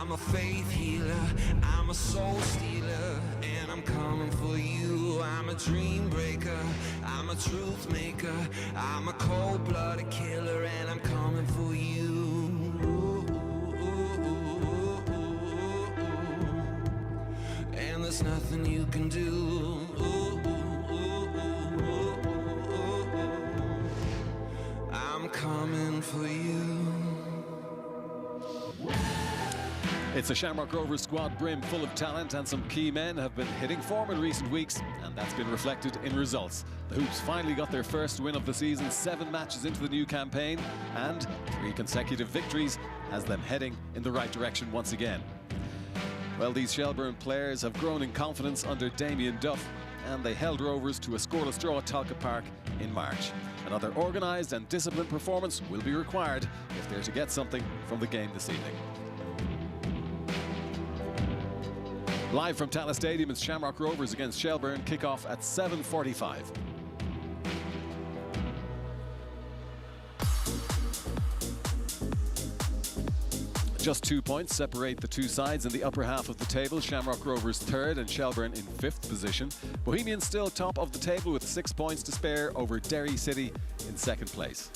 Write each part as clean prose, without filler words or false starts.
I'm a faith healer, I'm a soul stealer, and I'm coming for you. I'm a dream breaker, I'm a truth maker, I'm a cold-blooded killer, and I'm coming for you. And there's nothing you can do. I'm coming for you. It's a Shamrock Rovers squad brim full of talent, and some key men have been hitting form in recent weeks, and that's been reflected in results. The Hoops finally got their first win of the season, 7 matches into the new campaign, and 3 consecutive victories has them heading in the right direction once again. Well, these Shelbourne players have grown in confidence under Damien Duff, and they held Rovers to a scoreless draw at Tallaght Park in March. Another organised and disciplined performance will be required if they're to get something from the game this evening. Live from Tallaght Stadium, it's Shamrock Rovers against Shelbourne. Kick-off at 7:45. Just 2 points separate the two sides in the upper half of the table. Shamrock Rovers 3rd and Shelbourne in 5th position. Bohemians still top of the table with 6 points to spare over Derry City in 2nd place.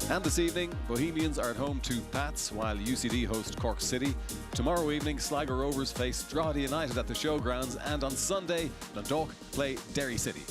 And this evening, Bohemians are at home to Pats, while UCD host Cork City. Tomorrow evening, Sligo Rovers face Drogheda United at the Showgrounds, and on Sunday, Dundalk play Derry City.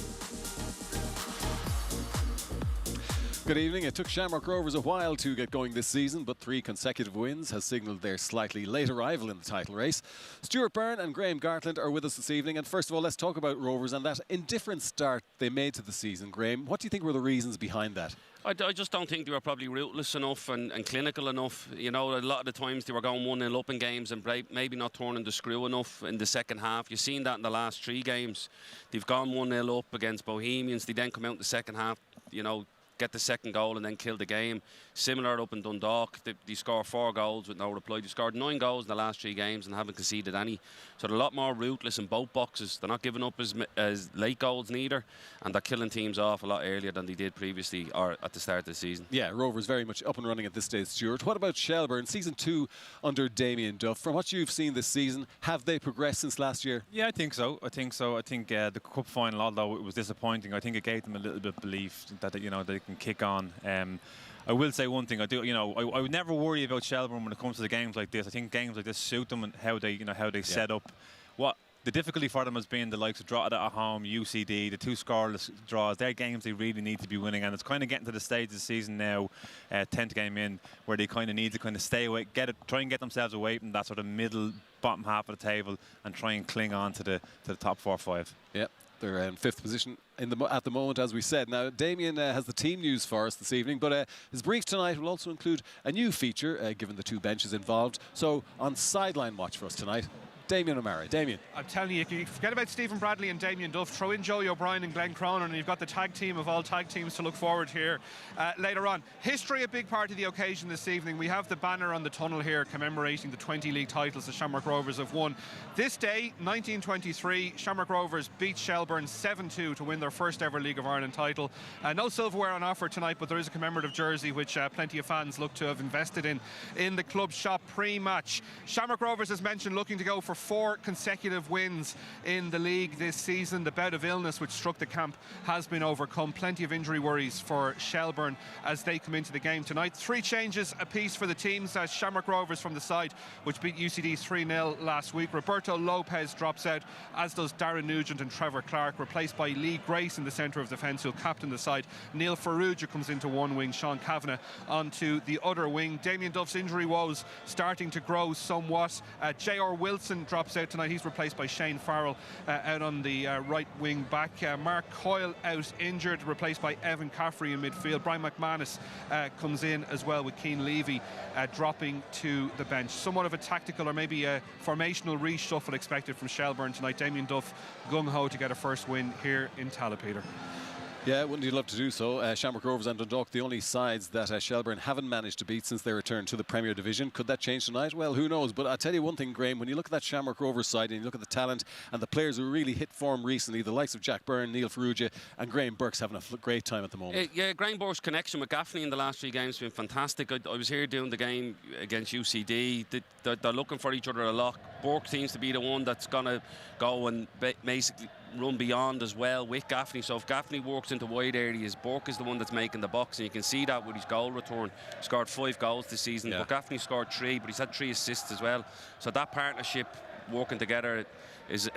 Good evening. It took Shamrock Rovers a while to get going this season, but 3 consecutive wins has signalled their slightly late arrival in the title race. Stuart Byrne and Graham Gartland are with us this evening, and first of all, let's talk about Rovers and that indifferent start they made to the season. Graham, what do you think were the reasons behind that? I just don't think they were probably ruthless enough and clinical enough. You know, a lot of the times they were going 1-0 up in games and maybe not turning the screw enough in the second half. You've seen that in the last 3 games. They've gone 1-0 up against Bohemians. They then come out in the second half, you know, get the second goal and then kill the game. Similar up in Dundalk, they scored 4 goals with no reply. They scored 9 goals in the last 3 games and haven't conceded any. So they're a lot more ruthless in both boxes. They're not giving up as late goals neither, and they're killing teams off a lot earlier than they did previously or at the start of the season. Yeah, Rovers very much up and running at this stage, Stuart. What about Shelbourne? Season 2 under Damien Duff. From what you've seen this season, have they progressed since last year? Yeah, I think so. I think the cup final, although it was disappointing, I think it gave them a little bit of belief that, you know, they can kick on. I will say one thing. I would never worry about Shelbourne when it comes to the games like this. I think games like this suit them and how they set up. What the difficulty for them has been the likes of Drogheda at home, UCD, the 2 scoreless draws. They're games they really need to be winning, and it's kind of getting to the stage of the season now, 10th game in, where they kind of need to kind of stay away, try and get themselves away from that sort of middle bottom half of the table and try and cling on to the top 4 or 5. Yep. They're in 5th position at the moment, as we said. Now, Damien has the team news for us this evening, but his brief tonight will also include a new feature, given the 2 benches involved. So, on sideline watch for us tonight, Damien O'Mara. Damien. I'm telling you, you forget about Stephen Bradley and Damien Duff, throw in Joey O'Brien and Glenn Cronin, and you've got the tag team of all tag teams to look forward here later on. History, a big part of the occasion this evening. We have the banner on the tunnel here commemorating the 20 league titles the Shamrock Rovers have won. This day, 1923, Shamrock Rovers beat Shelbourne 7-2 to win their first ever League of Ireland title. No silverware on offer tonight, but there is a commemorative jersey which plenty of fans look to have invested in the club shop pre-match. Shamrock Rovers, as mentioned, looking to go for 4 consecutive wins in the league this season. The bout of illness which struck the camp has been overcome. Plenty of injury worries for Shelbourne as they come into the game tonight. 3 changes apiece for the teams. Shamrock Rovers from the side, which beat UCD 3-0 last week. Roberto Lopez drops out, as does Darren Nugent and Trevor Clark, replaced by Lee Grace in the centre of defence, who'll captain the side. Neil Farrugia comes into one wing, Sean Kavanagh onto the other wing. Damien Duff's injury woes starting to grow somewhat. J.R. Wilson drops out tonight. He's replaced by Shane Farrell out on the right wing back. Mark Coyle out injured, replaced by Evan Caffrey in midfield. Brian McManus comes in as well, with Keane Levy dropping to the bench. Somewhat of a tactical or maybe a formational reshuffle expected from Shelbourne tonight. Damien Duff gung-ho to get a first win here in Tallaght, Peter. Yeah, wouldn't you love to do so? Shamrock Rovers and Dundalk, the only sides that Shelbourne haven't managed to beat since they returned to the Premier Division. Could that change tonight? Well, who knows? But I'll tell you one thing, Graham, when you look at that Shamrock Rovers side and you look at the talent and the players who really hit form recently, the likes of Jack Byrne, Neil Ferrugia and Graham Burke's having a great time at the moment. Yeah, Graham Burke's connection with Gaffney in the last 3 games has been fantastic. I was here doing the game against UCD. They're looking for each other a lot. Burke seems to be the one that's going to go and basically run beyond as well with Gaffney. So if Gaffney works into wide areas, Burke is the one that's making the box, and you can see that with his goal return. He scored 5 goals this season, but Gaffney scored 3, but he's had 3 assists as well. So that partnership working together is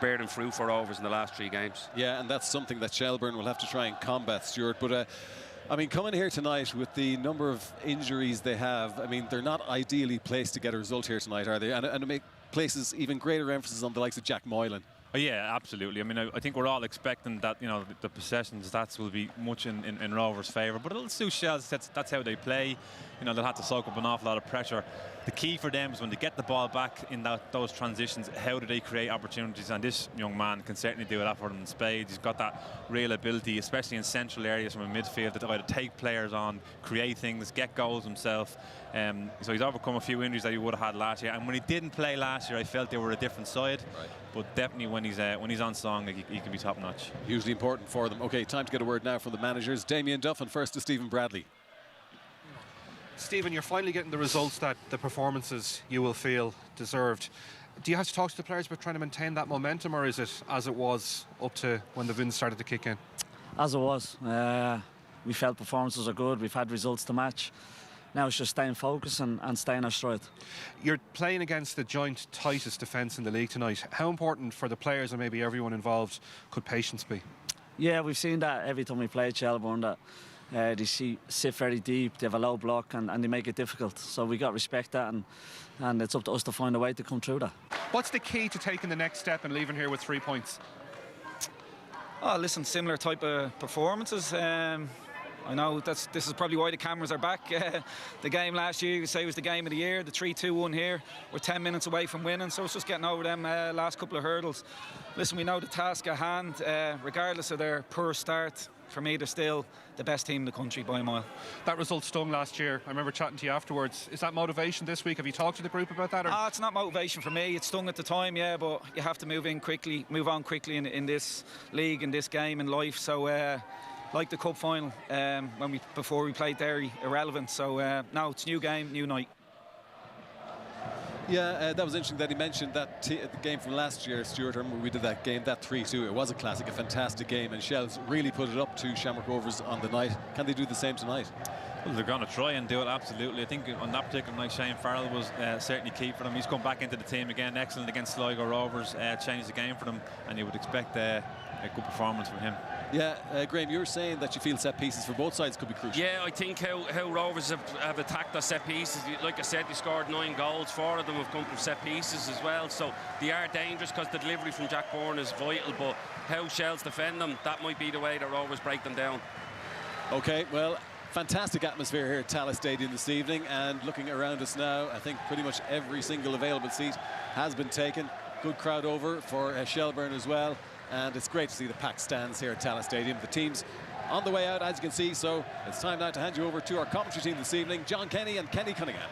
bearing fruit for Rovers in the last 3 games. Yeah, and that's something that Shelbourne will have to try and combat, Stuart. But I mean, coming here tonight with the number of injuries they have, I mean, they're not ideally placed to get a result here tonight, are they? And it make places even greater emphasis on the likes of Jack Moylan. Oh, yeah, absolutely. I mean, I think we're all expecting that, you know, the possession stats will be much in Rovers' favour, but it'll suit Shells. That's how they play. You know, they'll have to soak up an awful lot of pressure. The key for them is when they get the ball back in those transitions, how do they create opportunities? And this young man can certainly do that for them in spades. He's got that real ability, especially in central areas from a midfield, to either take players on, create things, get goals himself. So he's overcome a few injuries that he would have had last year. And when he didn't play last year, I felt they were a different side. Right. But definitely when he's on song, he can be top notch. Hugely important for them. Okay, time to get a word now from the managers. Damien Duff, and first to Stephen Bradley. Stephen, you're finally getting the results that the performances you will feel deserved. Do you have to talk to the players about trying to maintain that momentum, or is it as it was up to when the wins started to kick in? As it was. We felt performances are good. We've had results to match. Now it's just staying focused and staying our stride. You're playing against the joint tightest defence in the league tonight. How important for the players and maybe everyone involved could patience be? Yeah, we've seen that every time we played Shelbourne, that they sit very deep, they have a low block and they make it difficult. So we got to respect that, and it's up to us to find a way to come through that. What's the key to taking the next step and leaving here with 3 points? Oh, listen, similar type of performances. I know this is probably why the cameras are back. The game last year, you could say, was the game of the year. The 3-2-1 here. We're 10 minutes away from winning, so it's just getting over them last couple of hurdles. Listen, we know the task at hand. Regardless of their poor start, for me, they're still the best team in the country by a mile. That result stung last year. I remember chatting to you afterwards. Is that motivation this week? Have you talked to the group about that? It's not motivation for me. It stung at the time, yeah, but you have to move on quickly in this league, in this game, in life. So. Like the cup final, before we played Derry, irrelevant. So now it's new game, new night. Yeah, that was interesting that he mentioned that the game from last year, Stuart. I remember we did that game, that 3-2. It was a classic, a fantastic game, and Shells really put it up to Shamrock Rovers on the night. Can they do the same tonight? Well, they're going to try and do it, absolutely. I think on that particular night, Shane Farrell was certainly key for them. He's come back into the team again, excellent against Sligo Rovers, changed the game for them, and you would expect a good performance from him. Yeah, Graham, you're saying that you feel set pieces for both sides could be crucial. Yeah, I think how Rovers have attacked their set pieces. Like I said, they scored 9 goals. 4 of them have come from set pieces as well. So they are dangerous because the delivery from Jack Byrne is vital. But how Shells defend them, that might be the way that Rovers break them down. Okay, well, fantastic atmosphere here at Tallaght Stadium this evening. And looking around us now, I think pretty much every single available seat has been taken. Good crowd over for Shelbourne as well. And it's great to see the packed stands here at Tallaght Stadium. The team's on the way out, as you can see, so it's time now to hand you over to our commentary team this evening, John Kenny and Kenny Cunningham.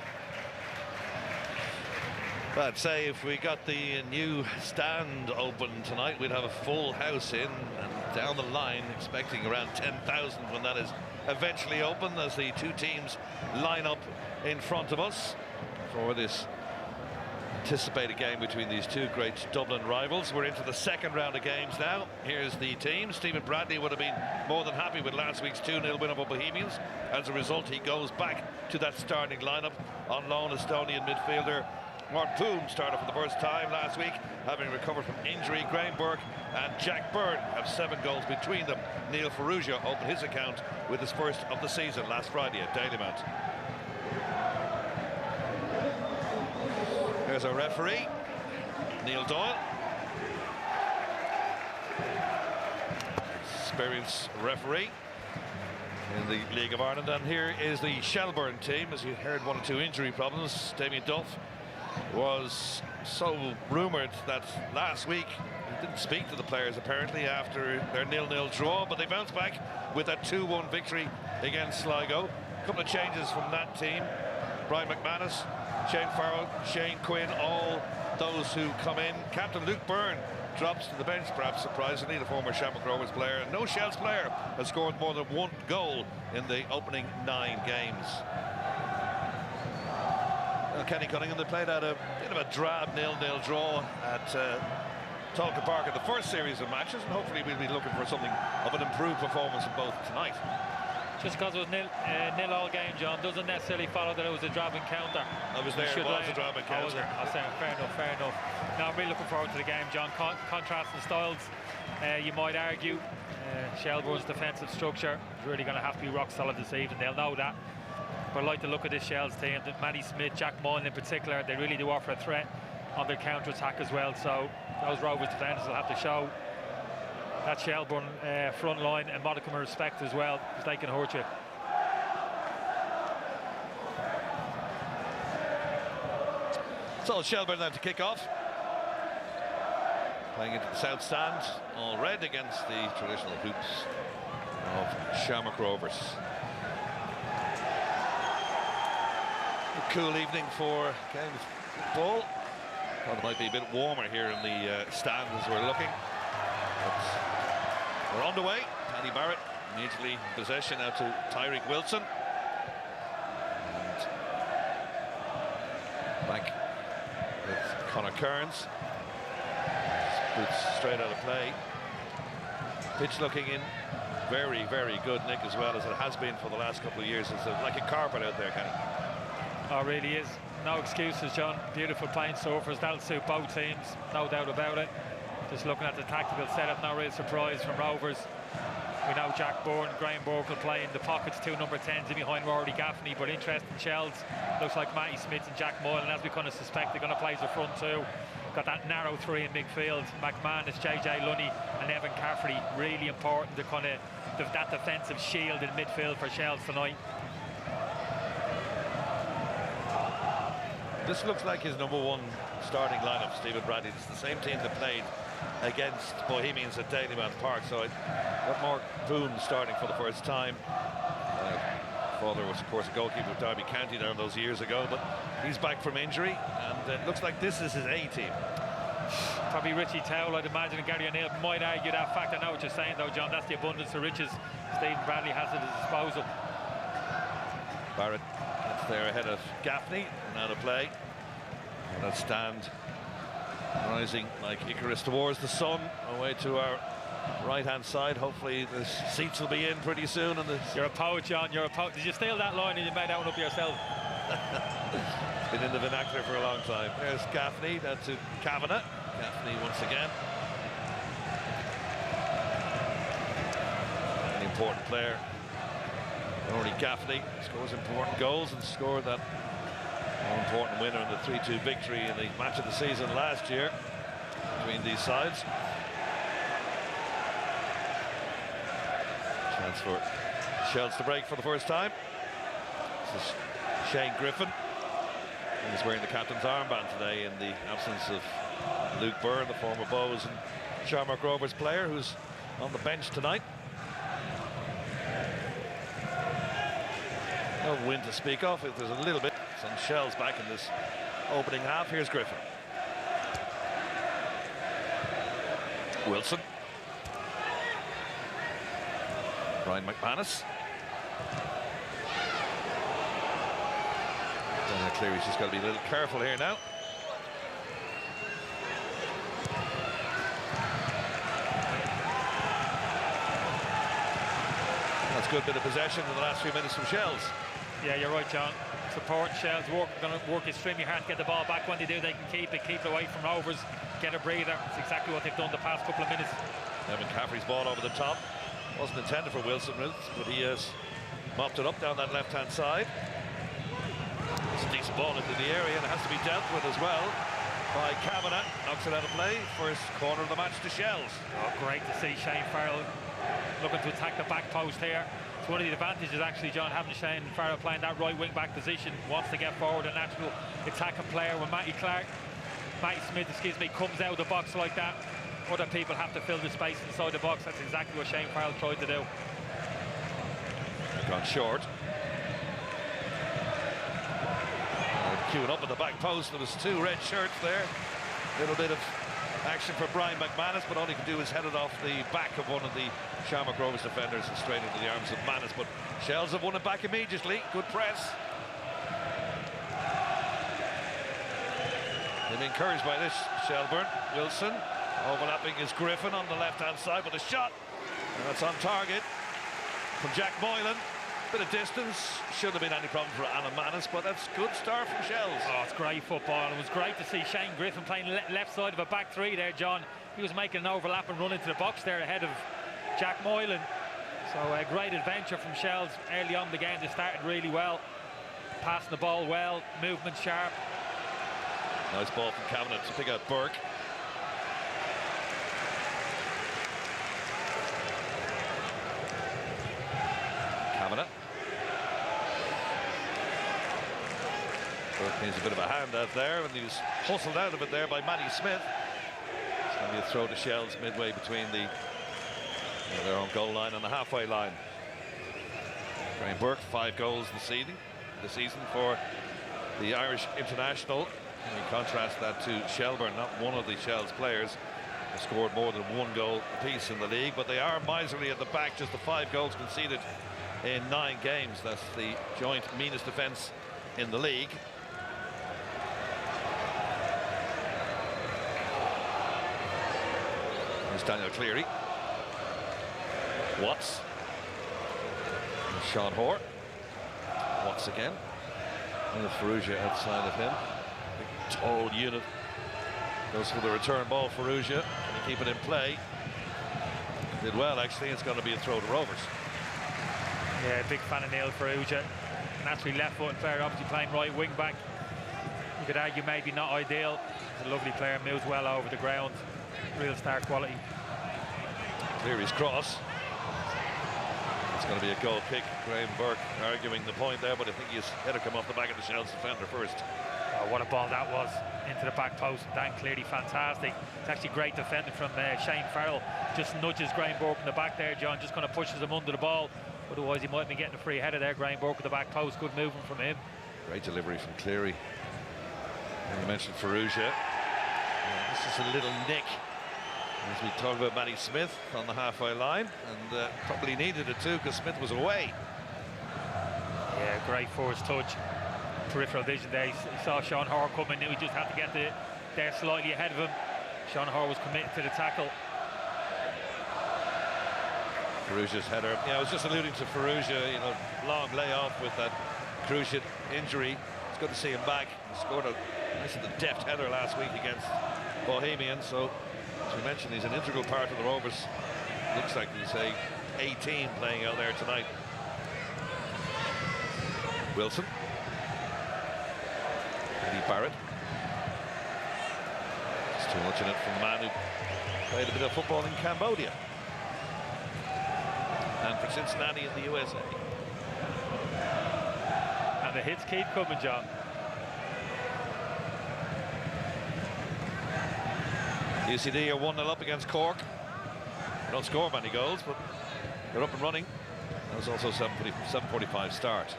Well, I'd say if we got the new stand open tonight, we'd have a full house in and down the line, expecting around 10,000 when that is eventually open, as the two teams line up in front of us for this anticipated game between these two great Dublin rivals. We're into the second round of games now. Here's the team. Stephen Bradley would have been more than happy with last week's 2-0 win over Bohemians. As a result, he goes back to that starting lineup. On loan, Estonian midfielder Mark Poom started for the first time last week, having recovered from injury. Graham Burke and Jack Byrne have 7 goals between them. Neil Ferrugia opened his account with his first of the season last Friday at Dalymount. There's our referee, Neil Doyle. Experienced referee in the League of Ireland. And here is the Shelbourne team. As you heard, 1 or 2 injury problems. Damien Duff was so rumoured that last week he didn't speak to the players apparently after their 0-0 draw, but they bounced back with that 2-1 victory against Sligo. A couple of changes from that team. Brian McManus, Shane Farrell, Shane Quinn, all those who come in. Captain Luke Byrne drops to the bench, perhaps surprisingly, the former Shamrock Rovers player. And no Shells player has scored more than 1 goal in the opening 9 games. Well, Kenny Cunningham, they played out a bit of a drab 0-0 draw at Tallaght Park in the first series of matches, and hopefully we'll be looking for something of an improved performance in both tonight. Just because it was nil-all game, John, doesn't necessarily follow that it was a drab encounter. I was there, it was a drab encounter. I was there, fair enough. Now, I'm really looking forward to the game, John. Contrasting styles, you might argue. Shelbourne's defensive structure is really going to have to be rock solid this evening. They'll know that. But I like to look at this Shells team. Matty Smith, Jack Mullen in particular, they really do offer a threat on their counter-attack as well. So those Rovers defenders will have to show that Shelbourne front line and modicum of respect as well, because they can hurt you. So Shelbourne then to kick off. Playing into the south stand, all red against the traditional hoops of Shamrock Rovers. A cool evening for game of football. Thought it might be a bit warmer here in the stand as we're looking. But we're on the way. Paddy Barrett immediately in possession out to Tyreek Wilson. And back with Conor Kearns. Boots straight out of play. Pitch looking in very, very good, Nick, as well as it has been for the last couple of years. It's like a carpet out there, Kenny. Oh, it really is. No excuses, John. Beautiful playing surfers. That'll suit both teams, no doubt about it. Just looking at the tactical setup, no real surprise from Rovers. We know Jack Bourne, Graham Burke will play in the pockets, 2 number 10s in behind Rory Gaffney, but interesting Shells. Looks like Matty Smith and Jack Mullen, as we kind of suspect, they're going to play as a front 2. Got that narrow 3 in midfield. McManus, JJ Lunny and Evan Cafferty, really important to kind of that defensive shield in midfield for Shells tonight. This looks like his #1 starting lineup, Stephen Bradley. It's the same team that played against Bohemians at Dalymount Park, so I got Mark Boone starting for the first time. Father was, of course, a goalkeeper of Derby County down those years ago, but he's back from injury, and it looks like this is his A team. Probably Richie Towell, I'd imagine, and Gary O'Neill might argue that fact. I know what you're saying, though, John. That's the abundance of riches Stephen Bradley has at his disposal. Barrett that's there ahead of Gaffney, now to play. And that stand rising like Icarus towards the sun, away to our right-hand side. Hopefully the seats will be in pretty soon. And you're a poet, John. You're a poet. Did you steal that line and you made that one up yourself? It's been in the vernacular for a long time. There's Gaffney down to Kavanagh. Gaffney once again. An important player. Rory Gaffney scores important goals and scored that all-important winner in the 3-2 victory in the match of the season last year between these sides. Chance for Shells to break for the first time. This is Shane Griffin. He's wearing the captain's armband today in the absence of Luke Byrne, the former Bows and Shamrock Rovers player, who's on the bench tonight. No wind to speak of. If there's a little bit, some Shells back in this opening half. Here's Griffin. Wilson. Brian McManus. Clearly she's got to be a little careful here now. That's a good bit of possession in the last few minutes from Shells. Yeah, you're right, John. Support Shells going to work extremely hard to get the ball back. When they do, they can keep it away from Rovers, get a breather. It's exactly what they've done the past couple of minutes. Evan Cafferty's ball over the top. Wasn't intended for Wilson, but he has mopped it up down that left-hand side. It's a decent ball into the area, and it has to be dealt with as well by Kavanagh. Knocks it out of play. First corner of the match to Shells. Oh, great to see Shane Farrell looking to attack the back post here. It's one of the advantages, actually, John, having Shane Farrell playing that right wing-back position. Wants to get forward, a natural attacking player with Matty Clark. Matty Smith, comes out of the box like that, other people have to fill the space inside the box. That's exactly what Shane Farrell tried to do. Gone short. Queuing up at the back post. There was 2 red shirts there. A little bit of action for Brian McManus, but all he can do is head it off the back of one of the Shamrock Rovers defenders and straight into the arms of Manus. But Shells have won it back immediately. Good press. They've been encouraged by this, Shelbourne. Wilson overlapping is Griffin on the left-hand side with a shot. And that's on target from Jack Moylan. Bit of distance. Shouldn't have been any problem for Alan Manus, but that's good start from Shells. Oh, it's great football. It was great to see Shane Griffin playing left side of a back 3 there, John. He was making an overlap and run into the box there ahead of Jack Moylan. So a great adventure from Shells early on in the game. They started really well, passing the ball well, movement sharp. Nice ball from Cavanagh to pick out Burke. Cavanagh. Burke needs a bit of a hand out there, and he was hustled out of it there by Matty Smith. It's going to be a throw to Shells midway between their own goal line and the halfway line. Graham Burke, 5 goals this season for the Irish international. And you contrast that to Shelbourne. Not one of the Shells players has scored more than 1 goal apiece in the league, but they are miserly at the back. Just the 5 goals conceded in 9 games. That's the joint meanest defence in the league. There's Daniel Cleary. Watts. And Sean Hoare. Watts again. And Ferrugia outside of him. Big tall unit. Goes for the return ball. Ferrugia. Can he keep it in play? Did well, actually. It's going to be a throw to Rovers. Yeah, big fan of Neil Ferrugia. Naturally left-footed player, obviously playing right wing back. You could argue maybe not ideal. He's a lovely player, moves well over the ground. Real star quality. Cleary's cross. It's going to be a goal kick. Graham Burke arguing the point there, but I think his header come off the back of the Shells defender first. Oh, what a ball that was into the back post. Dan Cleary, fantastic. It's actually great defending from Shane Farrell. Just nudges Graham Burke in the back there, John. Just kind of pushes him under the ball. Otherwise, he might be getting a free header there. Graham Burke at the back post. Good movement from him. Great delivery from Cleary. And you mentioned Ferrugia. This is a little nick as we talk about Matty Smith on the halfway line, and probably needed it too because Smith was away. Yeah, great forced touch. Peripheral vision there. He saw Sean Hoare coming. Knew he just had to get there slightly ahead of him. Sean Hoare was committed to the tackle. Ferrugia's header. Yeah, I was just alluding to Ferrugia. You know, long layoff with that cruciate injury. It's good to see him back. He scored a nice and deft header last week against Bohemian. So, as we mentioned, he's an integral part of the Rovers. Looks like he's a 18 playing out there tonight. Wilson. Eddie Barrett. It's too much in it from a man who played a bit of football in Cambodia. And for Cincinnati in the USA. And the hits keep coming, John. UCD are 1-0 up against Cork. They don't score many goals, but they're up and running. That was also 7:45 start.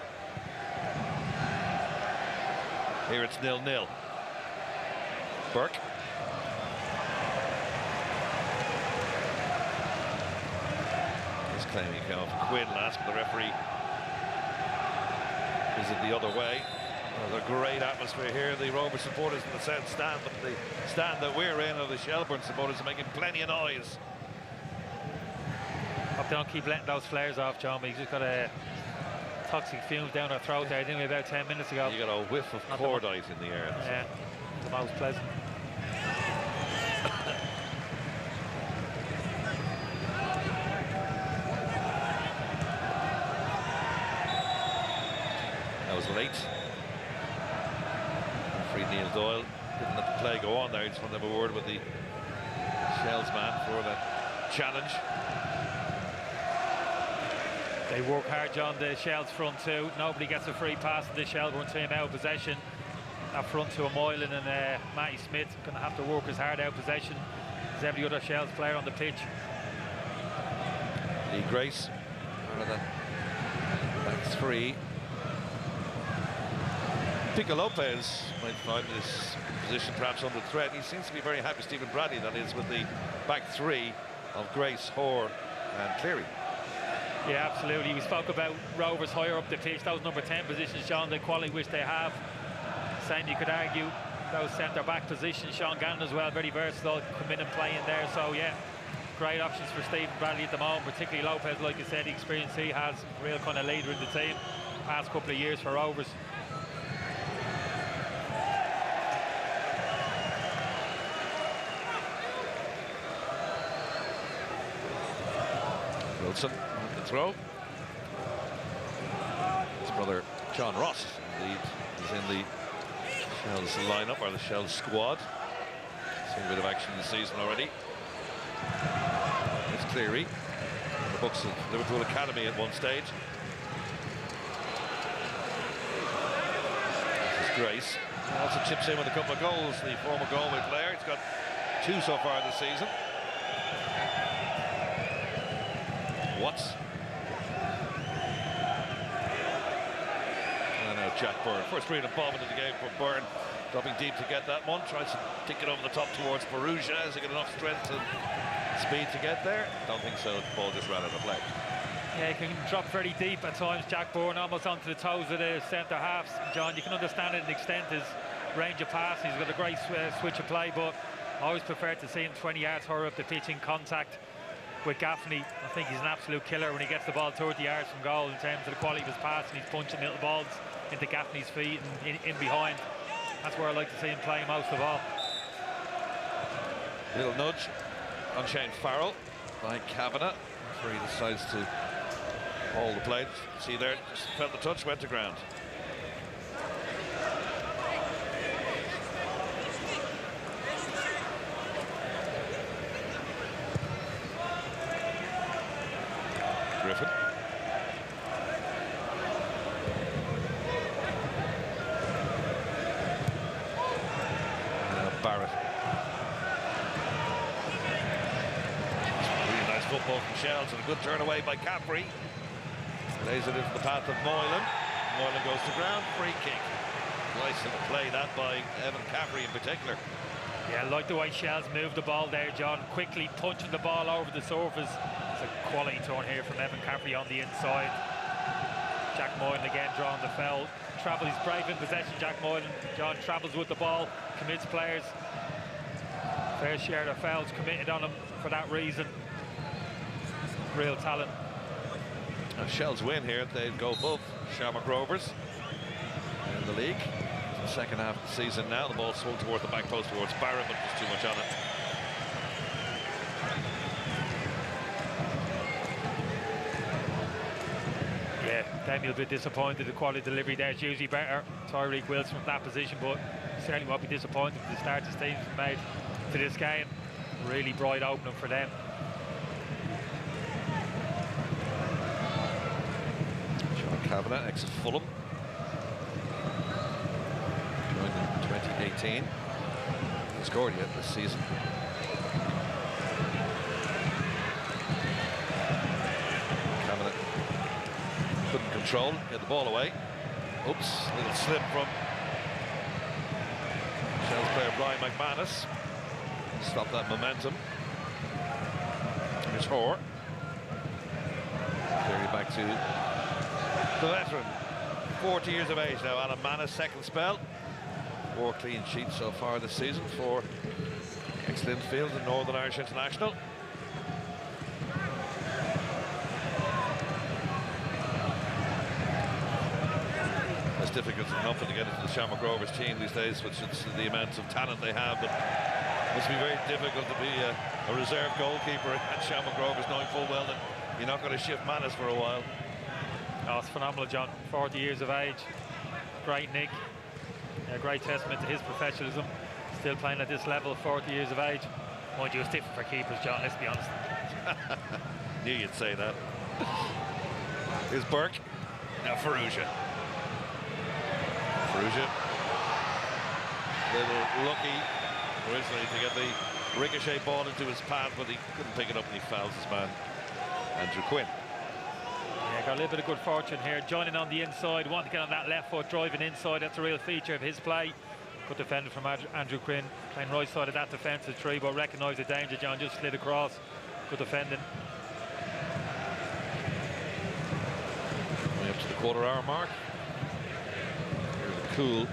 Here it's 0-0. Burke. He's claiming he came off Quinn last, but the referee is it the other way. There's a great atmosphere here. The Rovers supporters in the south stand, but the stand that we're in are the Shelbourne supporters are making plenty of noise. Hope they don't keep letting those flares off, John. But he's just got a toxic fumes down our throat there, didn't we, about 10 minutes ago? You got a whiff of cordite in the air. Yeah, the most pleasant. That was late. Referee Neil Doyle didn't let the play go on there. He just wanted to have a word with the Shells man for that challenge. They work hard, John, the Shells front two. Nobody gets a free pass to the Shelbourne team out of possession. that front two of Moylan and Matty Smith going to have to work as hard out possession as every other Shells player on the pitch. Lee Grace, out of that back three. Pico Lopez might find his position perhaps under threat. He seems to be very happy, Stephen Bradley, that is, with the back three of Grace, Hoare and Cleary. Yeah, absolutely. We spoke about Rovers higher up the pitch. Those number 10 positions, John, the quality which they have. Same you could argue those centre-back positions. Sean Gannon as well, very versatile, come in and play in there. So, yeah, great options for Stephen Bradley at the moment, particularly Lopez, like you said, the experience he has, real kind of leader in the team past couple of years for Rovers. Wilson on the throw. His brother John Ross indeed is in the Shells lineup, or the Shells squad. Seen a bit of action this season already. It's Cleary, in the books of Liverpool Academy at one stage. This is Grace. He also chips in with a couple of goals, the former Galway player. He's got 2 so far this season. Watts. And now Jack Byrne. First brilliant involvement in the game for Byrne. Dropping deep to get that one. Tries to kick it over the top towards Perugia. Has he got enough strength and speed to get there? Don't think so. The ball just ran out of play. Yeah, he can drop very deep at times, Jack Byrne, almost onto the toes of the centre halves. John, you can understand it and extent his range of pass. He's got a great switch of play, but I always prefer to see him 20 yards higher up the pitch in contact with Gaffney. I think he's an absolute killer when he gets the ball 30 yards from goal in terms of the quality of his pass, and he's punching little balls into Gaffney's feet and in behind. That's where I like to see him playing most of all. Little nudge on Shane Farrell by Kavanagh. Where he decides to hold the plate. See there, just felt the touch, went to ground. Griffin. Barrett. Really nice football from Shells and a good turn away by Caffrey. Lays it into the path of Moylan. Moylan goes to ground, free kick. Nice little play that by Evan Caffrey in particular. Yeah, I like the way Shells moved the ball there, John. Quickly punching the ball over the surface. It's a quality turn here from Evan Caffrey on the inside. Jack Moylan again drawing the foul. Travels, he's brave in possession, Jack Moylan. John travels with the ball, commits players. Fair share of fouls committed on him for that reason. Real talent. Now Shells win here, they'd go above Shamrock Rovers in the league. The second half of the season now, the ball swung toward the back post towards Barrett, but there's too much on it. Yeah, Daniel a bit disappointed. The quality of delivery there is usually better. Tyreek Wilson from that position, but certainly won't be disappointed with the start this team's made to this game. Really bright opening for them. Sean Kavanagh, ex of Fulham. Joined in 2018. Hasn't scored yet this season. Kavanagh couldn't control, get the ball away. Oops, little slip from Shells player Brian McManus. Stop that momentum. Here's Hoare. Clearly back to the veteran. 40 years of age now, Alan Manus, second spell. 4 clean sheets so far this season for ex-Linfield and Northern Irish International. It's difficult enough to get into the Shamrock Rovers team these days, which is the amount of talent they have, but it must be very difficult to be a reserve goalkeeper at Shamrock Rovers, knowing full well that you're not going to shift Manus for a while. Oh, it's phenomenal, John. 40 years of age. Great nick. A great testament to his professionalism. Still playing at this level, 40 years of age. Mind you, it's different for keepers, John, let's be honest. Knew you'd say that. Here's Burke. Now Perugia. Perugia little lucky originally to get the ricochet ball into his path, but he couldn't pick it up and he fouls his man, Andrew Quinn. Yeah, got a little bit of good fortune here. Joining on the inside, wanting to get on that left foot, driving inside. That's a real feature of his play. Good defending from Andrew Quinn, playing right side of that defensive tree, but recognised the danger. John just slid across. Good defending. Way up to the quarter-hour mark. Here's the cool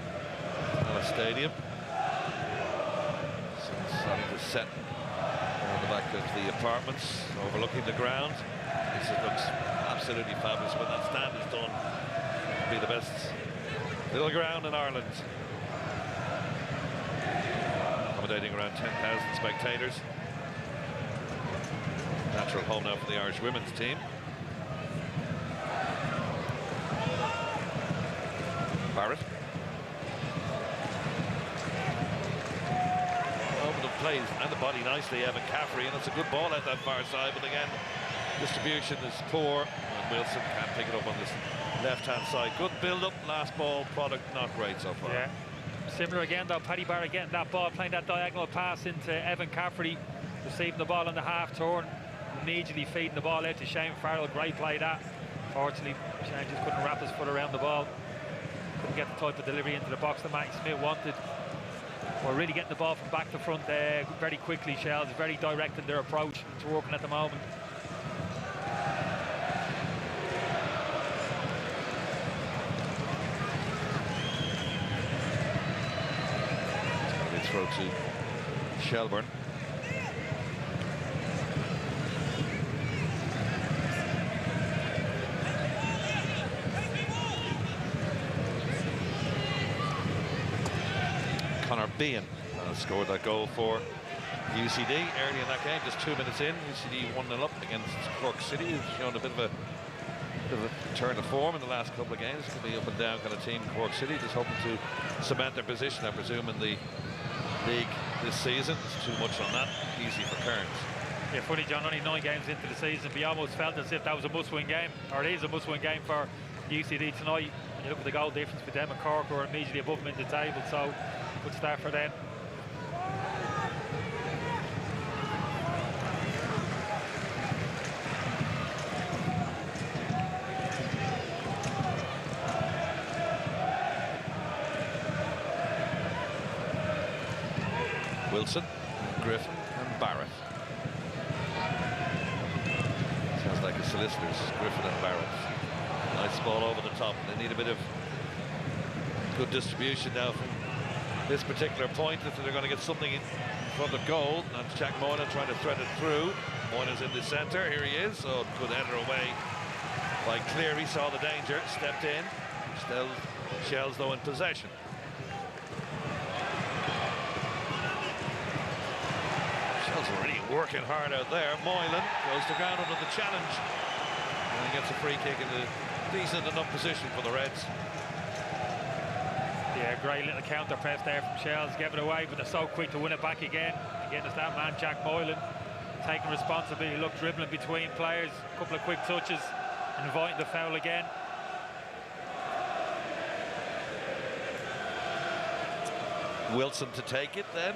Tallaght Stadium. Sun's starting to set on the back of the apartments, overlooking the ground. This looks absolutely fabulous when that stand is done. It'll be the best little ground in Ireland. Accommodating around 10,000 spectators. Natural home now for the Irish women's team. Barrett. Over the plays and the body nicely, Evan Caffrey, and it's a good ball out that far side, but again, distribution is poor, and Wilson can't pick it up on this left-hand side. Good build-up, last ball, product not great so far. Yeah. Similar again though, Paddy Barrett getting that ball, playing that diagonal pass into Evan Caffrey, receiving the ball on the half turn, immediately feeding the ball out to Shane Farrell. Great play that. Fortunately, Shane just couldn't wrap his foot around the ball. Couldn't get the type of delivery into the box that Matty Smith wanted. We're really getting the ball from back to front very quickly. Shells very direct in their approach. It's working at the moment. Throw to Shelbourne. Conor Behan scored that goal for UCD early in that game, just 2 minutes in. UCD 1-0 up against Cork City, who's shown a bit of a turn of form in the last couple of games. It's going to be up and down kind of team, Cork City, just hoping to cement their position, I presume, in the league this season. It's too much on that, easy for Kearns. Yeah, funny, John, only 9 games into the season, but you almost felt as if that was a must-win game, or it is a must-win game for UCD tonight. When you look at the goal difference with them and Cork, who are immediately above them in the table, so good start for them. Wilson, Griffin and Barrett. Sounds like a solicitor's, Griffin and Barrett. Nice ball over the top. They need a bit of good distribution now from this particular point if they're going to get something in front of goal. That's Jack Moylan trying to thread it through. Moylan's in the centre. Here he is. So good header away by Cleary. Saw the danger, stepped in. Still Shells though in possession. Already working hard out there. Moylan goes to ground under the challenge and he gets a free kick in a decent enough position for the Reds. Yeah, great little counter press there from Shells, gave it away, but they're so quick to win it back again. Again, it's that man Jack Moylan taking responsibility. Look, dribbling between players, a couple of quick touches, and inviting the foul again. Wilson to take it then.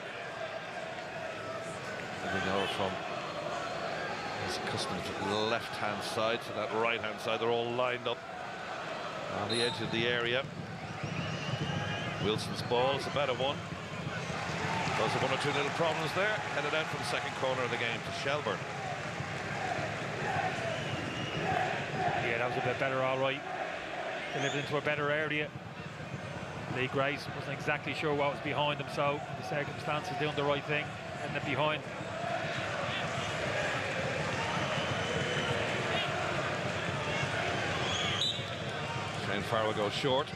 We know from his accustomed to the left-hand side to that right-hand side. They're all lined up on the edge of the area. Wilson's ball is a better one. Those are 1 or 2 little problems there. Headed out for the second corner of the game to Shelbourne. Yeah, that was a bit better, all right. Delivered into a better area. Lee Grace wasn't exactly sure what was behind him, so the circumstances doing the right thing, ended up behind. Shane Farrell goes short.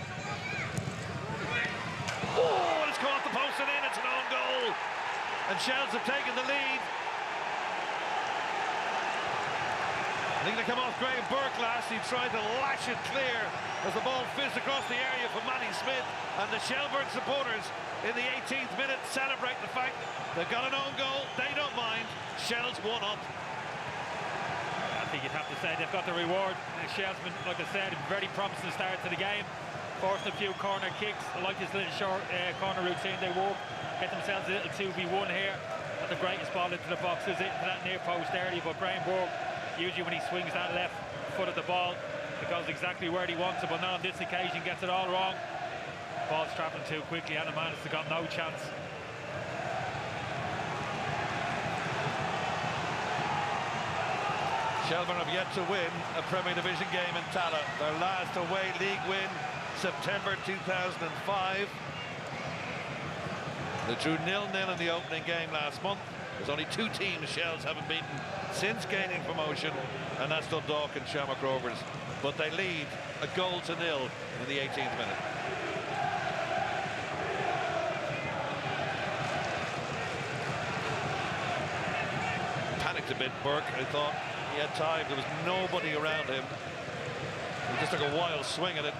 Oh, it's caught the post and in. It's an own goal. And Shells have taken the lead. I think they come off Graham Burke last. He tried to lash it clear as the ball fizzed across the area for Matty Smith. And the Shelbourne supporters in the 18th minute celebrate the fact they've got an own goal. They don't mind. Shells 1 up. I think you'd have to say they've got the reward. Shells, like I said, very promising start to the game. forcing a few corner kicks. I like this little short corner routine they work. Get themselves a little 2v1 here. Not the greatest ball into the box, is it? To that near post early, but Graham Burke, usually when he swings that left foot of the ball, it goes exactly where he wants it, but now on this occasion gets it all wrong. Ball's travelling too quickly, and the man has got no chance. Shelbourne have yet to win a Premier Division game in Tallaght. Their last away league win, September 2005. They drew 0-0 in the opening game last month. There's only 2 teams Shells haven't beaten since gaining promotion, and that's Dundalk and Shamrock Rovers. But they lead a 1-0 in the 18th minute. Panicked a bit, Burke. I thought he had time. There was nobody around him. He just took a wild swing at it.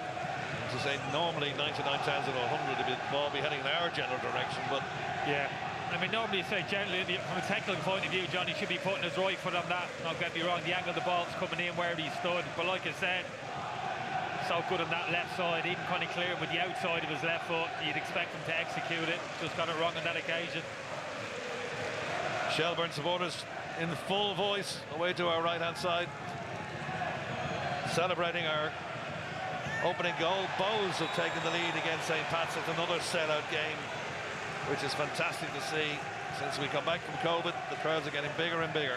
To say normally 99 times out of 100 the ball be heading in our general direction, but yeah, I mean normally you say generally from a technical point of view, Johnny should be putting his right foot on that. Don't get me wrong, the angle of the ball's coming in where he stood, but like I said, so good on that left side, even kind of clear with the outside of his left foot. You'd expect him to execute it, just got it wrong on that occasion. Shelbourne supporters in full voice away to our right hand side, celebrating our opening goal. Bows have taken the lead against St. Pat's. It's another sellout game, which is fantastic to see. Since we come back from COVID, the crowds are getting bigger and bigger.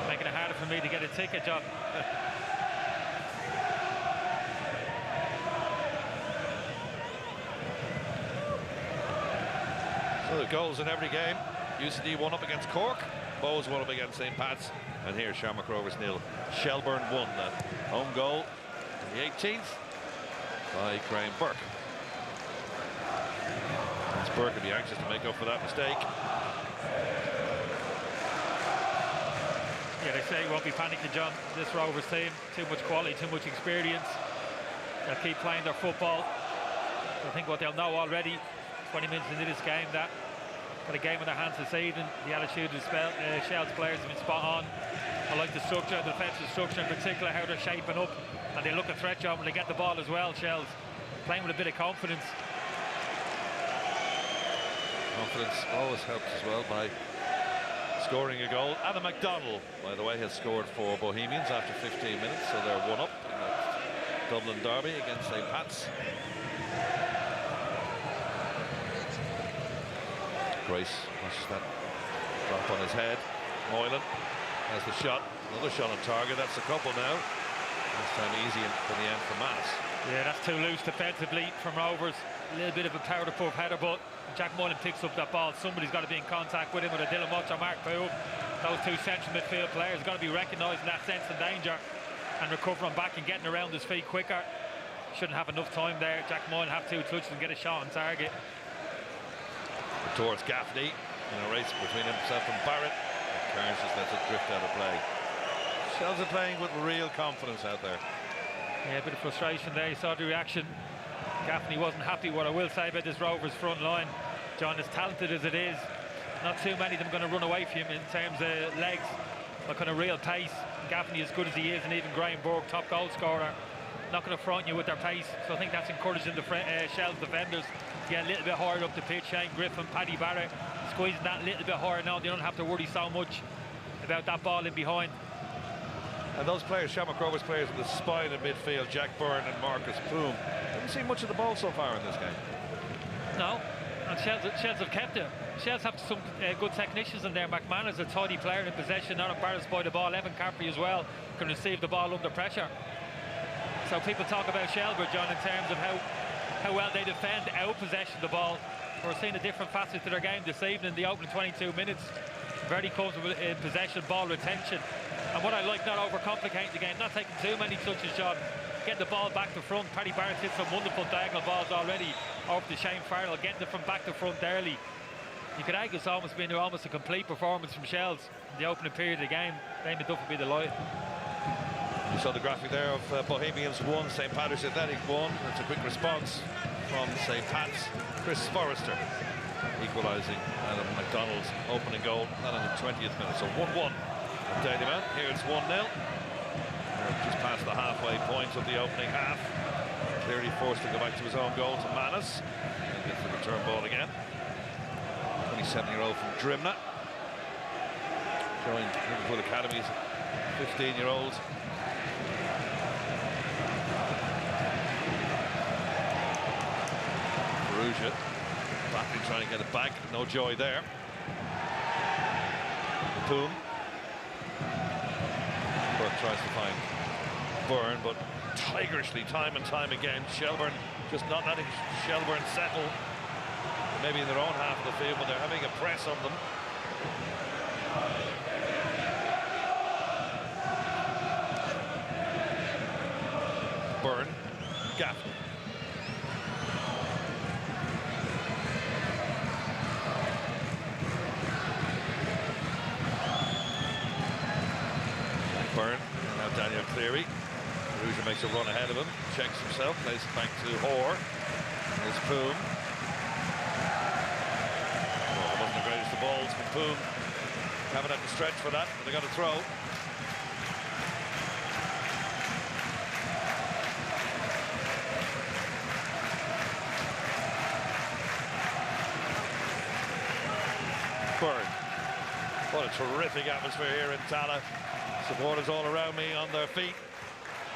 Making it harder for me to get a ticket, John. So the goals in every game. UCD 1 up against Cork, Bows 1 up against St. Pat's, and here Shamrock Rovers 0. Shelbourne 1. That home goal the 18th by Graham Burke. It's Burke will be anxious to make up for that mistake. Yeah, they say he won't be panicking, John. This Rovers team, too much quality, too much experience. They'll keep playing their football. I think what they'll know already, 20 minutes into this game, that got a game in their hands this evening. The attitude of Shells players has been spot on. I like the structure, the defensive structure in particular, how they're shaping up. And they look a threat, John, when they get the ball as well, Shells. Playing with a bit of confidence. Confidence always helps as well by scoring a goal. Adam McDonald, by the way, has scored for Bohemians after 15 minutes, so they're 1 up in that Dublin derby against St. Pat's. Grace watches that drop on his head. Moylan has the shot, another shot on target. That's a couple now. This time easy for the end for Mass. Yeah, that's too loose defensively from Rovers. A little bit of a powder puff header, but Jack Moylan picks up that ball. Somebody's got to be in contact with him, with a Dylan Much or Mark Poole. Those 2 central midfield players have got to be recognising that sense of danger and recovering back and getting around his feet quicker. Shouldn't have enough time there. Jack Moylan have 2 touches and get a shot on target. Towards Gaffney in a race between himself and Barrett. Carnes just lets it drift out of play. Shells are playing with real confidence out there. Yeah, a bit of frustration there. You saw the reaction. Gaffney wasn't happy. What I will say about this Rovers front line, John, as talented as it is, not too many of them going to run away from him in terms of legs, but kind of real pace. Gaffney, as good as he is, and even Graham Burke, top goal scorer, not going to front you with their pace. So I think that's encouraging the Shells defenders to get a little bit higher up the pitch. Shane Griffin, Paddy Barrett, squeezing that a little bit higher now. They don't have to worry so much about that ball in behind. And those players, Shamrock Rovers players in the spine in midfield, Jack Byrne and Marcus Poom, haven't seen much of the ball so far in this game. No, and Shells have kept it. Shells have some good technicians in there. McMahon is a tidy player in possession, not embarrassed by the ball. Evan Carpy as well can receive the ball under pressure. So people talk about Shelbourne, John, in terms of how well they defend out possession of the ball. We're seeing a different facet to their game this evening. The opening 22 minutes, very comfortable in possession, ball retention. And what I like, not overcomplicating the game, not taking too many touches, John. Getting the ball back to front. Paddy Barrett hit some wonderful diagonal balls already over to Shane Farrell, getting it from back to front early. You could argue it's almost been almost a complete performance from Shells in the opening period of the game. Damien Duff would be the light. You saw the graphic there of Bohemians 1, St. Patrick's Athletic 1. That's a quick response from St. Pat's. Chris Forrester equalising Adam McDonald's opening goal, that in the 20th minute. So 1-1 at Dalymount. Here it's 1-0. Just past the halfway point of the opening half. Clearly forced to go back to his own goal to Manis. And gets the return ball again. 27-year-old from Drimna. Joined Liverpool Academy's 15-year-old. Perugia. Batley trying to get it back. No joy there. Poom. Burke tries to find Byrne, but tigerishly time and time again. Shelbourne just not letting Shelbourne settle. Maybe in their own half of the field, but they're having a press on them. Byrne. Gaffney. Byrne. Now Daniel Cleary. Perugia makes a run ahead of him. Checks himself. Plays it back to Hoare. There's Poom. Well, it wasn't the greatest of balls from Poom. Haven't had to stretch for that, but they got a throw. Byrne. What a terrific atmosphere here in Tallaght. Supporters all around me on their feet,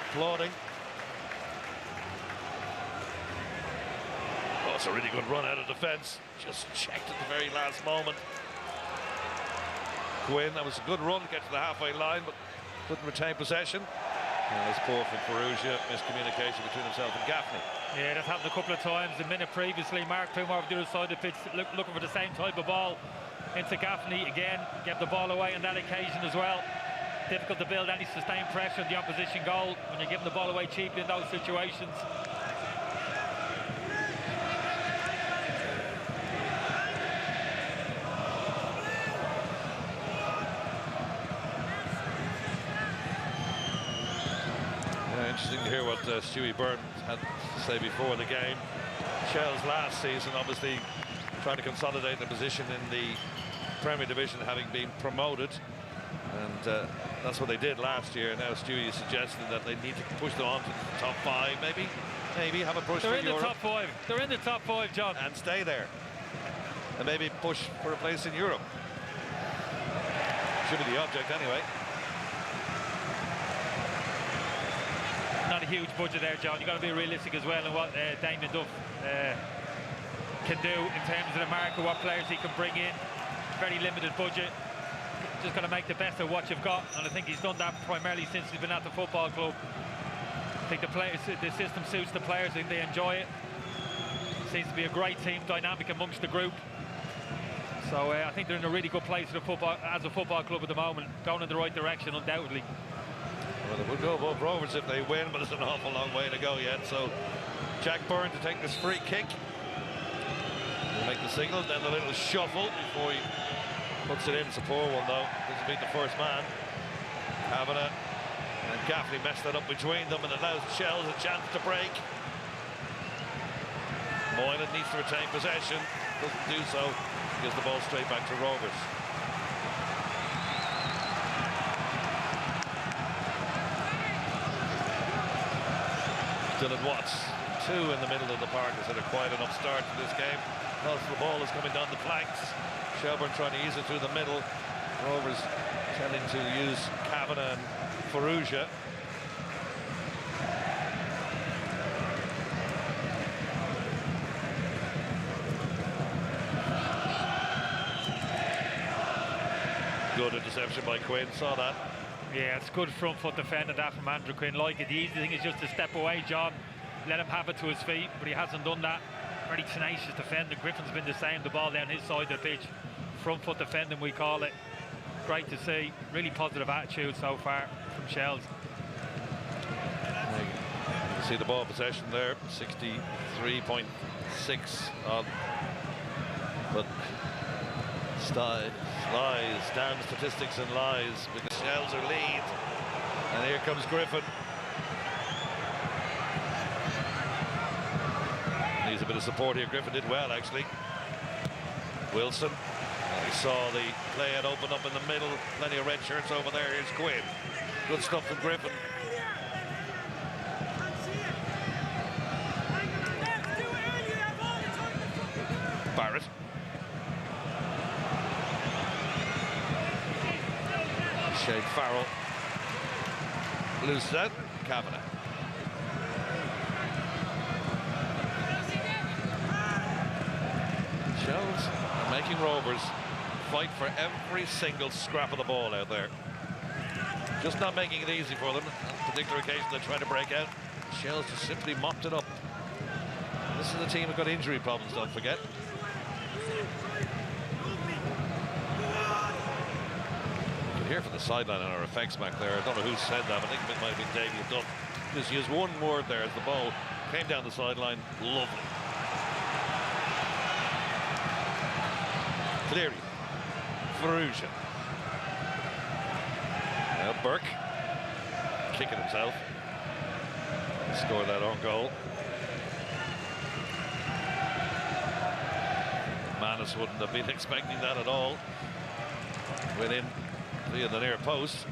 applauding. Oh, it's a really good run out of defence. Just checked at the very last moment. Quinn, that was a good run, get to the halfway line, but couldn't retain possession. And it's poor from Perugia, miscommunication between himself and Gaffney. Yeah, that's happened a couple of times. A minute previously, Mark Poom over the other side of the pitch, looking for the same type of ball into Gaffney again, gave the ball away on that occasion as well. Difficult to build any sustained pressure on the opposition goal when you're giving the ball away cheaply in those situations. Interesting to hear what Stewie Byrne had to say before the game. Shell's last season obviously trying to consolidate the position in the Premier Division, having been promoted, and that's what they did last year. Now Stewie is suggesting that they need to push them on to the top 5, maybe have a push for Europe. They're in the top 5. They're in the top 5, John. And stay there. And maybe push for a place in Europe. Should be the object anyway. Not a huge budget there, John. You've got to be realistic as well in what Damien Duff can do in terms of the market, what players he can bring in. Very limited budget. Just got to make the best of what you've got, and I think he's done that primarily since he's been at the football club. I think the system suits the players. I think they enjoy it. Seems to be a great team dynamic amongst the group. So I think they're in a really good place as a football club at the moment, going in the right direction, undoubtedly. Well, they would go above Rovers if they win, but it's an awful long way to go yet. So Jack Byrne to take this free kick. He'll make the signal, then the little shuffle before he puts it in. It's a poor one though. Doesn't beat the first man. Kavanagh and Gaffney messed that up between them, and allows Shells a chance to break. Moylan needs to retain possession. Doesn't do so. Gives the ball straight back to Rovers. Dylan Watts, 2 in the middle of the park, has had a quiet enough start to this game. Most of the ball is coming down the flanks. Shelbourne trying to ease it through the middle. Rovers tending to use Kavanagh and Perugia. Good interception by Quinn, saw that. Yeah, it's good front foot defending that from Andrew Quinn. Like it, the easy thing is just to step away, John, let him have it to his feet, but he hasn't done that. Very tenacious defending. Griffin's been the same, the ball down his side of the pitch. Front foot defending, we call it. Great to see. Really positive attitude so far from Shells. You can see the ball possession there, 63.6 odd. But lies, down statistics and lies, because Shells are lead. And here comes Griffin. Needs a bit of support here. Griffin did well, actually. Wilson. And we saw the play had opened up in the middle. Plenty of red shirts over there. Here's Quinn. Good stuff from Griffin. Barrett. Shane Farrell loses out. Kavanagh. Shells are making Rovers fight for every single scrap of the ball out there. Just not making it easy for them. On particular occasion they're trying to break out. Shells just simply mopped it up. This is a team who've got injury problems, don't forget. You can hear from the sideline on our effects back there. I don't know who said that, but I think it might have been Damien Duff. Just used one word there as the ball came down the sideline. Lovely. Cleary. Ferrugia. Now Burke. Kicking himself. Scored that own goal. Manus wouldn't have been expecting that at all. Went in via the near post.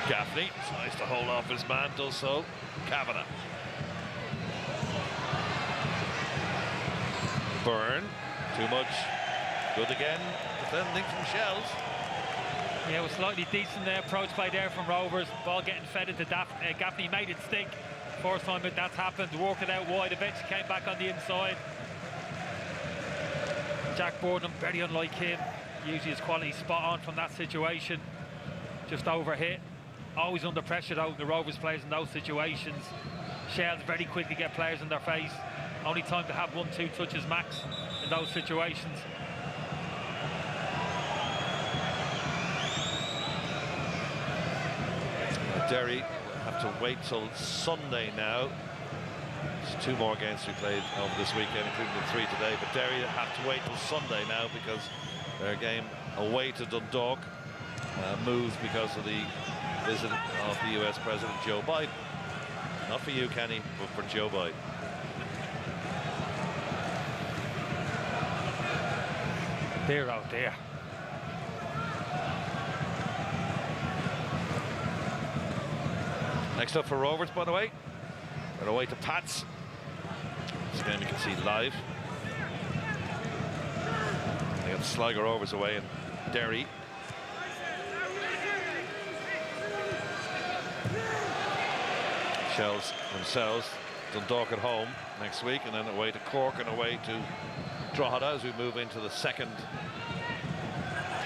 Gaffney tries to hold off his man, does so. Kavanagh. Byrne, too much. Good again, defending from Shells. Yeah, it was slightly decent approach play there from Rovers. Ball getting fed into Gaffney, made it stick. First time that that's happened, worked it out wide, eventually came back on the inside. Jack Borden, very unlike him. Usually his quality spot on from that situation. Just overhit. Always under pressure though, the Rovers players in those situations. Shells very quick to get players in their face. Only time to have 1-2 touches max in those situations. Derry will have to wait till Sunday now. There's 2 more games to be played over this weekend, including the 3 today. But Derry have to wait till Sunday now because their game away to Dundalk moved because of the visit of the US President Joe Biden. Not for you, Kenny, but for Joe Biden. They're out there. Next up for Rovers, by the way, they're away to Pats. This game you can see live. They got Sligo Rovers away in Derry. Shells themselves, Dundalk at home next week, and then away to Cork and away to Drogheda as we move into the second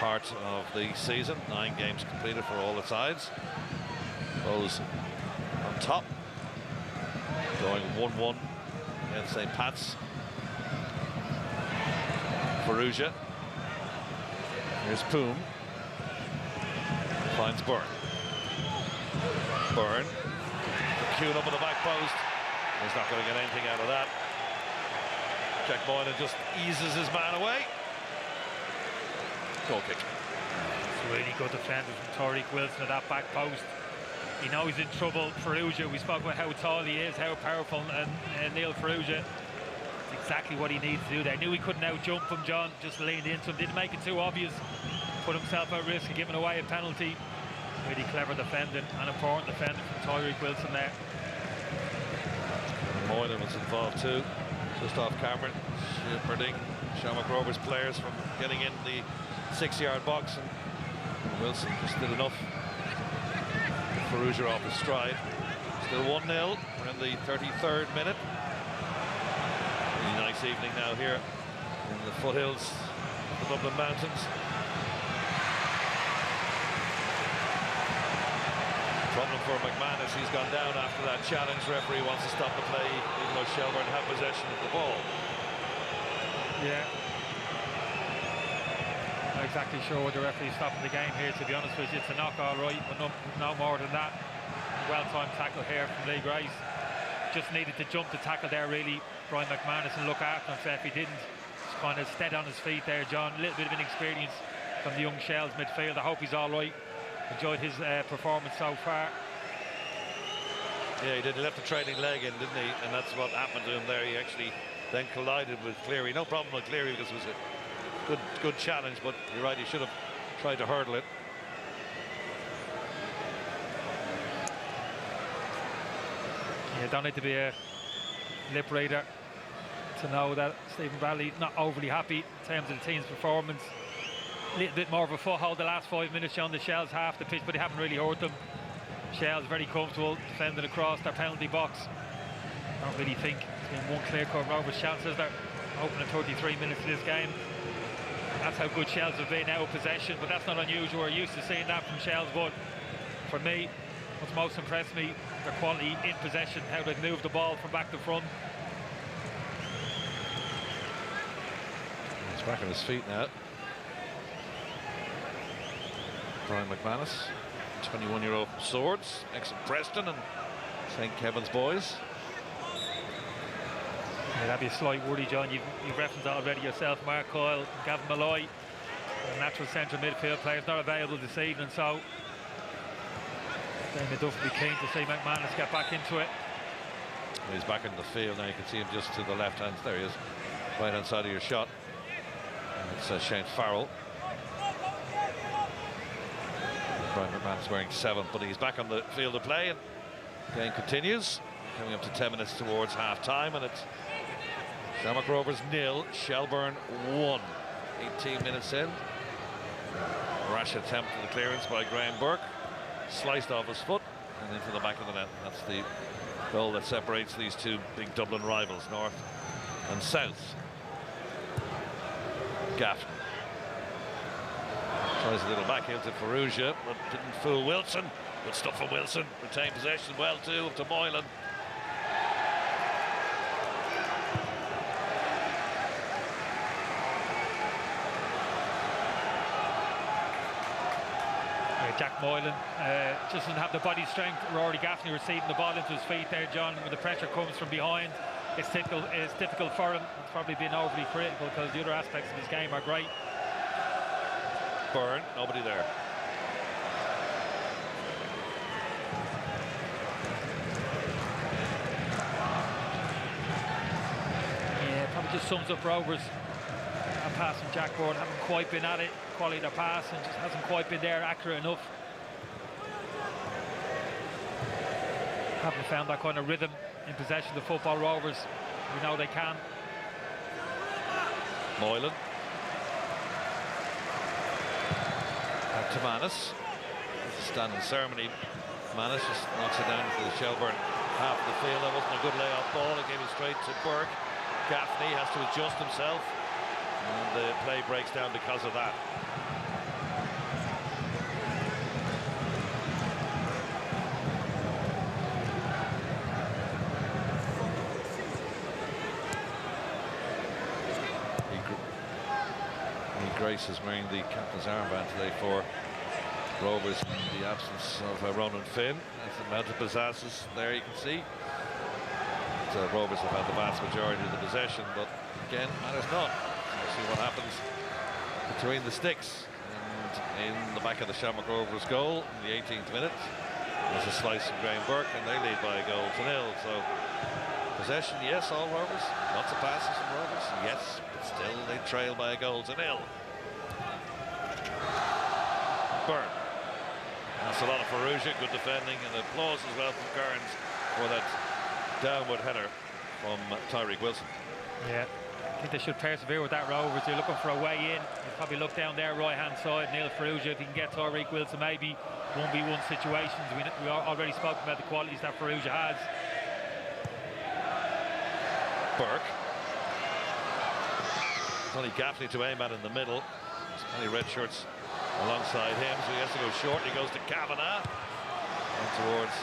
part of the season. 9 games completed for all the sides. Those on top, going 1-1 against St. Pat's. Ferrugia. Here's Poom. Finds Byrne. Byrne. Queuing up on the back post. He's not going to get anything out of that. Jack Boylan just eases his man away. Goal kick. It's really good defending from Tariq Wilson at that back post. He knows he's in trouble. Ferrugia, we spoke about how tall he is, how powerful, and Neil Ferrugia, it's exactly what he needs to do there. Knew he couldn't out jump him, John, just leaned into him, didn't make it too obvious, put himself at risk of giving away a penalty. Really clever defending and important defending from Tariq Wilson there. Moylan was involved too, just off camera, shepherding Shamrock Rovers players from getting in the 6-yard box, and Wilson just did enough. Ferrugia off his stride. Still 1-0. We're in the 33rd minute. Really nice evening now here in the foothills of the Dublin Mountains. Problem for McManus, he's gone down after that challenge. Referee wants to stop the play even though Shelbourne have possession of the ball. Yeah. Not exactly sure what the referee's stopping the game here, to be honest with you. It's a knock all right, but no more than that. Well-timed tackle here from Lee Grace. Just needed to jump the tackle there, really, Brian McManus, and look after himself. He didn't. Just kind of stead on his feet there, John. A little bit of inexperience from the young Shells midfield. I hope he's all right. Enjoyed his performance so far. Yeah, he did. He left the trailing leg in, didn't he? And that's what happened to him there. He actually then collided with Cleary. No problem with Cleary because it was a good challenge, but you're right, he should have tried to hurdle it. Yeah, don't need to be a lip reader. to know that Stephen Bradley not overly happy in terms of the team's performance. A little bit more of a foothold the last 5 minutes on the Shells half the pitch, but they haven't really hurt them. Shells very comfortable defending across their penalty box. I don't really think there's been one clear-cut Rovers chances. They're opening 33 minutes of this game. That's how good Shells have been out of possession, but that's not unusual. We're used to seeing that from Shells, but for me, what's most impressed me, their quality in possession, how they've moved the ball from back to front. He's back on his feet now. Brian McManus, 21-year-old Swords, ex-Preston and St. Kevin's boys. Yeah, that'd be a slight worry, John. You've referenced that already yourself. Mark Coyle, Gavin Malloy, natural centre midfield players not available this evening, so Damien Duff will be keen to see McManus get back into it. He's back in the field now. You can see him just to the left hand. There he is, right hand side of your shot. And it's Shane Farrell. Brian McManus wearing 7, but he's back on the field of play, and the game continues. Coming up to 10 minutes towards half time, and it's Shamrock Rovers 0, Shelbourne 1. 18 minutes in. Rash attempt at the clearance by Graham Burke. Sliced off his foot and into the back of the net. That's the goal that separates these two big Dublin rivals, north and south. Gaffney tries a little back heel to Ferrugia, but didn't fool Wilson. Good stuff from Wilson. Retained possession well too, up to Moylan. Jack Moylan just doesn't have the body strength. Rory Gaffney receiving the ball into his feet there, John. When the pressure comes from behind, it's difficult for him. It's probably been overly critical because the other aspects of his game are great. Byrne, nobody there. Yeah, probably just sums up Rovers. That pass from Jack Byrne, haven't quite been at it. Quality of their pass and just hasn't quite been there, accurate enough. Haven't found that kind of rhythm in possession of the football. Rovers, we know they can. Moylan. Back to Manus. Standing ceremony. Manus just knocks it down to the Shelbourne half of the field. That wasn't a good layoff ball. It gave it straight to Burke. Gaffney has to adjust himself, and the play breaks down because of that. Grace is wearing the captain's armband today for Rovers in the absence of Ronan Finn. That's the amount of possesses there you can see. So Rovers have had the vast majority of the possession, but again, matters not. We'll see what happens between the sticks. And in the back of the Shamrock Rovers goal in the 18th minute, there's a slice from Graham Burke, and they lead by a goal to 0. So possession, yes, all Rovers. Lots of passes from Rovers, yes, but still they trail by a goal to 0. Byrne. That's a lot of Ferrugia, good defending, and applause as well from Kearns for that downward header from Tyreek Wilson. Yeah, I think they should persevere with that, Rovers. They're looking for a way in. They'll probably look down there right hand side. Neil Ferrugia, if he can get Tyreek Wilson, maybe 1v1 situations. We already spoke about the qualities that Ferrugia has. Burke. It's only Gaffney to aim at in the middle. There's plenty of red shirts alongside him, so he has to go short. He goes to Kavanagh and towards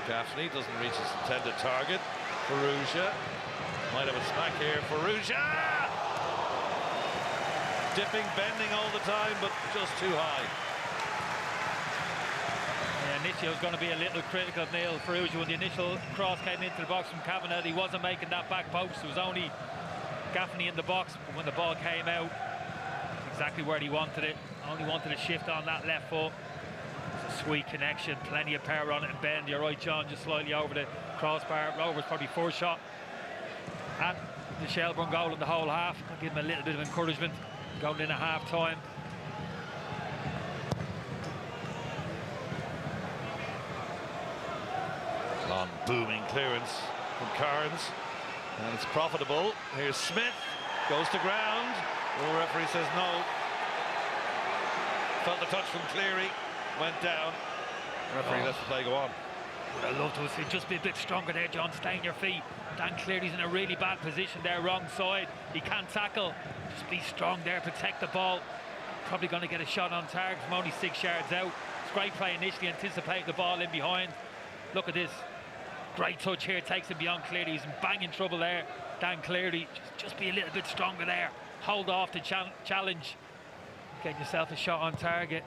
Gaffney, doesn't reach his intended target. Ferrugia might have a smack here. Ferrugia dipping, bending all the time, but just too high. Yeah, initially I was going to be a little critical of Neil Ferrugia when the initial cross came into the box from Kavanagh. He wasn't making that back post. There was only Gaffney in the box, but when the ball came out, exactly where he wanted it. Only wanted to shift on that left foot. It's a sweet connection, plenty of power on it and bend. You're right, John, just slightly over the crossbar. Rovers probably first shot at the Shelbourne goal in the whole half. I'll give him a little bit of encouragement going in at half time. Long booming clearance from Kearns. And it's profitable. Here's Smith, goes to ground. The referee says no. Felt the touch from Cleary, went down. Referee lets the play go on. Would have loved to see just be a bit stronger there, John. Stay on your feet. Dan Cleary's in a really bad position there, wrong side. He can't tackle. Just be strong there, protect the ball. Probably going to get a shot on target from only 6 yards out. It's great play initially, anticipate the ball in behind. Look at this. Great touch here, takes him beyond Cleary. He's in banging trouble there. Dan Cleary, just be a little bit stronger there. Hold off the challenge. Get yourself a shot on target.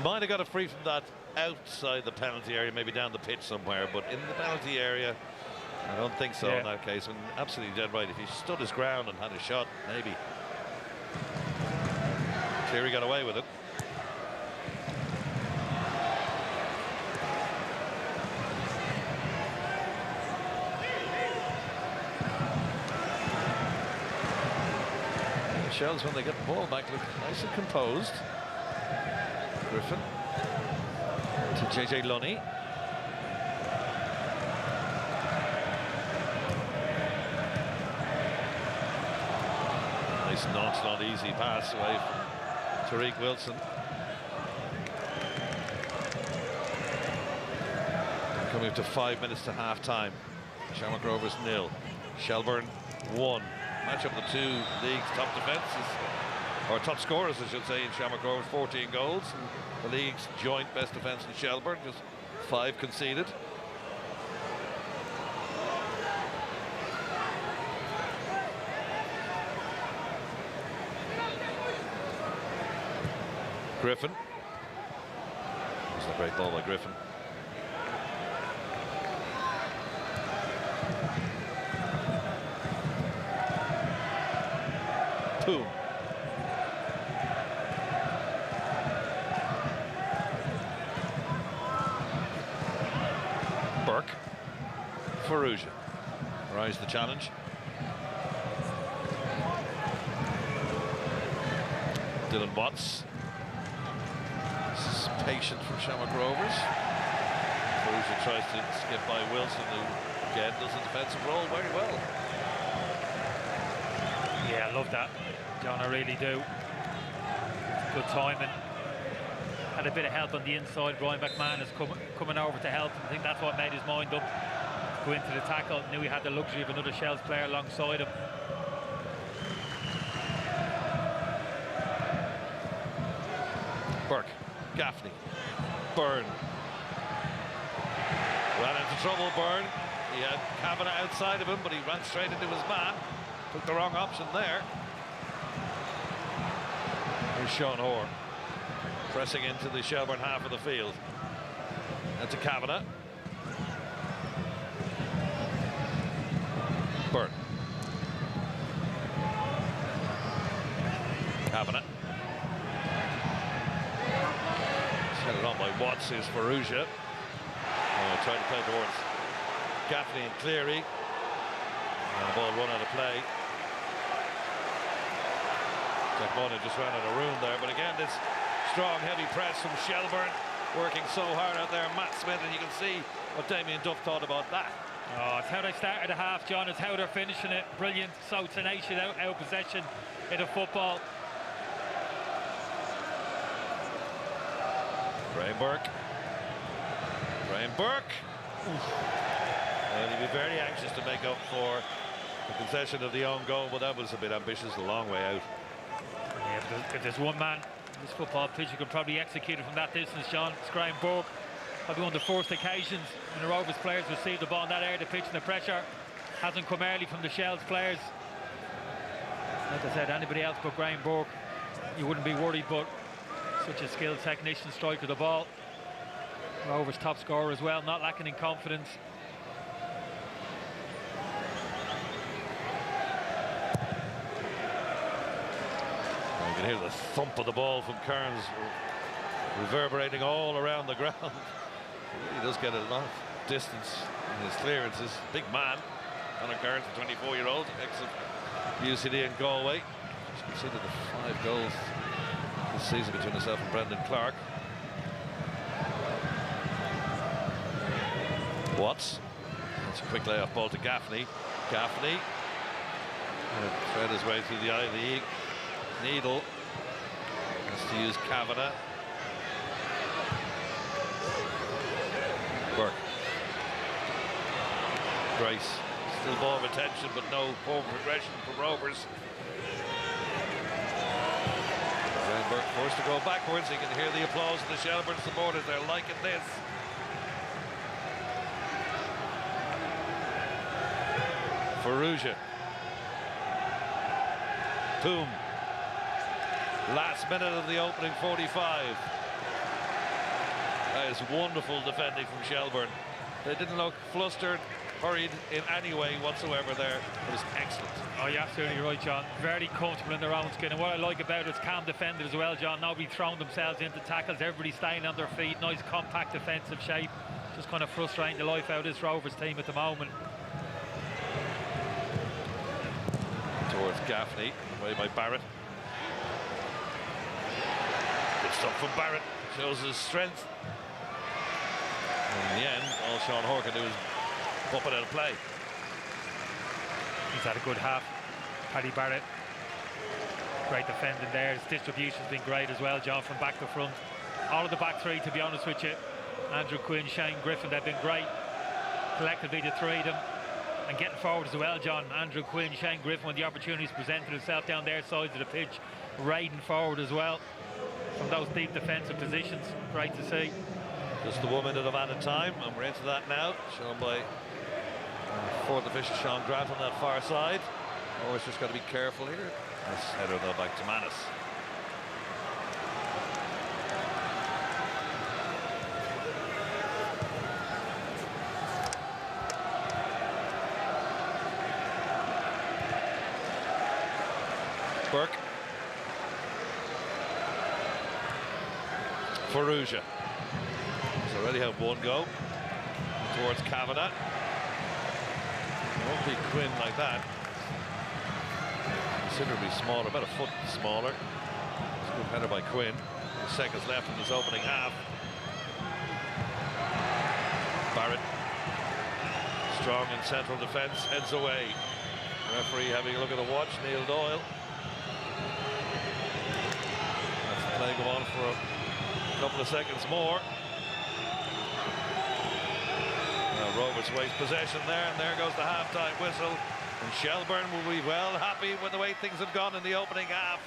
Might have got a free from that outside the penalty area, maybe down the pitch somewhere, but in the penalty area, I don't think so in that case. And absolutely dead right. If he stood his ground and had a shot, maybe. Cleary got away with it. Shells, when they get the ball back, look nice and composed. Griffin to JJ Lunny. Nice nonchalant, easy pass away from Tariq Wilson. Coming up to 5 minutes to half time. Shamrock Rovers 0, Shelbourne 1. Match up the two league's top defences, or top scorers, I should say, in Shamrock Rovers, 14 goals. And the league's joint best defence in Shelbourne, just 5 conceded. Griffin. It's a great ball by Griffin. Boom. Burke. Farouja. Rise the challenge. Dylan Watts. This is patient from Shamrock Rovers. Farouja tries to skip by Wilson, who again does the defensive role very well. Yeah, I love that, John, I really do. Good timing. Had a bit of help on the inside. Brian McMahon is coming over to help. I think that's what made his mind up. Go into the tackle. Knew he had the luxury of another Shells player alongside him. Burke, Gaffney, Byrne. Ran into trouble, Byrne. He had Kavanagh outside of him, but he ran straight into his man. Took the wrong option there. Here's Sean Hoare pressing into the Shelbourne half of the field. And to Kavanagh. Byrne. Kavanagh. Set it on by Watts, is Farouja. Trying to play towards Gaffney and Cleary. And the ball run out of play. Jack Bonner just ran out of room there, but again, this strong, heavy press from Shelbourne, working so hard out there. Matt Smith, and you can see what Damien Duff thought about that. Oh, it's how they started the half, John. It's how they're finishing it. Brilliant, so tenacious, out possession in the football. Brian Burke. Brian Burke. And he'd be very anxious to make up for the concession of the own goal, but that was a bit ambitious, a long way out. Yeah, if there's one man in this football pitch who could probably execute it from that distance, John, it's Graham Burke. Probably one of the first occasions when the Rovers players received the ball in that area, the pitch and the pressure hasn't come early from the Shells players. Like I said, anybody else but Graham Burke, you wouldn't be worried, but such a skilled technician, striker the ball. Rovers top scorer as well, not lacking in confidence. You can hear the thump of the ball from Kearns reverberating all around the ground. He really does get a lot of distance in his clearances. Big man, Conor Kearns, the 24-year-old, ex-UCD and Galway. He's conceded the 5 goals this season between himself and Brendan Clark. Watts It's a quick layoff ball to Gaffney. Gaffney thread his way through the eye of the needle. Has to use Kavanagh. Burke. Grace. Still ball retention, but no form progression for Rovers. Graham Burke forced to go backwards. You can hear the applause of the Shelbourne supporters. They're liking this. Ferrugia. Boom. Last minute of the opening 45. That is wonderful defending from Shelbourne. They didn't look flustered, hurried in any way whatsoever there. It was excellent. Oh, you're absolutely right, John. Very comfortable in their own skin. And what I like about it is calm defenders as well, John. Nobody throwing themselves into tackles. Everybody staying on their feet. Nice compact defensive shape. Just kind of frustrating the life out of this Rovers team at the moment. Towards Gaffney, away by Barrett. Good stuff from Barrett. Shows his strength. And in the end, all Sean Hoare can do is bump it out of play. He's had a good half. Paddy Barrett. Great defending there. His distribution's been great as well, John, from back to front. All of the back three, to be honest with you. Andrew Quinn, Shane Griffin, they've been great. Collectively, the three of them. And getting forward as well, John. Andrew Quinn, Shane Griffin, when the opportunities presented himself down their sides of the pitch, raiding forward as well from those deep defensive positions. Great to see. Just the 1 minute of added time, and we're into that now, shown by fourth official Sean Grant on that far side. Always just got to be careful here. Nice header though back to Manus. Burke. Ferrugia. He's already had one go towards Kavanagh. It won't be Quinn like that. Considerably smaller, about a foot smaller. It's a good header by Quinn. 2 seconds left in this opening half. Barrett, strong in central defence, heads away. Referee having a look at the watch, Neil Doyle. That's the play go on for a couple of seconds more. Rovers waste possession there, and there goes the half-time whistle. And Shelbourne will be well happy with the way things have gone in the opening half.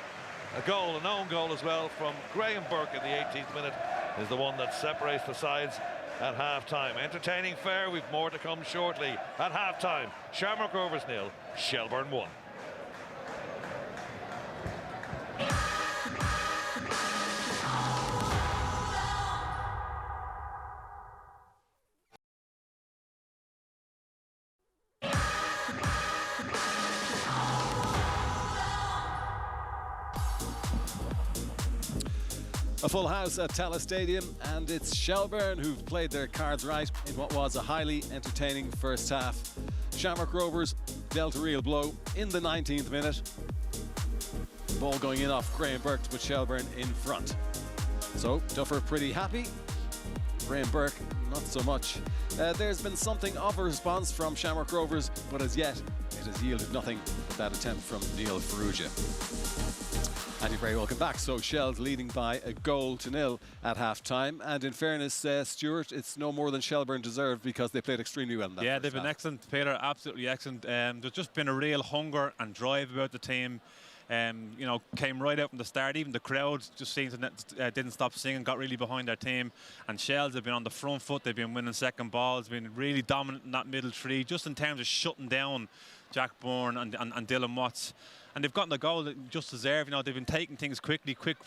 A goal, an own goal as well from Graham Burke in the 18th minute is the one that separates the sides at half-time. Entertaining fair, we've more to come shortly. At half-time, Shamrock Rovers 0, Shelbourne 1. A full house at Tallaght Stadium, and it's Shelbourne who've played their cards right in what was a highly entertaining first half. Shamrock Rovers dealt a real blow in the 19th minute. Ball going in off Graham Burke to put Shelbourne in front. So Duffer pretty happy. Graham Burke not so much. There's been something of a response from Shamrock Rovers, but as yet it has yielded nothing but that attempt from Neil Ferrugia. And you're very welcome back. So Shells leading by a 1-0 at half-time. And in fairness, Stuart, it's no more than Shelbourne deserved because they played extremely well in that Yeah, they've been half. Excellent, Peter, absolutely excellent. There's just been a real hunger and drive about the team. You know, came right out from the start. Even the crowd just seemed to didn't stop singing, got really behind their team. And Shells have been on the front foot. They've been winning second balls, been really dominant in that middle three, just in terms of shutting down Jack Bourne and Dylan Watts. And they've gotten the goal that just deserved. You know, they've been taking things quickly, quick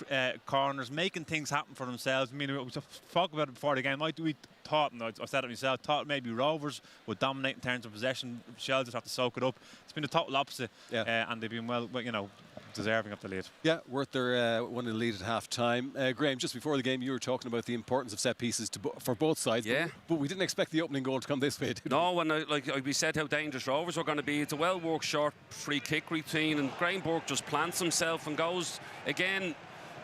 corners, making things happen for themselves. I mean, we talked about it before the game. We thought, and I said it myself, thought maybe Rovers would dominate in terms of possession. Shells just have to soak it up. It's been the total opposite, and they've been well, you know, deserving of the lead. Yeah, worth their 1-0 lead at half-time. Graham, just before the game, you were talking about the importance of set pieces for both sides. Yeah. But we didn't expect the opening goal to come this way, did we? No, when we said how dangerous Rovers were going to be. It's a well-worked short free kick routine, and Graham Burke just plants himself and goes again.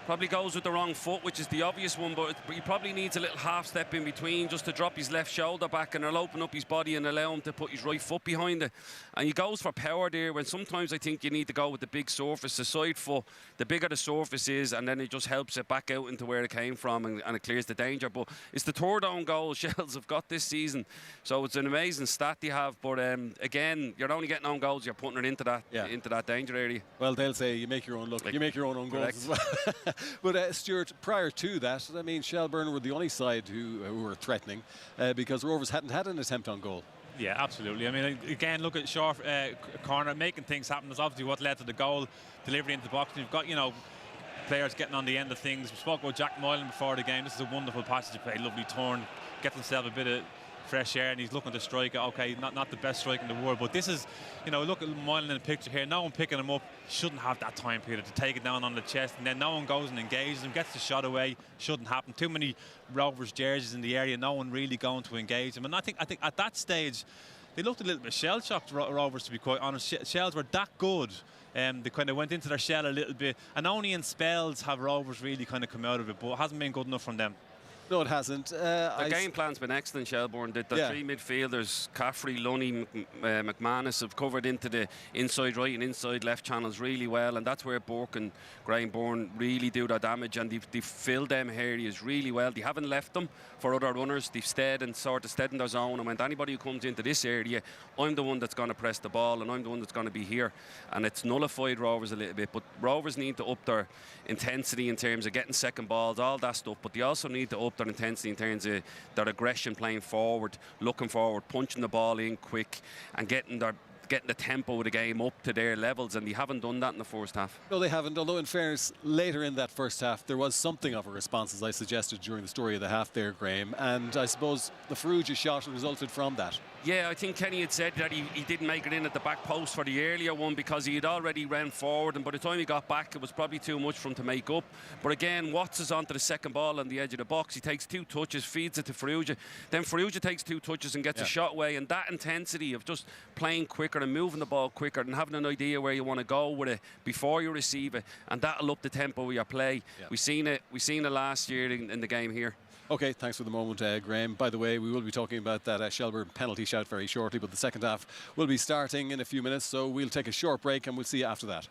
Probably goes with the wrong foot, which is the obvious one, but he probably needs a little half step in between just to drop his left shoulder back, and it'll open up his body and allow him to put his right foot behind it. And he goes for power there, when sometimes I think you need to go with the big surface. The side foot, the bigger the surface is, and then it just helps it back out into where it came from, and it clears the danger. But it's the third own goal Shells have got this season, so it's an amazing stat they have. But again, you're only getting own goals, you're putting it into that danger area. Well, they'll say you make your own luck, you make your own goals as well. But Stuart, prior to that, I mean, Shelbourne were the only side who were threatening because Rovers hadn't had an attempt on goal. Yeah, absolutely. I mean, again, look at short corner, making things happen. That's obviously what led to the goal, delivery into the box. And you've got, you know, players getting on the end of things. We spoke about Jack Moylan before the game. This is a wonderful passage to play. Lovely turn, gets himself a bit of fresh air, and he's looking to strike it. Okay, not the best strike in the world, but this is, you know, look at Moylan in the picture here. No one picking him up. Shouldn't have that time period to take it down on the chest, and then no one goes and engages him, gets the shot away. Shouldn't happen. Too many Rovers jerseys in the area. No one really going to engage him. And I think at that stage, they looked a little bit shell-shocked, Rovers, to be quite honest. Shells were that good. They kind of went into their shell a little bit, and only in spells have Rovers really kind of come out of it, but it hasn't been good enough from them. No, it hasn't. The game plan's been excellent, Shelbourne. The three midfielders, Caffrey, Lunny, McManus, have covered into the inside right and inside left channels really well, and that's where Burke and Graham Bourne really do their damage, and they've filled them areas really well. They haven't left them for other runners. They've stayed in their zone, and when anybody who comes into this area, I'm the one that's going to press the ball, and I'm the one that's going to be here. And it's nullified Rovers a little bit, but Rovers need to up their intensity in terms of getting second balls, all that stuff, but they also need to up their intensity in terms of their aggression, playing forward, looking forward, punching the ball in quick, and getting the tempo of the game up to their levels, and they haven't done that in the first half. No, they haven't, although in fairness, later in that first half there was something of a response, as I suggested during the story of the half there, Graham, and I suppose the Ferrugia shot resulted from that. Yeah, I think Kenny had said that he didn't make it in at the back post for the earlier one because he had already ran forward, and by the time he got back it was probably too much for him to make up. But again, Watts is onto the second ball on the edge of the box. He takes 2 touches, feeds it to Ferrugia. Then Ferrugia takes 2 touches and gets a shot away, and that intensity of just playing quicker and moving the ball quicker and having an idea where you want to go with it before you receive it, and that'll up the tempo of your play. We've seen it last year in the game here. Okay, thanks for the moment, Graham. By the way, we will be talking about that Shelbourne penalty shout very shortly, but the second half will be starting in a few minutes, so we'll take a short break and we'll see you after that.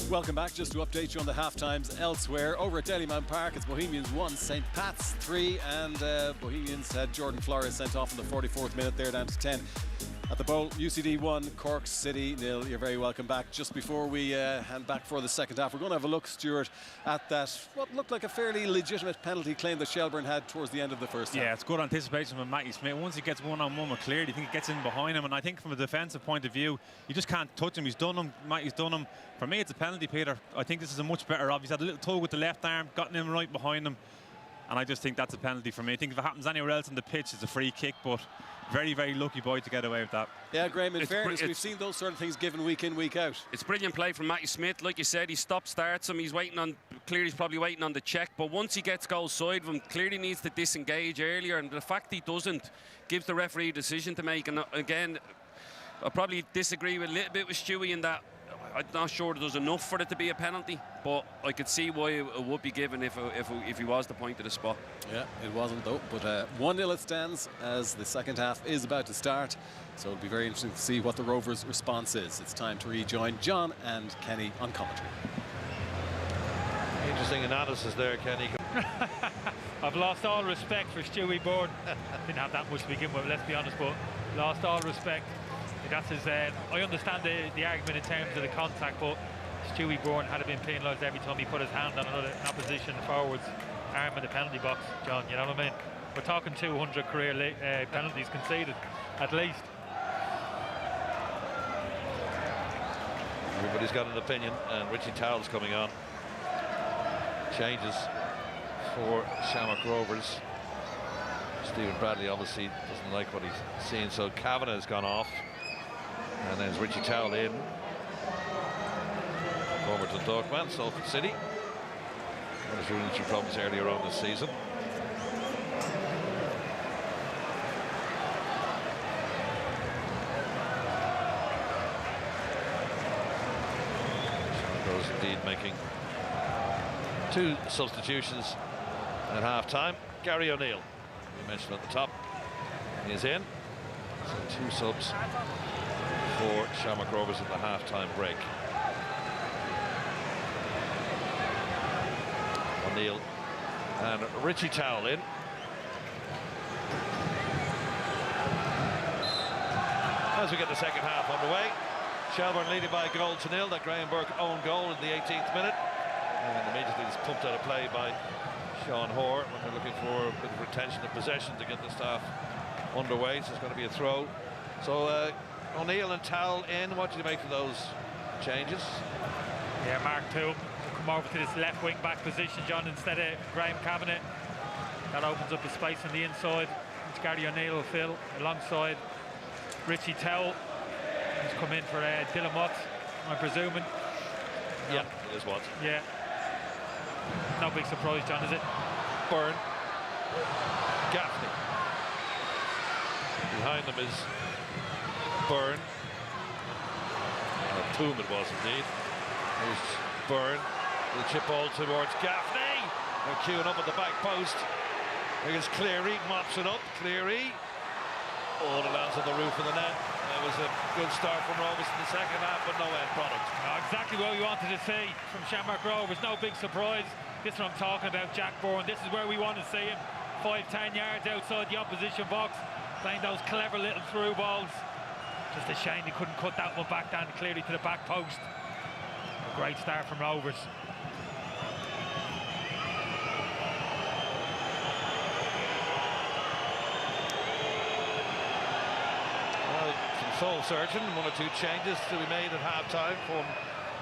Welcome back. Just to update you on the half-times elsewhere. Over at Dalymount Park, it's Bohemians 1, St. Pat's 3, and Bohemians had Jordan Flores sent off in the 44th minute there, down to 10. At the Bowl, UCD 1, Cork City 0. You're very welcome back. Just before we hand back for the second half, we're going to have a look, Stuart, at that, what looked like a fairly legitimate penalty claim that Shelbourne had towards the end of the first half. Yeah, it's good anticipation from Matty Smith. Once he gets one-on-one with Cleary, you think he gets in behind him, and I think from a defensive point of view, you just can't touch him. He's done him. Matty's done him. For me, it's a penalty, Peter. I think this is a much better off. He's had a little tug with the left arm, gotten him right behind him, and I just think that's a penalty for me. I think if it happens anywhere else on the pitch, it's a free kick, but very, very lucky boy to get away with that. Yeah, Graham, in fairness, we've seen those sort of things given week in, week out. It's brilliant play from Matty Smith. Like you said, he starts him. He's waiting on, Cleary's probably waiting on the check, but once he gets goal side of him, Cleary needs to disengage earlier, and the fact he doesn't gives the referee a decision to make. And again, I probably disagree with a little bit with Stewie in that I'm not sure there's enough for it to be a penalty, but I could see why it would be given if he was the point of the spot. Yeah, it wasn't though, but 1-0 it stands as the second half is about to start, so it'll be very interesting to see what the Rovers' response is. It's time to rejoin John and Kenny on commentary. Interesting analysis there, Kenny. I've lost all respect for Stewie Bourne. Didn't have that much to begin with, let's be honest, but lost all respect. That's his, I understand the argument in terms of the contact, but Stewie Bourne had been penalised every time he put his hand on an opposition forward's arm in the penalty box, John, you know what I mean? We're talking 200 career penalties conceded, at least. Everybody's got an opinion, and Richie Towell's coming on. Changes for Shamrock Rovers. Stephen Bradley obviously doesn't like what he's seeing, so Kavanagh has gone off. And there's Richie Towell in. Former Dundalk man, Salford City. Had his injury problems earlier on this season. Those indeed making 2 substitutions at half-time. Gary O'Neill, we mentioned at the top, is in. So 2 subs for Shamrock Rovers in the half-time break. O'Neill and Richie Towell in. As we get the second half underway, Shelbourne leading by a goal to nil. That Graham Burke own goal in the 18th minute. And immediately it's pumped out of play by Sean Hoare when they're looking for a bit of retention of possession to get the staff underway. So it's going to be a throw. So O'Neill and Towell in. What do you make of those changes? Yeah, Mark Toome come over to this left wing back position, John, instead of Graham Cabinet. That opens up the space on the inside, which Gary O'Neill will fill alongside Richie Towell. He's come in for Dylan Watts, I'm presuming. Yeah, it is Watts. Yeah. No big surprise, John, is it? Byrne. Gaffney. Behind them is Byrne. Toome it was indeed. There's Byrne. The chip ball towards Gaffney. They're queuing up at the back post. Here's Cleary, mops it up. Cleary. Oh, it lands on the roof of the net. That was a good start from Rovers in the second half, but no end product. Exactly what we wanted to see from Shamrock Rovers. No big surprise. This is what I'm talking about, Jack Bourne. This is where we want to see him. 5-10 yards outside the opposition box, playing those clever little through balls. Just a shame he couldn't cut that one back down clearly to the back post. A great start from Rovers. Soul searching, 1 or 2 changes to be made at half-time from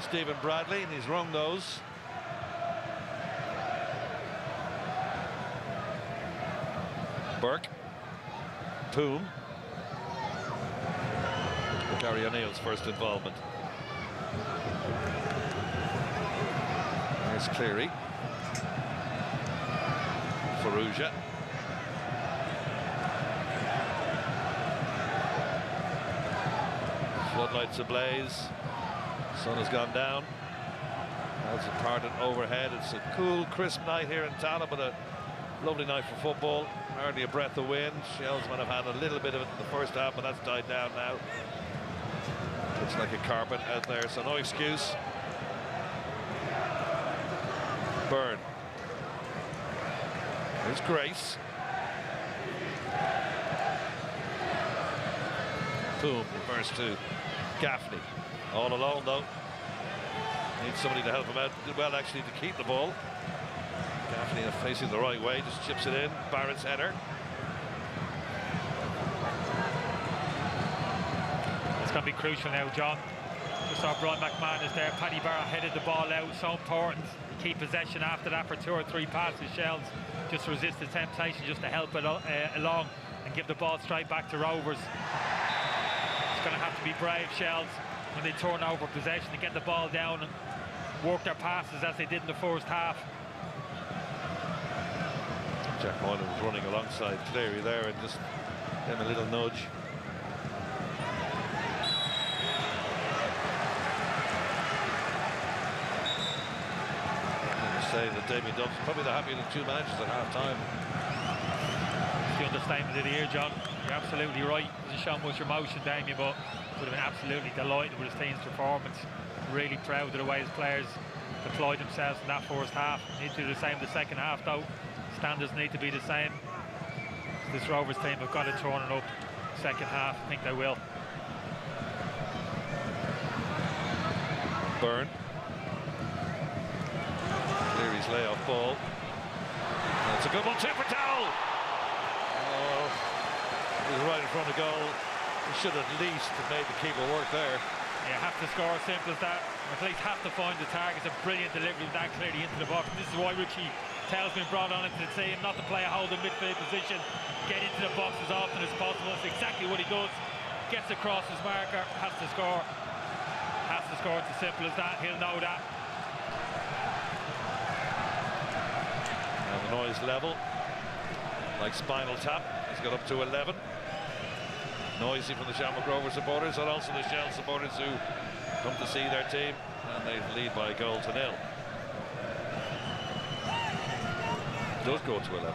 Stephen Bradley, and he's rung those. Burke, Toome, Gary O'Neill's first involvement. There's Cleary, Farrugia. Floodlights ablaze. Sun has gone down. Clouds have parted overhead. It's a cool, crisp night here in Tallaght, but a lovely night for football. Hardly a breath of wind. Shells might have had a little bit of it in the first half, but that's died down now. Looks like a carpet out there, so no excuse. Byrne. There's Grace. Boom, reverse to Gaffney. All alone though. Needs somebody to help him out. Did well actually to keep the ball. Gaffney facing the right way, just chips it in. Barrett's header. It's going to be crucial now, John. Just saw Brian McMahon is there. Paddy Barrett headed the ball out. So important. Keep possession after that for 2 or 3 passes. Shells just resist the temptation just to help it along and give the ball straight back to Rovers. It's going to have to be brave, Shells, when they turn over possession to get the ball down and work their passes as they did in the first half. Jack Moylan was running alongside Cleary there and just gave him a little nudge. Saying that Damien Duff's probably the happiest of 2 managers at half-time. It's the understatement of the year, John. You're absolutely right. Hasn't shown much emotion, Damien, but would have been absolutely delighted with his team's performance. Really proud of the way his players deployed themselves in that first half. Need to do the same in the second half, though. Standards need to be the same. This Rovers team have got to turn it up second half. I think they will. Byrne. Cleary's layoff ball. That's a good one, tip for Towell. Oh, he was right in front of goal. He should at least have made the keeper work there. Yeah, have to score as simple as that. At least have to find the target. It's a brilliant delivery that clearly into the box. This is why Richie Towell's been brought on into the team, not to play a holding midfield position, get into the box as often as possible. That's exactly what he does. gets across his marker, has to score. Has to score, it's as simple as that, he'll know that. And the noise level, like Spinal Tap, he's got up to 11. Noisy from the Shamrock Rovers supporters, and also the Shell supporters who come to see their team, and they lead by a goal to nil. It does go to 11.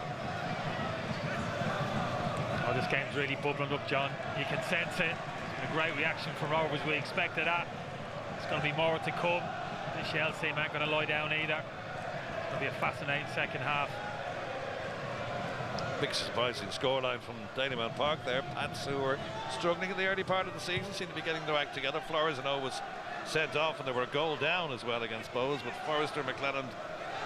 Oh, this game's really bubbling up, John. You can sense it. A great reaction from Rovers. We expected that. There's going to be more to come. The Shell team ain't going to lie down either. It's going to be a fascinating second half. Big surprising scoreline from Dalymount Park there. Pats, who were struggling in the early part of the season, seem to be getting their act together. Flores, I know, was sent off, and they were a goal down as well against Bows, but Forrester, McLennan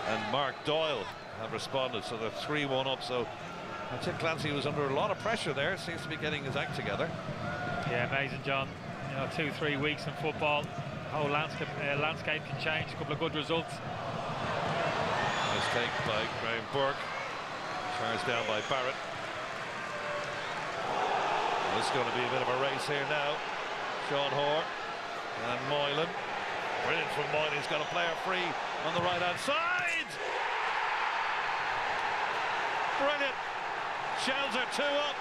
and Mark Doyle have responded, so they're 3-1 up. So Tim Clancy was under a lot of pressure there. Seems to be getting his act together. Yeah, amazing, John. You know, 2-3 weeks in football, the whole landscape can change. A couple of good results. Nice take by Graham Burke. Charged down by Barrett. This is going to be a bit of a race here now. Sean Hoare and Moylan. Brilliant from Moylan. He's got a player free on the right-hand side. Brilliant. Shells are 2 up.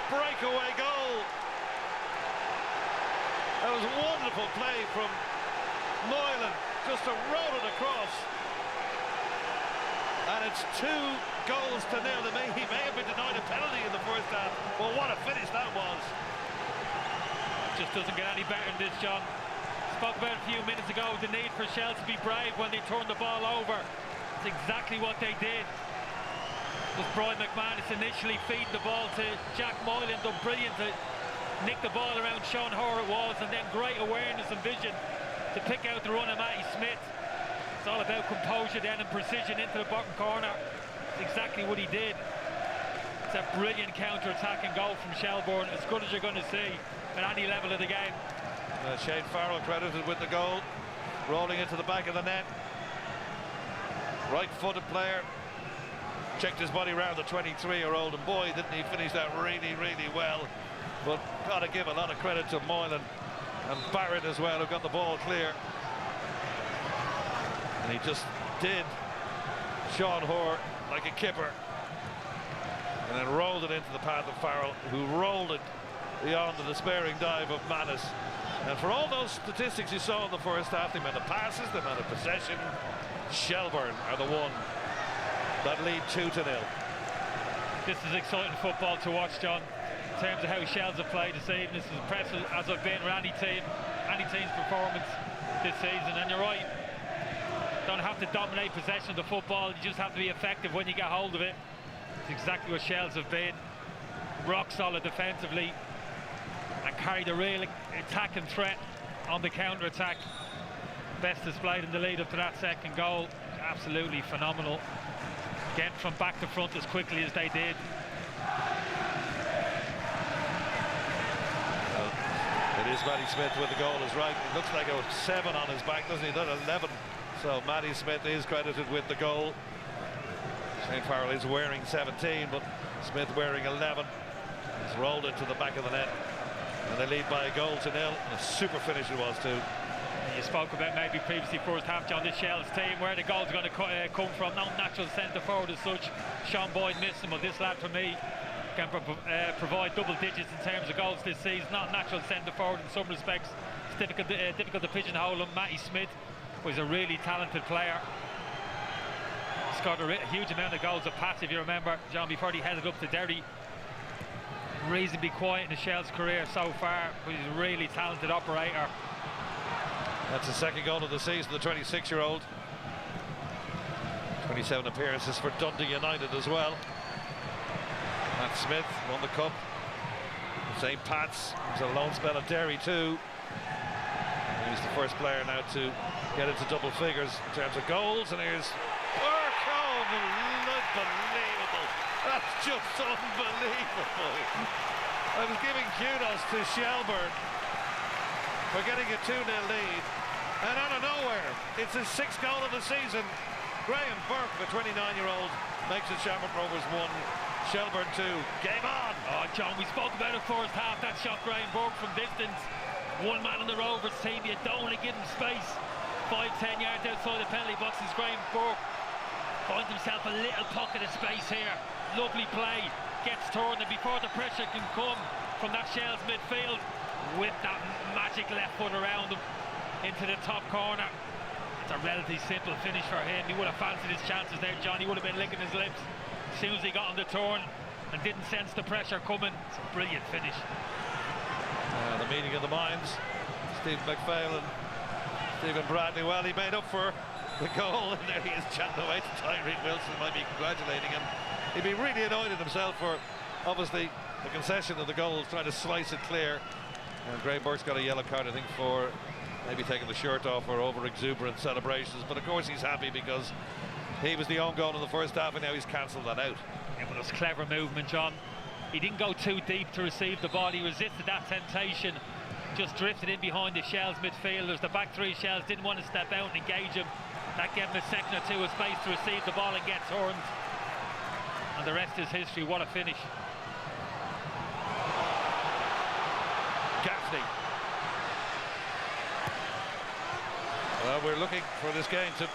Breakaway goal. That was a wonderful play from Moylan. Just to roll it across. And it's 2 goals to nil. He may have been denied a penalty in the first half. Well, what a finish that was. Just doesn't get any better than this, John. Spoke about a few minutes ago the need for Shell to be brave when they turned the ball over. It's exactly what they did. Was Brian McManus initially feeding the ball to Jack Moylan, done brilliant to nick the ball around Sean Hoare it was, and then great awareness and vision to pick out the run of Matty Smith. It's all about composure then and precision into the bottom corner. It's exactly what he did. It's a brilliant counter-attacking goal from Shelbourne, as good as you're going to see at any level of the game. Shane Farrell credited with the goal, rolling into the back of the net. Right-footed player, checked his body round the 23-year-old, and boy, didn't he finish that really, really well. But got to give a lot of credit to Moylan and Barrett as well, who got the ball clear. And he just did Sean Hoare like a kipper, and then rolled it into the path of Farrell, who rolled it beyond the despairing dive of Manus. And for all those statistics you saw in the first half, the amount of passes, the amount of possession, Shelbourne are the one that lead 2-0. This is exciting football to watch, John. In terms of how Shells have played this evening, this is impressive as I've been with any team's performance this season. And you're right, don't have to dominate possession of the football, you just have to be effective when you get hold of it. It's exactly what Shells have been. Rock solid defensively and carried a real attacking threat on the counter-attack. Best displayed in the lead up to that second goal. Absolutely phenomenal. Getting from back to front as quickly as they did. Well, it is Matty Smith with the goal is right. It looks like a 7 on his back, doesn't he? Not 11. So Matty Smith is credited with the goal. Shane Farrell is wearing 17, but Smith wearing 11. He's rolled into the back of the net, and they lead by a goal to nil. A super finish it was too. You spoke about maybe previously first half, John, this Shells team, where the goal's going to come from. No natural centre forward as such. Sean Boyd missed him, but this lad for me can provide double digits in terms of goals this season. Not natural centre forward in some respects. It's difficult to pigeonhole him. Matty Smith was a really talented player. Scored a huge amount of goals at Pats, if you remember, John, before he headed up to Derry. Reasonably quiet in the Shells career so far, but he's a really talented operator. That's the second goal of the season, the 26-year-old. 27 appearances for Dundee United as well. Matt Smith won the cup. St. Pat's, he's a lone spell at Derry too. He's the first player now to get into double figures in terms of goals, and here's Burke. Oh, unbelievable. That's just unbelievable. I was giving kudos to Shelbourne for getting a 2-0 lead, and out of nowhere, it's his 6th goal of the season. Graham Burke, the 29-year-old, makes it Shamrock Rovers 1, Shelbourne 2. Game on! Oh, John, we spoke about it first half. That shot Graham Burke from distance. One man on the Rovers team. You don't want to give him space. 5-10 yards outside the penalty box is Graham Burke. Finds himself a little pocket of space here. Lovely play. Gets turned, and before the pressure can come from that Shells midfield, with that magic left foot around him into the top corner. It's a relatively simple finish for him. He would have fancied his chances there, John. He would have been licking his lips as soon as he got on the turn and didn't sense the pressure coming. It's a brilliant finish. The meeting of the minds. Stephen McPhail and Stephen Bradley. Well, he made up for the goal, and there he is chatting away to Tyreek Wilson. Might be congratulating him. He'd be really annoyed at himself for, obviously, the concession of the goal, trying to slice it clear. And Graham Burke's got a yellow card, I think, for maybe taking the shirt off or over-exuberant celebrations. But of course he's happy because he was the own goal in the first half, and now he's cancelled that out. Yeah, but it was clever movement, John. He didn't go too deep to receive the ball. He resisted that temptation, just drifted in behind the Shells midfielders. The back three Shells didn't want to step out and engage him. That gave him a second or two of space to receive the ball and get turned. And the rest is history. What a finish. Gaffney. Well, we're looking for this game to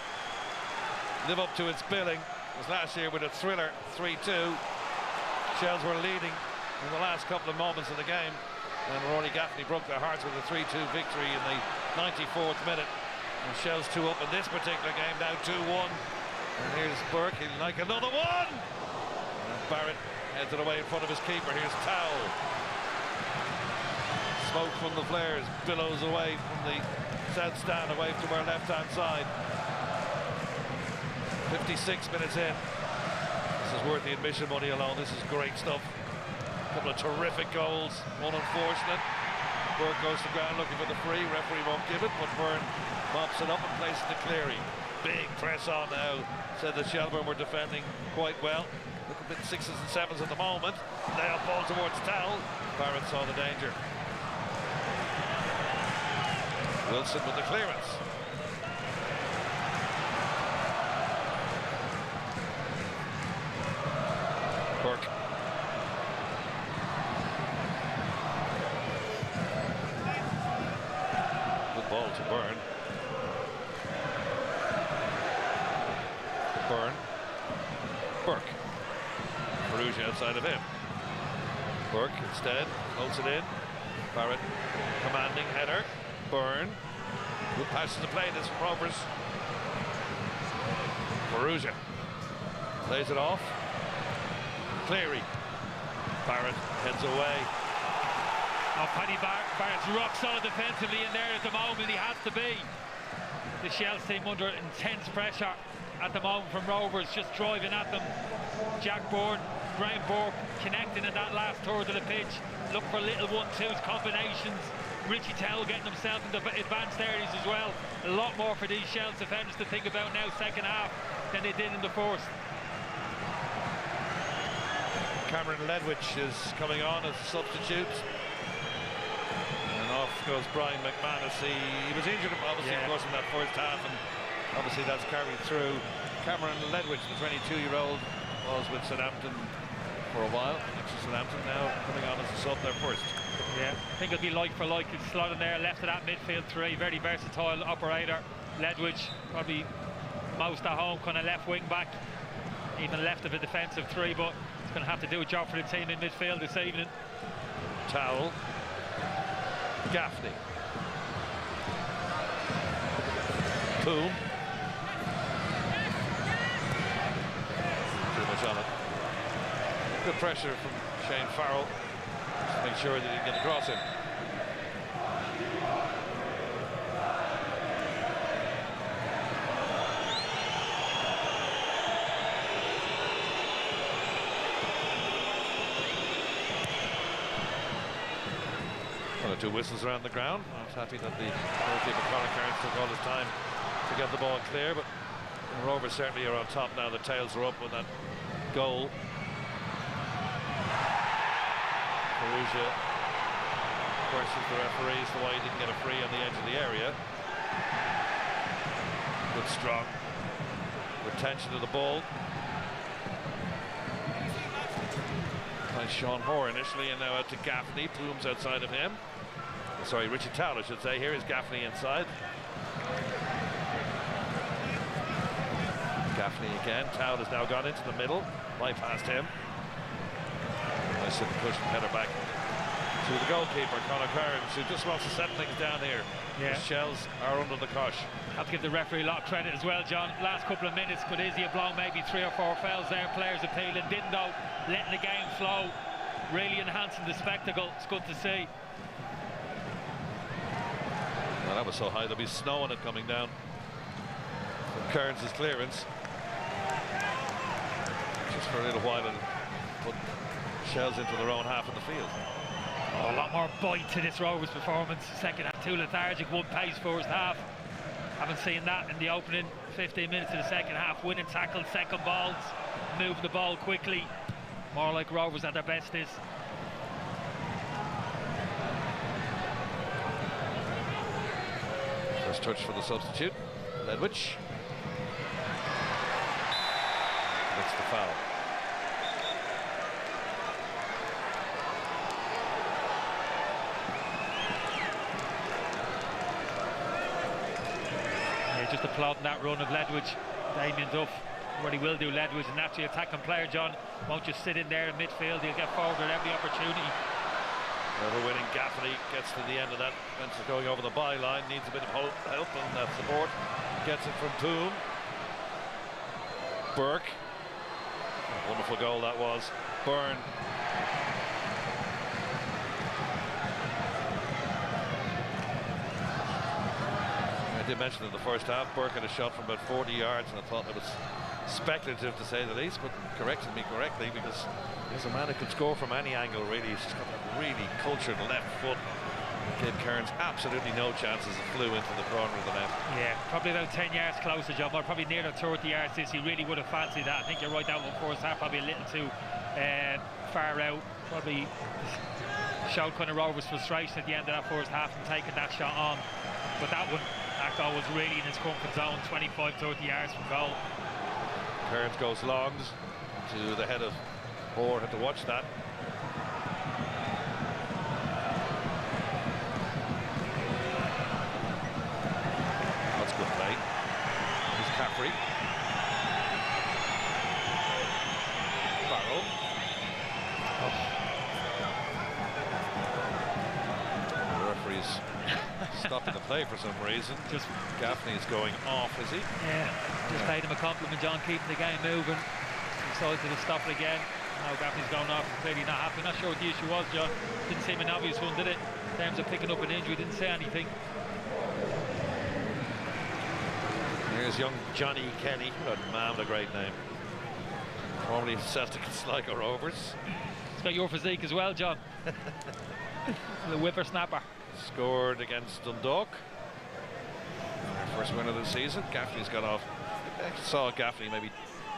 live up to its billing. It was last year with a thriller, 3-2. Shells were leading in the last couple of moments of the game, and Rory Gaffney broke their hearts with a 3-2 victory in the 94th minute. And Shells 2 up in this particular game, now 2-1. And here's Burke, he'll like another one! And Barrett heads it away in front of his keeper. Here's Towell. Smoke from the flares billows away from the south stand, away to our left-hand side. 56 minutes in. This is worth the admission money alone. This is great stuff. A couple of terrific goals, one unfortunate. Burke goes to ground looking for the free. Referee won't give it, but Byrne mops it up and places it to Cleary. Big press on now. Said that Shelbourne were defending quite well. Look a bit 6s and 7s at the moment. Now ball towards Towell. Barrett saw the danger. Wilson with the clearance. Burke. Good ball to Byrne. Byrne. Burke. Perugia outside of him. Burke instead holds it in. Barrett commanding header. Byrne. Good passes to play this from Rovers. Perugia plays it off. Cleary. Barrett heads away. Oh, Paddy Barrett's rock solid defensively in there at the moment. He has to be. The Shells team under intense pressure at the moment from Rovers, just driving at them. Jack Bourne, Graham Burke connecting in that last third of the pitch. Look for little 1-2s, combinations. Richie Towell getting himself into advanced areas as well. A lot more for these Shells defenders to think about now, second half, than they did in the first. Cameron Ledwich is coming on as a substitute. And off goes Brian McManus. He was injured, obviously, of course, in that first half, and obviously that's carried through. Cameron Ledwich, the 22-year-old, was with Southampton for a while. Next to Southampton, now coming on as a sub there first. Yeah, I think it'll be like for like. He's slotted there, left of that midfield three. Very versatile operator. Ledwich, probably most at home, kind of left wing back, even left of a defensive three, but he's going to have to do a job for the team in midfield this evening. Towell. Gaffney. Boom. Too much on it. Good pressure from Shane Farrell. Just to make sure that he didn't get across him. One or two whistles around the ground. I was happy that the goalkeeper Colin Cairns took all his time to get the ball clear, but the Rovers certainly are on top now. The tails are up with that goal. Perugia questions the referee as to why he didn't get a free on the edge of the area. Good strong retention of the ball. by Sean Hoare initially, and now out to Gaffney. Plume's outside of him. Sorry, Richie Tallaght, I should say. Here is Gaffney inside. Gaffney again. Tallaght has now gone into the middle, bypassed him. Nice little push and header back to the goalkeeper, Conor Kearns, who just wants to settle things down here. Yeah. The Shells are under the cosh. Have to give the referee a lot of credit as well, John. Last couple of minutes could easily have blown maybe 3 or 4 fouls there. Players appealing, didn't though, letting the game flow, really enhancing the spectacle. It's good to see. Well, that was so high, there'll be snow on it coming down from Kearns' clearance. Just for a little while and put Shells into their own half of the field. Oh, a lot more bite to this Rovers performance. Second half, 2 lethargic, 1 pace first half. Haven't seen that in the opening 15 minutes of the second half. Winning tackles, second balls, moving the ball quickly. More like Rovers at their best is. First touch for the substitute, Ledwidge. That's the foul. Just applauding that run of Ledwidge. Damien Duff, what he will do, Ledwidge, a naturally attacking player, John. Won't just sit in there in midfield, he'll get forward at every opportunity. The winning Gaffney gets to the end of that. Spencer going over the byline, needs a bit of help and support. Gets it from Poom. Burke. Wonderful goal that was. Byrne. I did mention in the first half, Burke had a shot from about 40 yards, and I thought it was speculative to say the least, but corrected me correctly, because he's a man who can score from any angle, really. He's just got a really cultured left foot. Gave Kearns absolutely no chances. It flew into the corner of the net. Yeah, probably about 10 yards closer, John. Well, probably near the 30 yards this. He really would have fancied that. I think you're right, that one first half probably a little too far out. Probably showed kind of Rovers' frustration at the end of that first half and taking that shot on. But that goal was really in his comfort zone, 25-30 yards from goal. Kearns goes longs to the head of Hoare. Had to watch that. That's good play. Here's Caffrey. Barrow. The referee's stopping the play for some reason. Just Gaffney is going off, is he? Yeah, just paid him a compliment, John, keeping the game moving. Decided to stop it again. Now Gaffney's going off, completely not happy. Not sure what the issue was, John. Didn't seem an obvious one, did it? In terms of picking up an injury, didn't say anything. Here's young Johnny Kenny. Good man, what a great name. Formerly Celtic and Sligo Rovers. He's got your physique as well, John. The whippersnapper. Scored against Dundalk. First win of the season. Gaffney's got off. I saw Gaffney maybe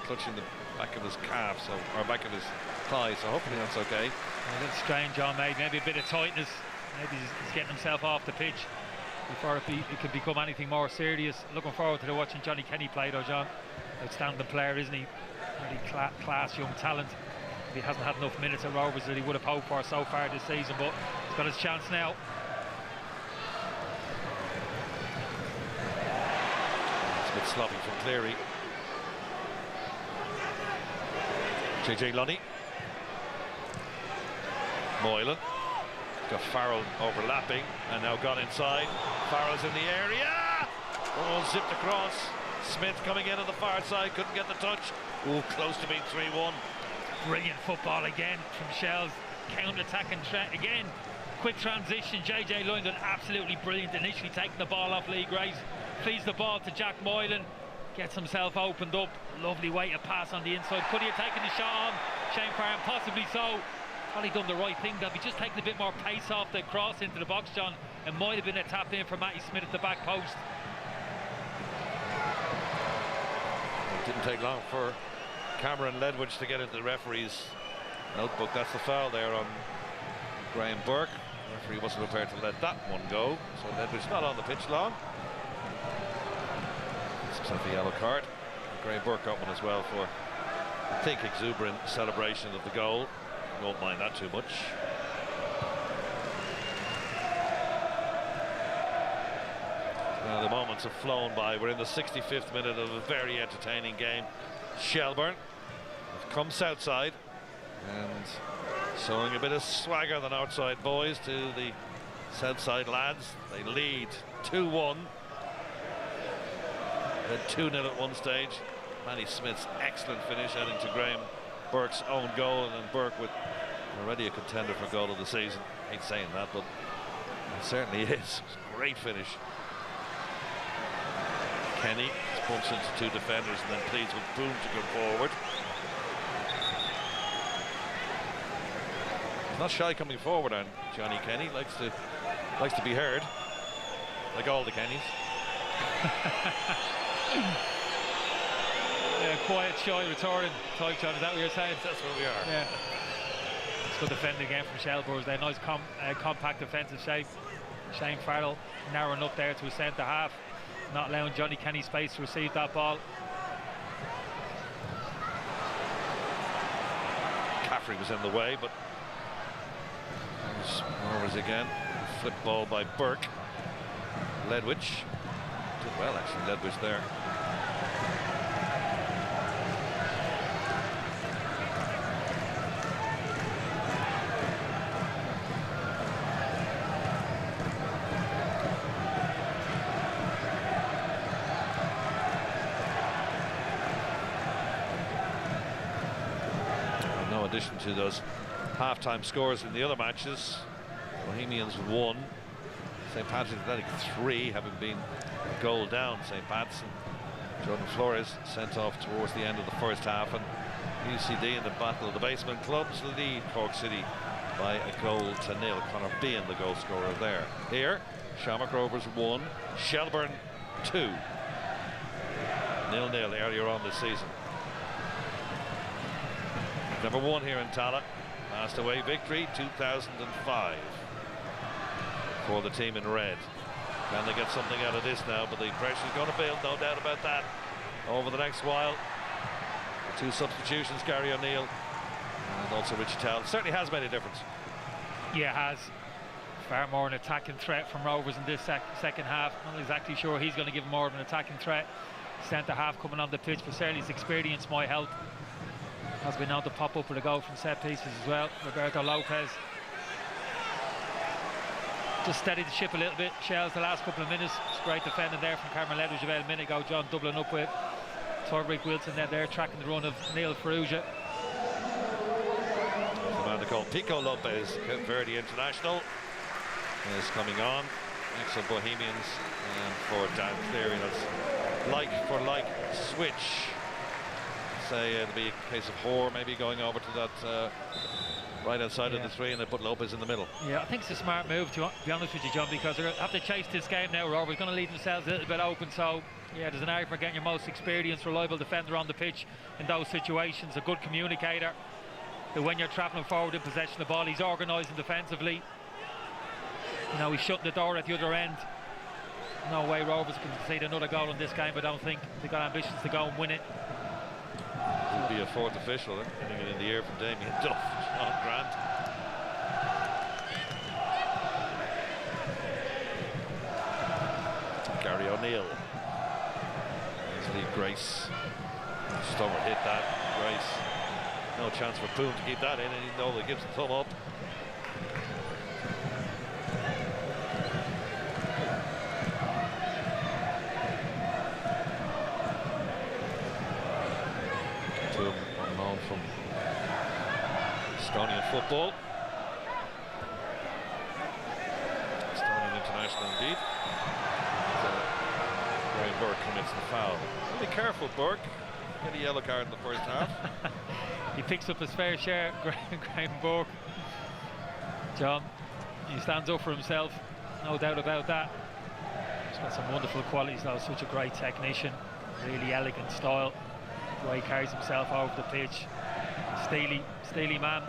clutching the back of his calf, or back of his thigh, so hopefully that's okay. A little strain, John, maybe a bit of tightness. Maybe he's getting himself off the pitch before it could become anything more serious. Looking forward to watching Johnny Kenny play, though, John. Outstanding player, isn't he? Really class young talent. He hasn't had enough minutes at Rovers that he would have hoped for so far this season, but he's got his chance now. It's a bit sloppy from Cleary. JJ Lunny. Moylan. Got Farrell overlapping and now gone inside. Farrell's in the area. Oh, zipped across. Smith coming in on the far side, couldn't get the touch. Oh, close to being 3-1. Brilliant football again from Shells. Counter-attacking again. Quick transition. JJ London absolutely brilliant. Initially taking the ball off Lee Grace. Feeds the ball to Jack Moylan. Gets himself opened up. Lovely way to pass on the inside. Could he have taken the shot on? Shane Farren, possibly so. Probably done the right thing. They'll be just taking a bit more pace off the cross into the box, John. It might have been a tap in for Matty Smith at the back post. It didn't take long for Cameron Ledwidge to get into the referee's notebook. That's the foul there on Graham Burke. The referee wasn't prepared to let that one go, so Ledwidge not on the pitch long. It's himself a yellow card. Graham Burke got one as well for, I think, exuberant celebration of the goal. won't mind that too much. Now the moments have flown by. We're in the 65th minute of a very entertaining game. Shelbourne have come south side and showing a bit of swagger, the north side boys, to the south side lads. They lead 2-1. Then 2-0 at one stage. Manny Smith's excellent finish out into Graham Burke's own goal, and then Burke with already a contender for goal of the season. I hate saying that, but it certainly is. It's a great finish. Kenny bumps into two defenders and then pleads with Boone to go forward. He's not shy coming forward, and Johnny Kenny likes to be heard, like all the Kennys. Yeah, quiet, shy, returning type, John. Is that what you're saying? That's what we are. Yeah. It's good defending again from Shelbourne. They're nice compact defensive shape. Shane Farrell narrowing up there to a centre half, not allowing Johnny Kenny space to receive that ball. Caffrey was in the way, but there's Rovers again. Flip ball by Burke. Ledwidge did well, actually. Ledwidge there. Addition to those half-time scores in the other matches, Bohemians 1, St. Patrick's Athletic 3, having been a goal down. St. Pat's and Jordan Flores sent off towards the end of the first half, and UCD in the battle of the basement clubs lead Cork City by a 1-0. Conor Behan the goal scorer there. Here, Shamrock Rovers 1, Shelbourne 2. 0-0 earlier on this season. Number 1 here in Tallaght. Last away victory 2005 for the team in red. Can they get something out of this now? But the pressure's going to build, no doubt about that, over the next while. The two substitutions, Gary O'Neill and also Richie Towell, certainly has made a difference. Yeah, it has. Far more an attacking threat from Rovers in this second half. Not exactly sure he's going to give more of an attacking threat. Centre half coming on the pitch, but certainly his experience might help. Has been known to pop up with a goal from set pieces as well. Roberto Lopez just steadied the ship a little bit. Shells the last couple of minutes. It's great defending there from Cameron Ledwidge about a minute ago. John doubling up with Torbrick Wilson there tracking the run of Neil Ferrugia. The man they call Pico Lopez, Cape Verde international, is coming on. Next to Bohemians and for Dan Cleary. That's like for like switch. Say it'll be a case of Hoare maybe going over to that right outside of the three, and they put Lopez in the middle. Yeah, I think it's a smart move, to be honest with you, John, because they're going to have to chase this game now. Rovers going to leave themselves a little bit open, so yeah, there's an eye for getting your most experienced, reliable defender on the pitch in those situations. A good communicator, who when you're travelling forward in possession of the ball, he's organising defensively. You know, he's shutting the door at the other end. No way Rovers can concede another goal in this game. I don't think they've got ambitions to go and win it. Will be a fourth official, hitting it in the air from Damien Duff. Sean Grant. Gary O'Neill. Lee Grace. Stommer hit that. Grace. No chance for Poon to keep that in, and he knows he gives the thumb up. From Estonian football. Estonian international indeed. Graham Burke commits the foul. Be careful, Burke. Get a yellow card in the first half. He picks up his fair share, Graham Burke. John, he stands up for himself, no doubt about that. He's got some wonderful qualities though, such a great technician, really elegant style. The way he carries himself over the pitch. Steely man.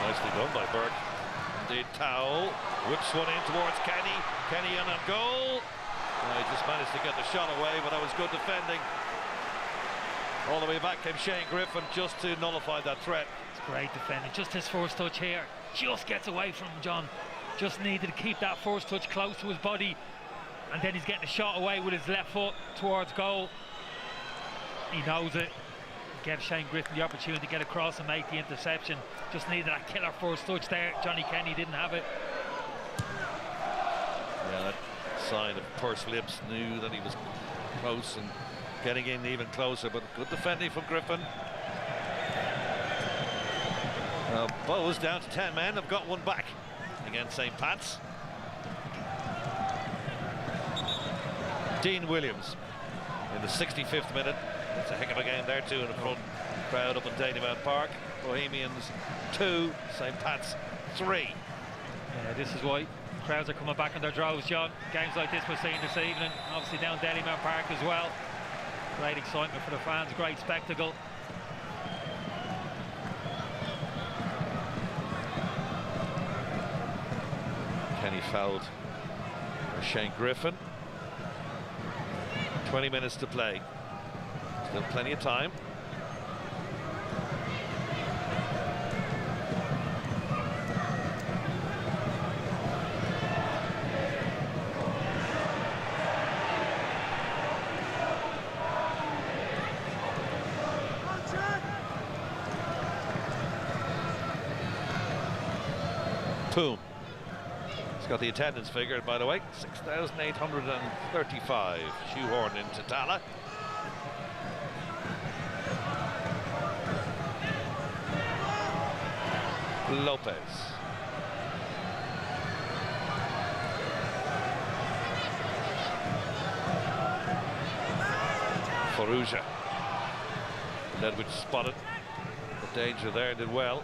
Nicely done by Burke. Indeed, Towell whips one in towards Kenny. Kenny in on goal. He just managed to get the shot away, but that was good defending All the way back came Shane Griffin just to nullify that threat. It's great defending. Just his first touch here. Just gets away from him, John. Just needed to keep that first touch close to his body. And then he's getting a shot away with his left foot towards goal. He knows it. Gave Shane Griffin the opportunity to get across and make the interception. Just needed that killer first touch there. Johnny Kenny didn't have it. Yeah, that sign of pursed lips, knew that he was close and getting in even closer, but good defending from Griffin. Bows down to 10 men, have got one back against St. Pat's. Dean Williams in the 65th minute. It's a heck of a game there too in the front crowd up in Dalymount Park. Bohemians 2, St. Pat's 3. Yeah, this is why crowds are coming back in their droves, John. Games like this we're seeing this evening, obviously down Dalymount Park as well. Great excitement for the fans, great spectacle. Kenny fouled for Shane Griffin. 20 minutes to play. Still plenty of time. Boom. He's got the attendance figure, by the way, 6,835 shoehorned into Tallaght. Lopez. Faruja. Ledwidge spotted the danger there, did well.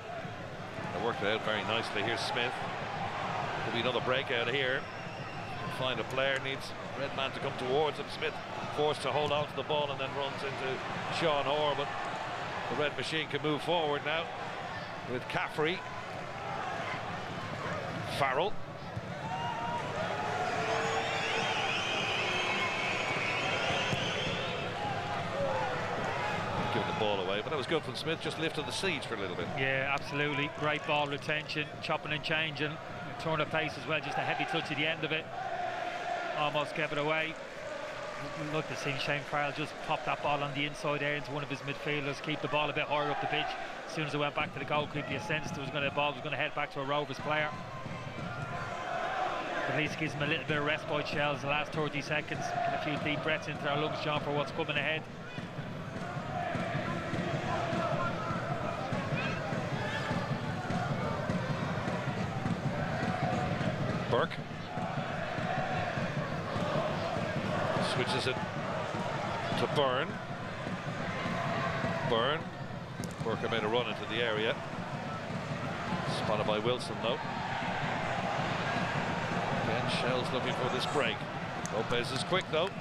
They worked it out very nicely. Here's Smith. Could be another breakout here. Find a player, needs Redman to come towards him. Smith forced to hold on to the ball and then runs into Sean Hoare, but the Red Machine can move forward now with Caffrey. Farrell. Giving the ball away, but that was good from Smith, just lifted the siege for a little bit. Yeah, absolutely. Great ball retention, chopping and changing. Turn of pace as well, just a heavy touch at the end of it. Almost gave it away. We'd like to see Shane Farrell just pop that ball on the inside there into one of his midfielders, keep the ball a bit higher up the pitch. As soon as it went back to the goalkeeper, you sensed the ball was going to head back to a Rovers player. At least gives him a little bit of respite, Shells, the last 30 seconds. Getting a few deep breaths into their lungs, John, for what's coming ahead. Burke switches it to Byrne. Burke made a run into the area. Spotted by Wilson though. Again, Shell's looking for this break. Lopez is quick though.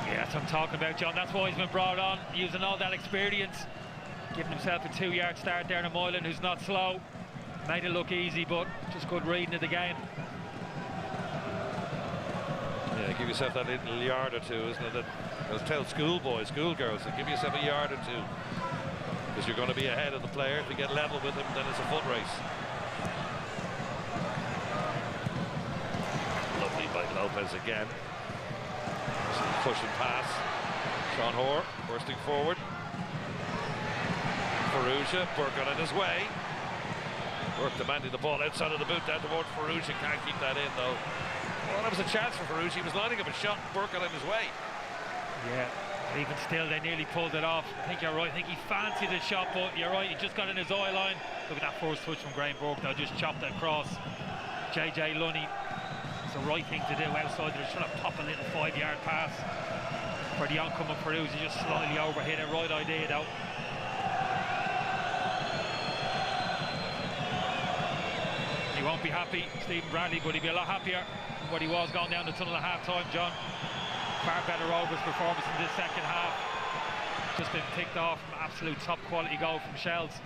Yeah, that's what I'm talking about, John. That's why he's been brought on, using all that experience, giving himself a 2-yard start there in Moylan, who's not slow. Made it look easy, but just good reading of the game. Yeah, give yourself that little yard or two, isn't it? I'll tell schoolboys, schoolgirls, that give yourself a yard or two, because you're going to be ahead of the player. If you get level with him, then it's a foot race. Lovely by Lopez again. Pushing pass. Sean Hoare bursting forward. Faruja, Burke on it his way. Burke demanding the ball outside of the boot down towards Faruja. Can't keep that in though. Well, that was a chance for Faruja. He was lining up a shot. Burke got in his way. Yeah, even still, they nearly pulled it off. I think you're right. I think he fancied the shot, but you're right. He just got in his eye line. Look at that first touch from Graham Burke. Now just chopped it across. JJ Lunny. It's the right thing to do outside. They're trying to pop a little 5-yard pass for the oncoming Faruja. Just slightly overhit it. Right idea though. He won't be happy, Stephen Bradley, but he'll be a lot happier than what he was going down the tunnel at half-time, John. Far better Rovers performance in this second half. Just been ticked off from absolute top quality goal from Shells.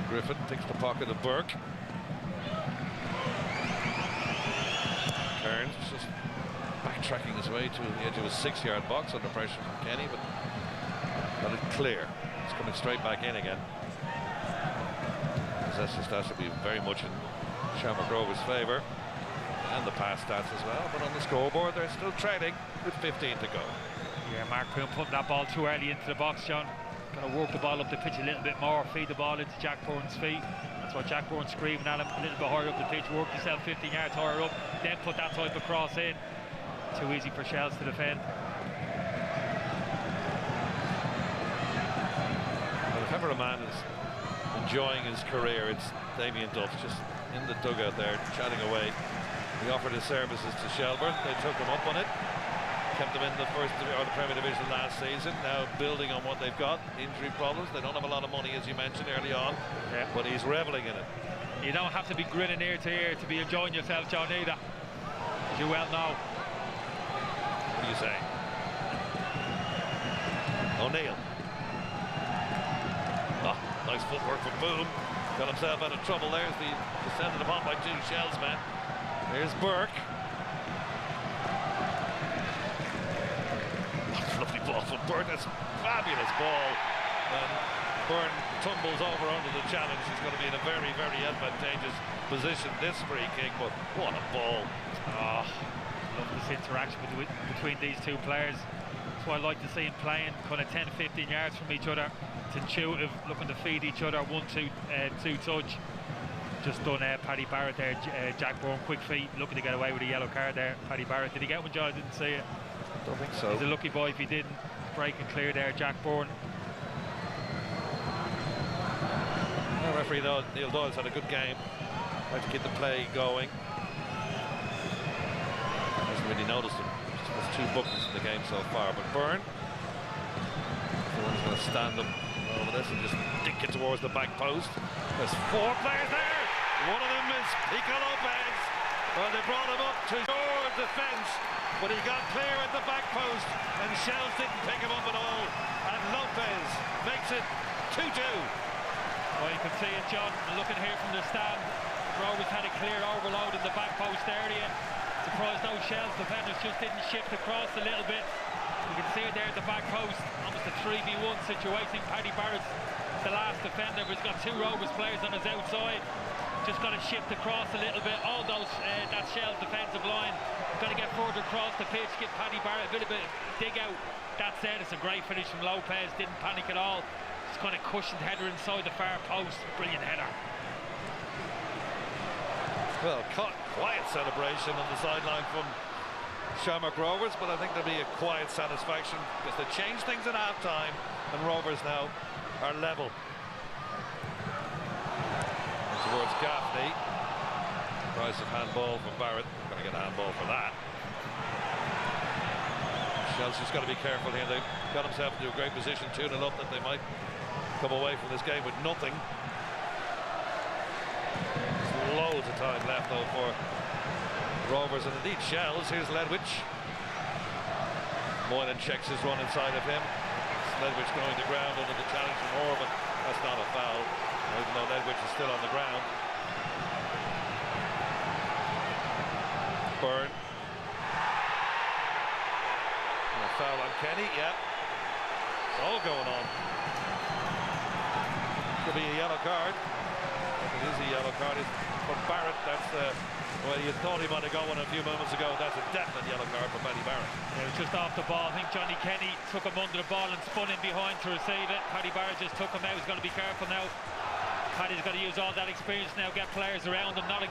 Griffin takes the pocket of Burke. Burns just backtracking his way to the edge of his 6-yard box under pressure from Kenny, but got it clear. It's coming straight back in again. Possession stats will be very much in Shamrock Rovers' favour, and the pass stats as well, but on the scoreboard they're still trailing with 15 to go. Yeah, Mark Poon putting that ball too early into the box, John. Got to work the ball up the pitch a little bit more, feed the ball into Jack Bourne's feet. That's what Jack Bourne's screaming at him, a little bit higher up the pitch, work yourself 15 yards higher up, then put that type of cross in. Too easy for Shells to defend. Well, if ever a man is enjoying his career, it's Damien Duff, just in the dugout there, chatting away. He offered his services to Shelbourne. They took him up on it, kept them in the the Premier Division last season. Now building on what they've got, injury problems. They don't have a lot of money, as you mentioned early on, but he's reveling in it. You don't have to be grinning ear to ear to be enjoying yourself, John, either, as you well know. What do you say? O'Neill. Oh, nice footwork from Boom. Got himself out of trouble. There's the descended upon by two Shells men. There's Burke. Lovely ball from Burke. That's a fabulous ball. And Byrne tumbles over under the challenge. He's going to be in a very, very advantageous position, this free kick, but what a ball. Oh, love this interaction between these two players. That's why I like to see them playing kind of 10-15 yards from each other. It's intuitive, looking to feed each other, 1-2 touch. Just done Paddy Barrett there, Jack Bourne, quick feet, looking to get away with a yellow card there. Paddy Barrett, did he get one, John? I didn't see it. Don't think so. He's a lucky boy if he didn't. Break and clear there, Jack Bourne. Well, referee Neil Doyle's had a good game. Tried to keep the play going. Hasn't really noticed him. Just 2 bookings in the game so far. But Byrne, the one who's going to stand them over this and just dink it towards the back post. There's 4 players there. One of them is Pico Lopez. Well, they brought him up to your defence, but he got clear at the back post, and Shells didn't pick him up at all. And Lopez makes it 2-2. Well, you can see it, John, looking here from the stand. Rovers had a clear overload in the back post area. Surprised those Shells defenders just didn't shift across a little bit. You can see it there at the back post, almost a 3v1 situation. Paddy Barrett's the last defender, but he's got 2 Rovers players on his outside. Just got to shift across a little bit. All those, that Shells defensive line, got to get further across the pitch, give Paddy Barrett a bit of a dig out. That said, it's a great finish from Lopez, didn't panic at all. Just kind of cushioned header inside the far post. Brilliant header. Well, quiet celebration on the sideline from Shamrock Rovers, but I think there'll be a quiet satisfaction because they changed things at half-time, and Rovers now are level. Towards Gaffney. Price of handball from Barrett. Going to get a handball for that. Chelsea's got to be careful here. They've got themselves into a great position, 2-0 up, that they might come away from this game with nothing. There's loads of time left though for Rovers and indeed Shells. Here's Ledwich. Moylan checks his run inside of him. Ledwich going to ground under the challenge from Orban. That's not a foul, even though Ledwich is still on the ground. Byrne. And a foul on Kenny, yeah. It's all going on. Could be a yellow card. If it is a yellow card, it's for Barrett. That's well, you thought he might have got one a few moments ago. That's a definite yellow card for Paddy Barrett. Yeah, it was just off the ball. I think Johnny Kenny took him under the ball and spun in behind to receive it. Paddy Barrett just took him out. He's got to be careful now. Paddy's got to use all that experience now, get players around him, not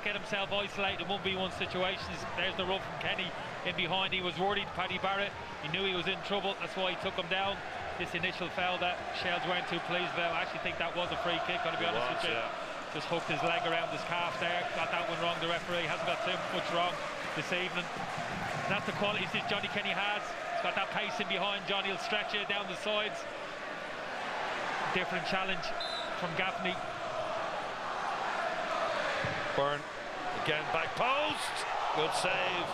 get himself isolated in 1v1 situations. There's the run from Kenny in behind. He was worried, Paddy Barrett. He knew he was in trouble. That's why he took him down. This initial foul that Shells weren't too pleased about. I actually think that was a free kick, got to be honest with you. Yeah. Just hooked his leg around his calf there. Got that one wrong. The referee hasn't got too much wrong this evening. And that's the qualities that Johnny Kenny has. He's got that pace in behind. Johnny will stretch it down the sides. Different challenge from Gaffney. Byrne again, back post. Good save.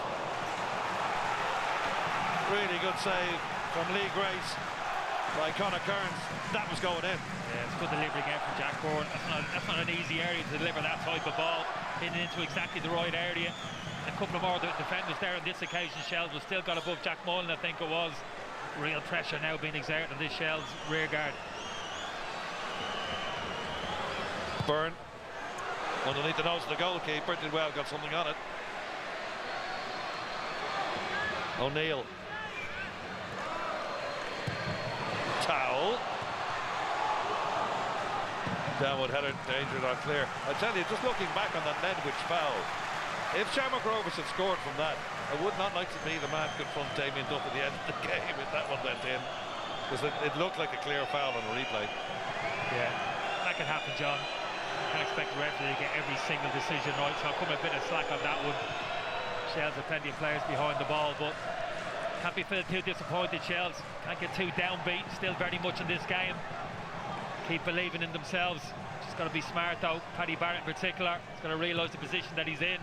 Really good save from Lee Grace. by Conor Kearns. That was going in. Yeah, it's good delivery again from Jack Bourne. That's not an easy area to deliver that type of ball, hitting into exactly the right area. A couple of more defenders there on this occasion. Shells was still got above Jack Mullen, I think it was. Real pressure now being exerted on this Shells rear guard. Byrne, underneath the nose of the goalkeeper, did well, got something on it. O'Neill. Towel. Downward header, danger not clear. I tell you, just looking back on that Nedwich foul, if Shamrock Rovers had scored from that, I would not like to be the man confront Damien Duff at the end of the game if that one went in, because it looked like a clear foul on a replay. Yeah, that can happen, John. Can't expect the referee to get every single decision right, so I'll come a bit of slack on that one. Shells have plenty of players behind the ball, but can't be feeling too disappointed. Shells can't get too downbeat, still very much in this game. Keep believing in themselves. Just got to be smart though. Paddy Barrett in particular, he's got to realise the position that he's in,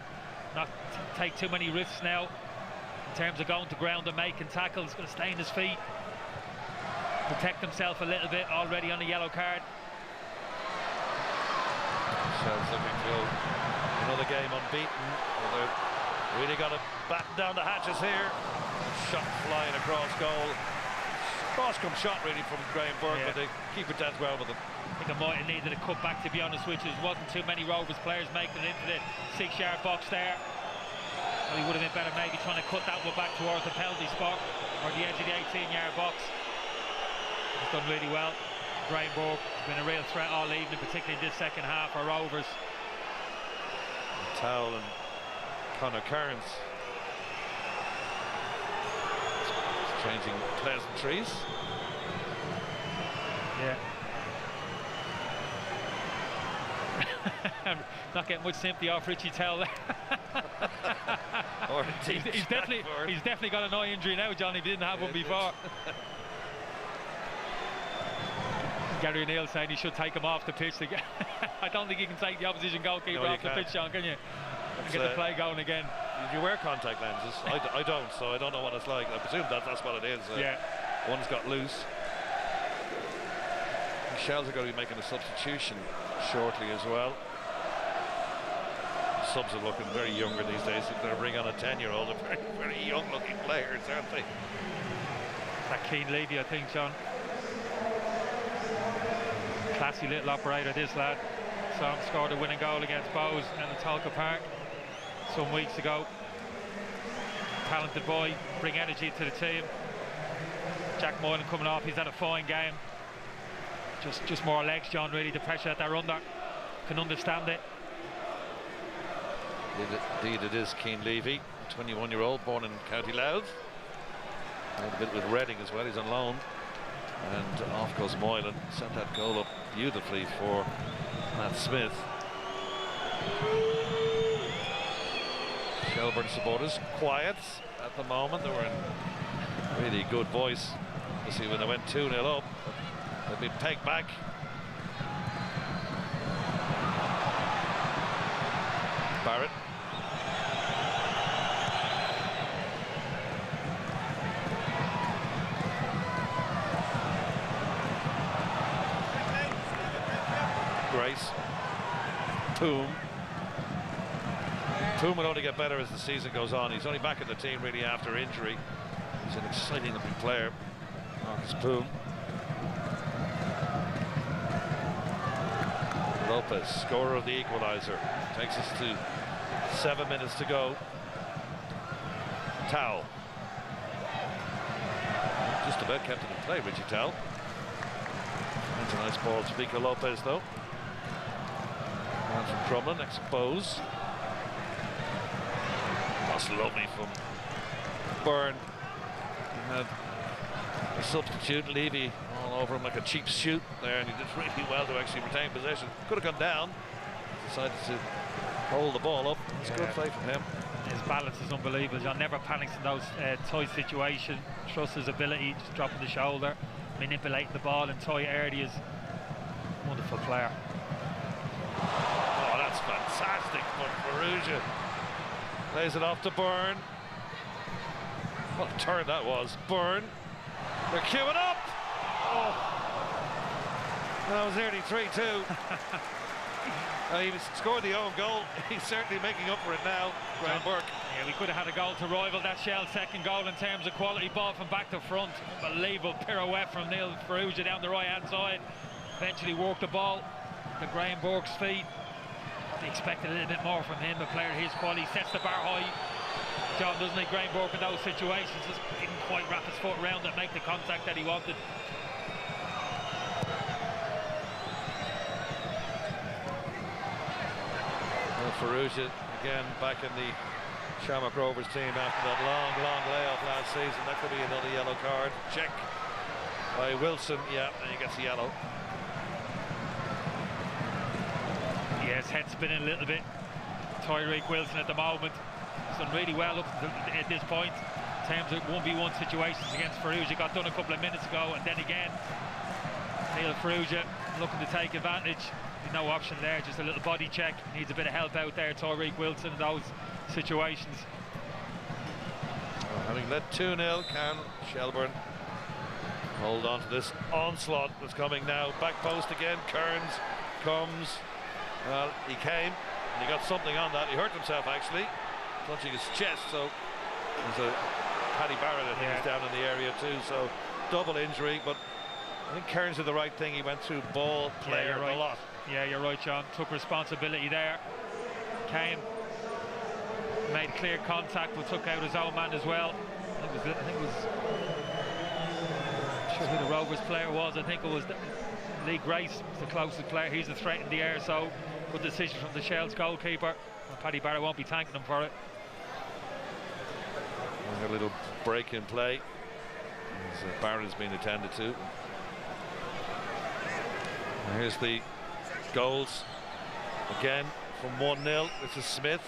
not take too many risks now in terms of going to ground and making tackles. He's got to stay on his feet, protect himself a little bit. Already on a yellow card. Shells looking to go another game unbeaten. They've really got to batten down the hatches here. Shot flying across goal. Cross-come shot really from Graham Burke, but they keep it dead well with him. I think I might have needed a cut back, to be honest with you. There wasn't too many Rovers players making it into the 6-yard box there. Well, he would have been better maybe trying to cut that one back towards the penalty spot or the edge of the 18-yard box. He's done really well. Graham Burke has been a real threat all evening, particularly in this second half for Rovers. Towell and Conor Kearns changing pleasantries. Yeah. Not getting much sympathy off Richie Towell there. Or he's definitely got an eye injury now, John, if he didn't have one before. Gary O'Neill saying he should take him off the pitch. I don't think you can take the opposition goalkeeper off the pitch, John, can you? And get the play going again. You wear contact lenses. I don't, so I don't know what it's like. I presume that's what it is. Yeah. One's got loose. Shells are going to be making a substitution shortly as well. Subs are looking very younger these days. They're going to bring on a 10-year-old. They're very, very young-looking players, aren't they? That Keane Levy, I think, John. Classy little operator, this lad. Saw him scored a winning goal against Bows in the Talca Park some weeks ago. Talented boy, bring energy to the team. Jack Moylan coming off, he's had a fine game. Just more legs, John, really, the pressure that they're under. Can understand it. Indeed it is Keane Levy, 21-year-old, born in County Louth. Played a bit with Reading as well, he's on loan. And off goes Moylan, sent that goal up beautifully for Matt Smith. Shelbourne supporters quiet at the moment. They were in really good voice, obviously, when they went 2-0 up. They've been pegged back. Barrett. Grace. Poom will only get better as the season goes on. He's only back in the team really after injury. He's an exciting looking player, Marcus Poom. Lopez, scorer of the equaliser, takes us to 7 minutes to go. Towell. Just about kept it in play, Richie Towell. That's a nice ball to Vico Lopez, though. Man from Crumlin, exposed. That's lovely from Byrne. He had a substitute, Levy, all over him like a cheap shoot there, and he did really well to actually retain possession. Could have gone down. Decided to hold the ball up. It's good play from him. His balance is unbelievable. John never panics in those tight situations. Trusts his ability, just dropping the shoulder, manipulating the ball in tight areas. Wonderful player. Oh, that's fantastic from Perugia. Plays it off to Byrne. What a turn that was. Byrne. They're queuing up. Oh. That was nearly 3-2. He scored the own goal. He's certainly making up for it now, Graham Burke. Yeah, we could have had a goal to rival that Shell's second goal in terms of quality ball from back to front. Unbelievable pirouette from Neil Ferrugia down the right-hand side. Eventually worked the ball to Graham Burke's feet. They expected a little bit more from him, a player of his quality. Sets the bar high. John, doesn't he? Graham Burke in those situations just didn't quite wrap his foot around and make the contact that he wanted. Ferrugia again back in the Shamrock Rovers team after that long layoff last season. That could be another yellow card. Check by Wilson. Yeah, and he gets a yellow. Yes, head spinning a little bit. Tyreek Wilson at the moment has done really well up at this point in terms of 1v1 situations against Ferrugia. Got done a couple of minutes ago, and then again Neil Ferrugia looking to take advantage. No option there, just a little body check. Needs a bit of help out there, Tyreek Wilson, in those situations. Well, having led 2-0, can Shelbourne hold on to this onslaught that's coming now? Back post again, Kearns comes. Well, he came and he got something on that. He hurt himself actually, touching his chest. So there's a Paddy Barrett, I think, is down in the area too. So double injury, but I think Kearns did the right thing. He went through ball player a lot. Yeah, you're right, John. Took responsibility there. Came, made clear contact, but took out his own man as well. I think it was I'm not sure who the Rovers player was. I think it was Lee Grace, was the closest player. He's the threat in the air, so good decision from the Shells goalkeeper. Paddy Barrett won't be thanking him for it. A little break in play. Barrett has been attended to. And here's the goals again from 1-0. This is Smith.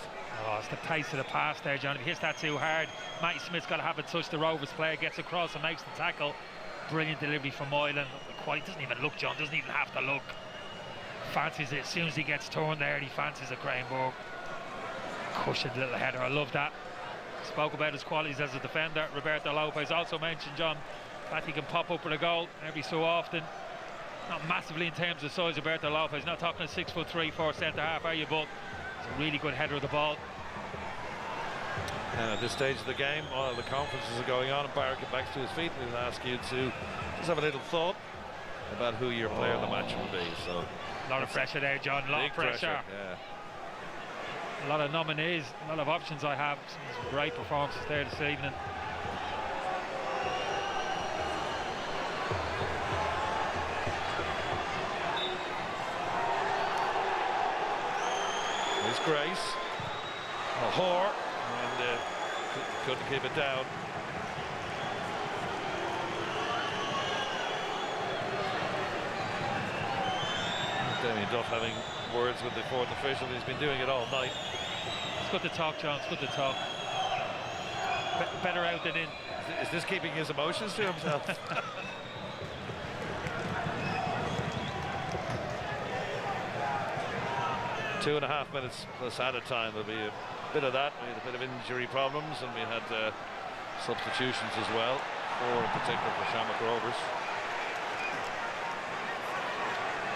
Oh, it's the pace of the pass there, John. If he hits that too hard, Matty Smith's got to have it touch the Rovers player, gets across and makes the tackle. Brilliant delivery from Moylan. Quite doesn't even look, John, doesn't even have to look. Fancies it as soon as he gets torn there, he fancies a Graham Burke. Cushioned little header, I love that. Spoke about his qualities as a defender. Roberto Lopez also mentioned, John, that he can pop up with a goal every so often. Not massively in terms of size, Roberto Lopez. Not talking a 6'3", 4 centre half, are you? But it's a really good header of the ball. And at this stage of the game, while the conferences are going on and Barrett gets back to his feet, we'll ask you to just have a little thought about who your player of the match will be. So a lot of pressure there, John. A lot of pressure. Yeah. A lot of nominees, a lot of options I have. Some great performances there this evening. There's Grace. A whore. And couldn't keep it down. Damien Duff having words with the fourth official. He's been doing it all night. It's good to talk, John. It's good to talk. Better out than in. Is this keeping his emotions to himself? 2.5 minutes plus added time. There'll be a bit of that. We had a bit of injury problems, and we had substitutions as well, 4 in particular for Shamrock Rovers.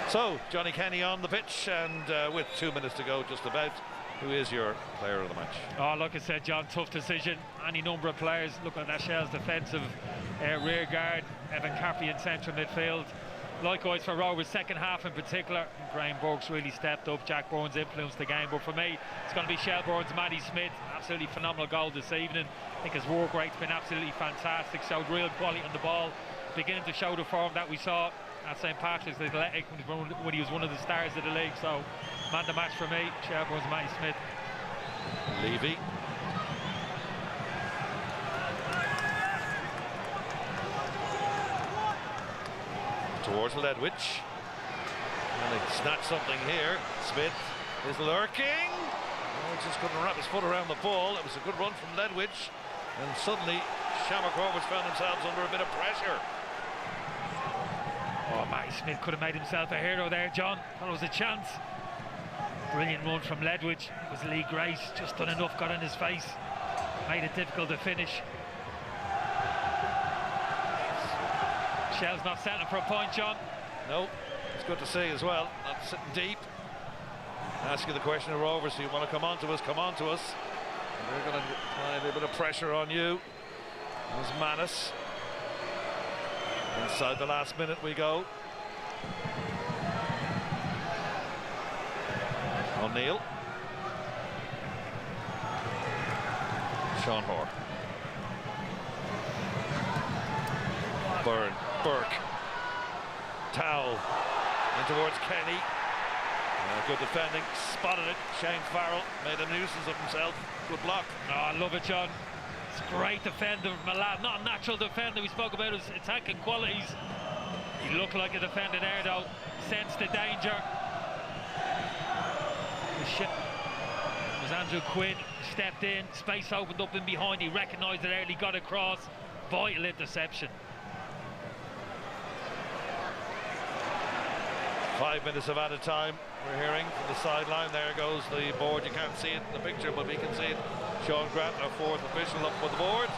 So Johnny Kenny on the pitch, and with 2 minutes to go just about, who is your player of the match? Oh, like I said, John, tough decision. Any number of players. Looking at that Shell's defensive rear guard, Evan Caffrey in central midfield. Likewise for Rovers, second half in particular. Graham Burke's really stepped up. Jack Bourne's influenced the game, but for me, it's going to be Shelbourne's Matty Smith. Absolutely phenomenal goal this evening. I think his work rate's been absolutely fantastic. Showed real quality on the ball. Beginning to show the form that we saw at St. Patrick's Athletic when he was one of the stars of the league. So, man the match for me, Shelbourne's Matty Smith. Levy. Towards Ledwich. And they snatch something here. Smith is lurking. Oh, just couldn't wrap his foot around the ball. It was a good run from Ledwich. And suddenly, Shamrock Rovers found themselves under a bit of pressure. Oh, Matty Smith could have made himself a hero there, John. Thought it was a chance. Brilliant run from Ledwich. It was Lee Grace, just done enough, got in his face. Made it difficult to finish. Shell's not settling for a point, John. No, it's good to see as well. Not sitting deep. Asking the question of Rovers, do you want to come on to us? Come on to us. And they're going to apply a little bit of pressure on you. There's Manis. Inside the last minute we go. O'Neill. Sean Hoare. Byrne. Burke. Towell. In towards Kenny. Good defending. Spotted it. Shane Farrell made a nuisance of himself. Good block. Oh, I love it, John. It's a great defender from a lad. Not a natural defender. We spoke about his attacking qualities. He looked like a defender there, though. Sensed the danger. It was Andrew Quinn. Stepped in. Space opened up in behind. He recognised it early. Got across. Vital interception. 5 minutes of added time. We're hearing from the sideline. There goes the board. You can't see it in the picture, but we can see it. Sean Grant, our fourth official, up with the board.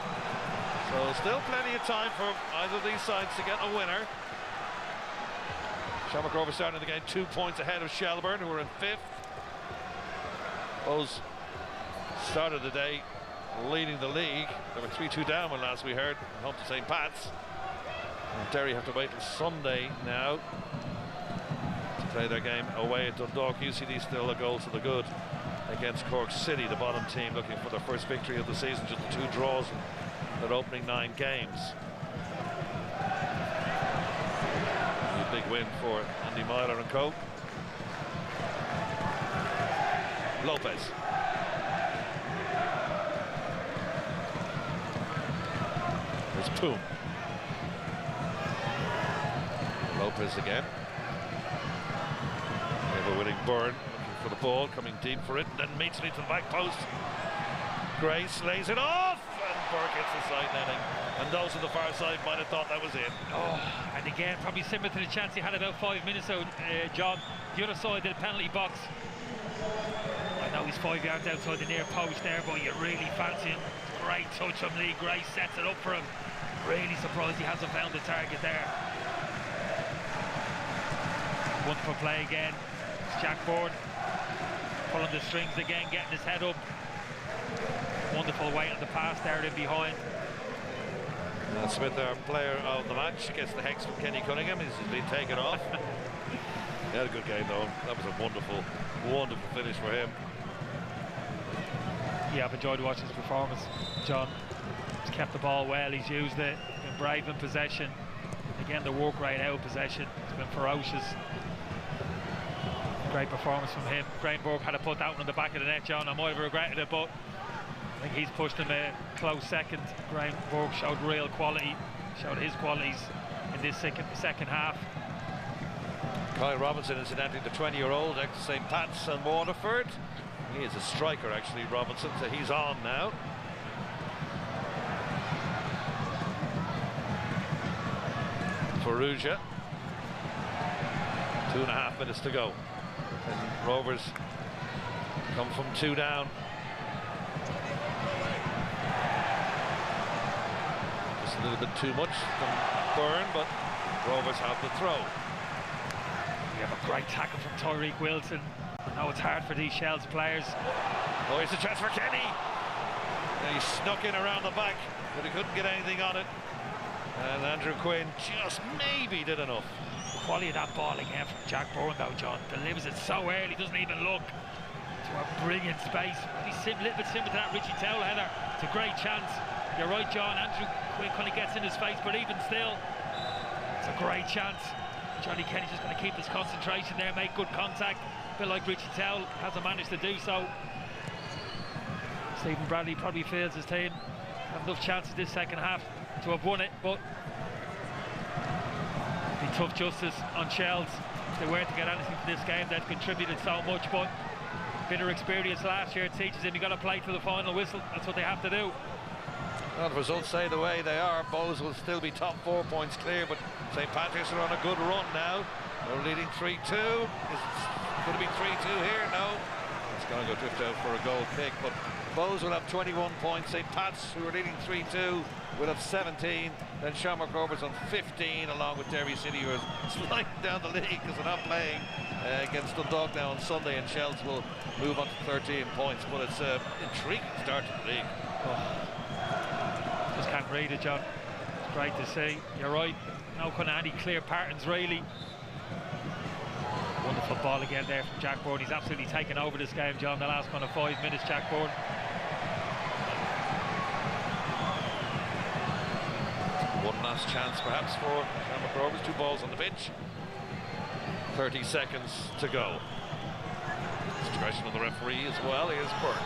So still plenty of time for either of these sides to get a winner. Shamrock Rovers starting the game 2 points ahead of Shelbourne, who are in 5th. Those started the day leading the league. They were 3-2 down when last we heard, home to St. Pat's. And Derry have to wait till Sunday now to play their game away at Dundalk. UCD still a goal to the good against Cork City, the bottom team, looking for their first victory of the season. Just 2 draws in their opening 9 games. A big win for Andy Myler and co. Lopez. There's Poom. Lopez again. Never winning Byrne, looking for the ball, coming deep for it, and then meets it into the back post. Grace lays it off, and Burke hits the side netting. And those on the far side might have thought that was it. Oh, and again, probably similar to the chance he had about 5 minutes out, John. The other side of the penalty box. I know he's 5 yards outside the near post there, but you really fancy him. Great touch from Lee Grace, sets it up for him. Really surprised he hasn't found the target there. Wonderful play again. It's Jack Bourne pulling the strings again, getting his head up. Wonderful weight on the pass there in behind. Smith, our player of the match, gets the hex from Kenny Cunningham. He's been taken off. He had a good game though. That was a wonderful, wonderful finish for him. Yeah, I've enjoyed watching his performance, John. He's kept the ball well, he's used it, been brave in possession. Again, the work rate out of possession, it's been ferocious. Great performance from him. Greenberg had to put that one on the back of the net, John. I might have regretted it, but I think he's pushed him a close second. Greenberg showed real quality, showed his qualities in this second half. Kyle Robinson, incidentally, the 20-year-old, ex St. Pat's and Waterford. He is a striker, actually, Robinson, so he's on now. Ferrugia. 2.5 minutes to go. And Rovers come from 2 down. Just a little bit too much from Byrne, but Rovers have the throw. We have a great tackle from Tyreek Wilson. I know it's hard for these Shells players. Oh, here's a chance for Kenny. And he snuck in around the back, but he couldn't get anything on it. And Andrew Quinn just maybe did enough. The quality of that ball again from Jack Bourne though, John. Delivers it so early, doesn't even look. To a brilliant space. A little bit similar to that Richie Towell header. It's a great chance. You're right, John. Andrew Quinn kind of gets in his face, but even still, it's a great chance. Johnny Kenny's just going to keep his concentration there, make good contact. A bit like Richie Towell hasn't managed to do so. Stephen Bradley probably feels his team have enough chances this second half to have won it, but be tough justice on Shells. If they weren't to get anything for this game, they've contributed so much, but bitter experience last year teaches them you got to play to the final whistle. That's what they have to do. Well, the results say the way they are. Bows will still be top 4 points clear, but St. Patrick's are on a good run now. They're leading 3-2. Is it going to be 3-2 here? No. It's going to go drift out for a goal kick, but Bows will have 21 points. St. Pat's, who are leading 3-2, will have 17. Then Shamrock Rovers on 15, along with Derby City, who are sliding down the league because they're not playing against Dundalk now on Sunday, and Shells will move on to 13 points. But it's an intriguing start to the league. Just can't read it, John. It's great to see. You're right. No kind of any clear patterns, really. Wonderful ball again there from Jack Bourne. He's absolutely taken over this game, John, the last kind of 5 minutes, Jack Bourne. One last chance perhaps for Shamrock Rovers. 2 balls on the pitch. 30 seconds to go. Discretion of the referee as well. Here's Burke.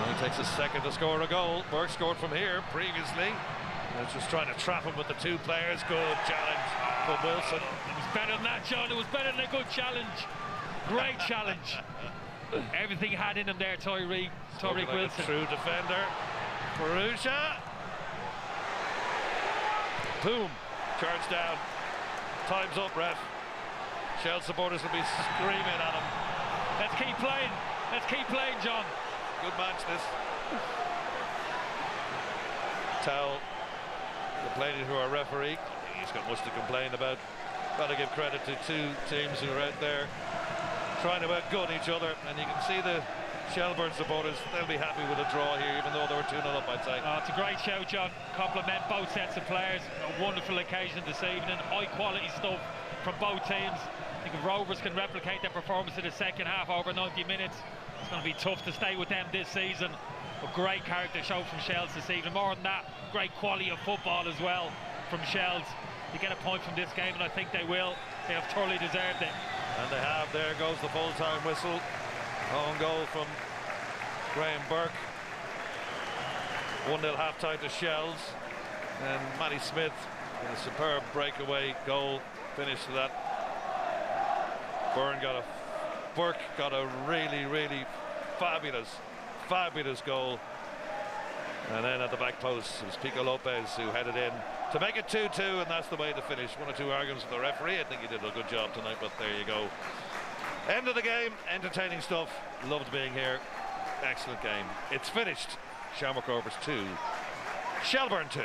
Only takes a second to score a goal. Burke scored from here previously. It's just trying to trap him with the 2 players. Good challenge from Wilson. It was better than that, John. It was better than a good challenge. Great challenge. Everything had in him there, Tyreek Wilson. True defender. Farusha. Boom. Charge down. Time's up, ref. Shell supporters will be screaming at him. Let's keep playing. Let's keep playing, John. Good match, this. Towell complaining to our referee. He's got much to complain about. Got to give credit to 2 teams who are out there trying to outgun each other, and you can see the Shelbourne supporters, they'll be happy with a draw here, even though they were 2-0 up, I'd say. Oh, it's a great show, John. Compliment both sets of players. A wonderful occasion this evening. High quality stuff from both teams. I think if Rovers can replicate their performance in the second half over 90 minutes, it's going to be tough to stay with them this season. A great character show from Shells this evening. More than that, great quality of football as well from Shells. You get a point from this game, and I think they will. They have thoroughly deserved it. And they have. There goes the full-time whistle. Own goal from Graham Burke. 1-0 half-time to Shells. And Matty Smith, a superb breakaway goal finish to that. Burke got a really, really fabulous goal. And then at the back post, it was Pico Lopez who headed in to make it 2-2, and that's the way to finish. 1 or 2 arguments with the referee. I think he did a good job tonight, but there you go. End of the game, entertaining stuff. Loved being here. Excellent game. It's finished. Shamrock Rovers 2, Shelbourne 2.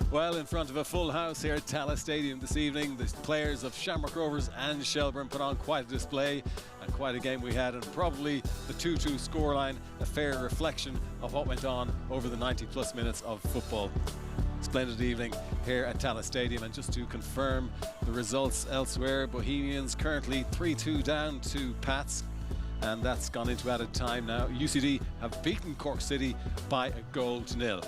Well, in front of a full house here at Tallaght Stadium this evening, the players of Shamrock Rovers and Shelbourne put on quite a display and quite a game we had, and probably the 2-2 scoreline a fair reflection of what went on over the 90+ minutes of football. Splendid evening here at Tallaght Stadium, and just to confirm the results elsewhere, Bohemians currently 3-2 down to Pats, and that's gone into added time now. UCD have beaten Cork City by 1-0.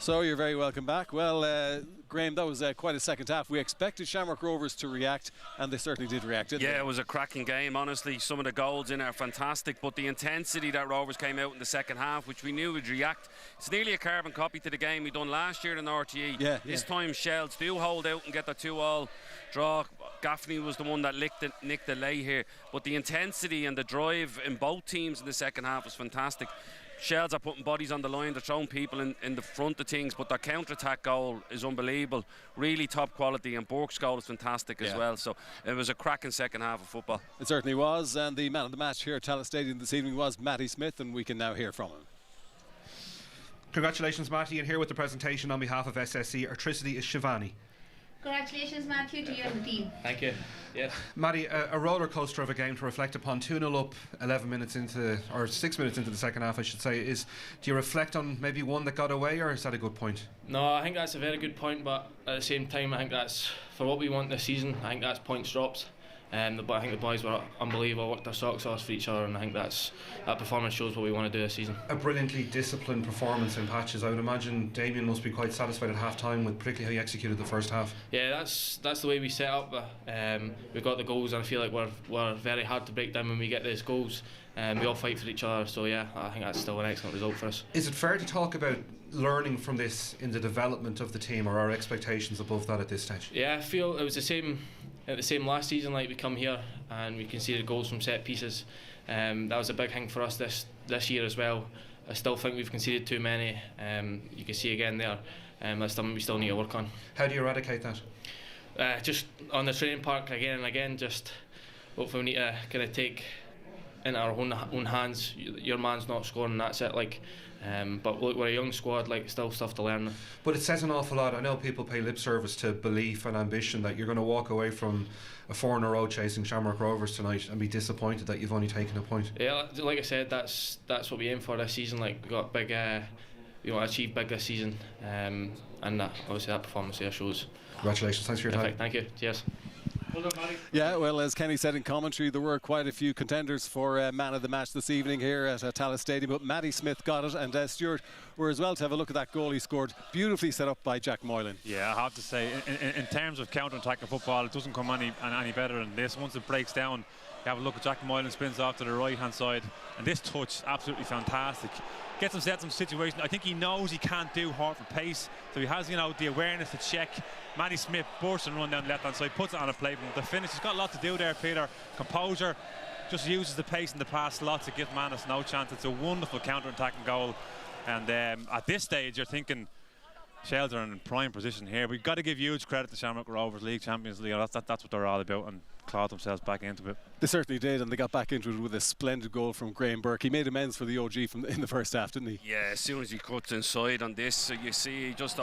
So you're very welcome back. Well, Graham, that was quite a second half. We expected Shamrock Rovers to react, and they certainly did react, didn't they? Yeah, it was a cracking game, honestly. Some of the goals in are fantastic, but the intensity that Rovers came out in the second half, which we knew would react, it's nearly a carbon copy to the game we done last year in RTE. This time Shells do hold out and get the 2-2 draw. Gaffney was the one that nicked the lay here, but the intensity and the drive in both teams in the second half was fantastic. Shells are putting bodies on the line, they're throwing people in the front of things, but their counter-attack goal is unbelievable, really top quality, and Burke's goal is fantastic as well. So it was a cracking second half of football. It certainly was, and the man of the match here at Tallaght Stadium this evening was Matty Smith, and we can now hear from him. Congratulations, Matty, and here with the presentation on behalf of SSE Electricity is Shivani. Congratulations, Matthew, to you and the team. Thank you. Yes. Matty, a roller coaster of a game to reflect upon. 2-0 up, 11 minutes into, or 6 minutes into the second half, I should say. Do you reflect on maybe one that got away, or is that a good point? No, I think that's a very good point, but at the same time, I think that's for what we want this season. I think that's points drops. I think the boys were unbelievable, worked their socks off for each other, and I think that performance shows what we want to do this season. A brilliantly disciplined performance in patches. I would imagine Damien must be quite satisfied at half time with particularly how he executed the first half. Yeah, that's the way we set up. We've got the goals, and I feel like we're very hard to break down when we get those goals. We all fight for each other, so yeah, I think that's still an excellent result for us. Is it fair to talk about learning from this in the development of the team, or are expectations above that at this stage? Yeah, I feel it was the same last season. Like, we come here and we conceded goals from set pieces. That was a big thing for us this year as well. I still think we've conceded too many. You can see again there. That's something we still need to work on. How do you eradicate that? Just on the training park again and again. Just hopefully we need to kind of take into our own hands. Your man's not scoring, that's it. Like, but look, we're a young squad. Like, still stuff to learn. But it says an awful lot. I know people pay lip service to belief and ambition that you're going to walk away from a 4 in a row chasing Shamrock Rovers tonight and be disappointed that you've only taken a point. Yeah, like I said, that's what we aim for this season. Like, we got big, we want to achieve big this season, and obviously that performance there shows. Congratulations, thanks for your time. Thank you, cheers. Yeah, well, as Kenny said in commentary, there were quite a few contenders for man of the match this evening here at Tallaght Stadium, but Matty Smith got it, and Stuart, we're as well to have a look at that goal he scored, beautifully set up by Jack Moylan. Yeah, I have to say, in terms of counter-attacking football, it doesn't come any better than this. Once it breaks down, you have a look at Jack Moylan, spins off to the right-hand side, and this touch, absolutely fantastic. Gets himself in some situation. I think he knows he can't do Hartford pace, so he has, you know, the awareness to check. Matty Smith bursts and run down the left-hand side, puts it on a plate, but the finish, he's got a lot to do there, Peter. Composure, just uses the pace in the pass slot to give Manus no chance. It's a wonderful counter-attacking goal, and at this stage, you're thinking Shells are in prime position here. We've got to give huge credit to Shamrock Rovers, League Champions League. That's what they're all about, and clawed themselves back into it. They certainly did, and they got back into it with a splendid goal from Graham Burke. He made amends for the OG in the first half, didn't he? Yeah, as soon as he cuts inside on this, so you see he just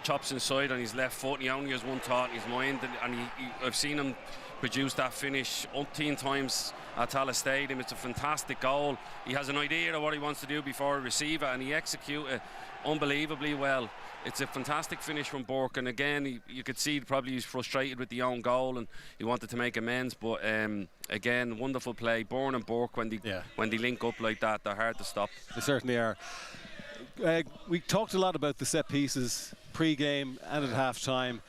chops inside on his left foot, and he only has one thought in his mind, and I've seen him produce that finish 18 times at Tallaght Stadium. It's a fantastic goal. He has an idea of what he wants to do before he receives it, and he executes it unbelievably well. It's a fantastic finish from Burke, and again you could see probably he's frustrated with the own goal and he wanted to make amends, but again, wonderful play. Bourne and Burke, when they link up like that, they're hard to stop. They certainly are. We talked a lot about the set pieces pre-game and at half-time,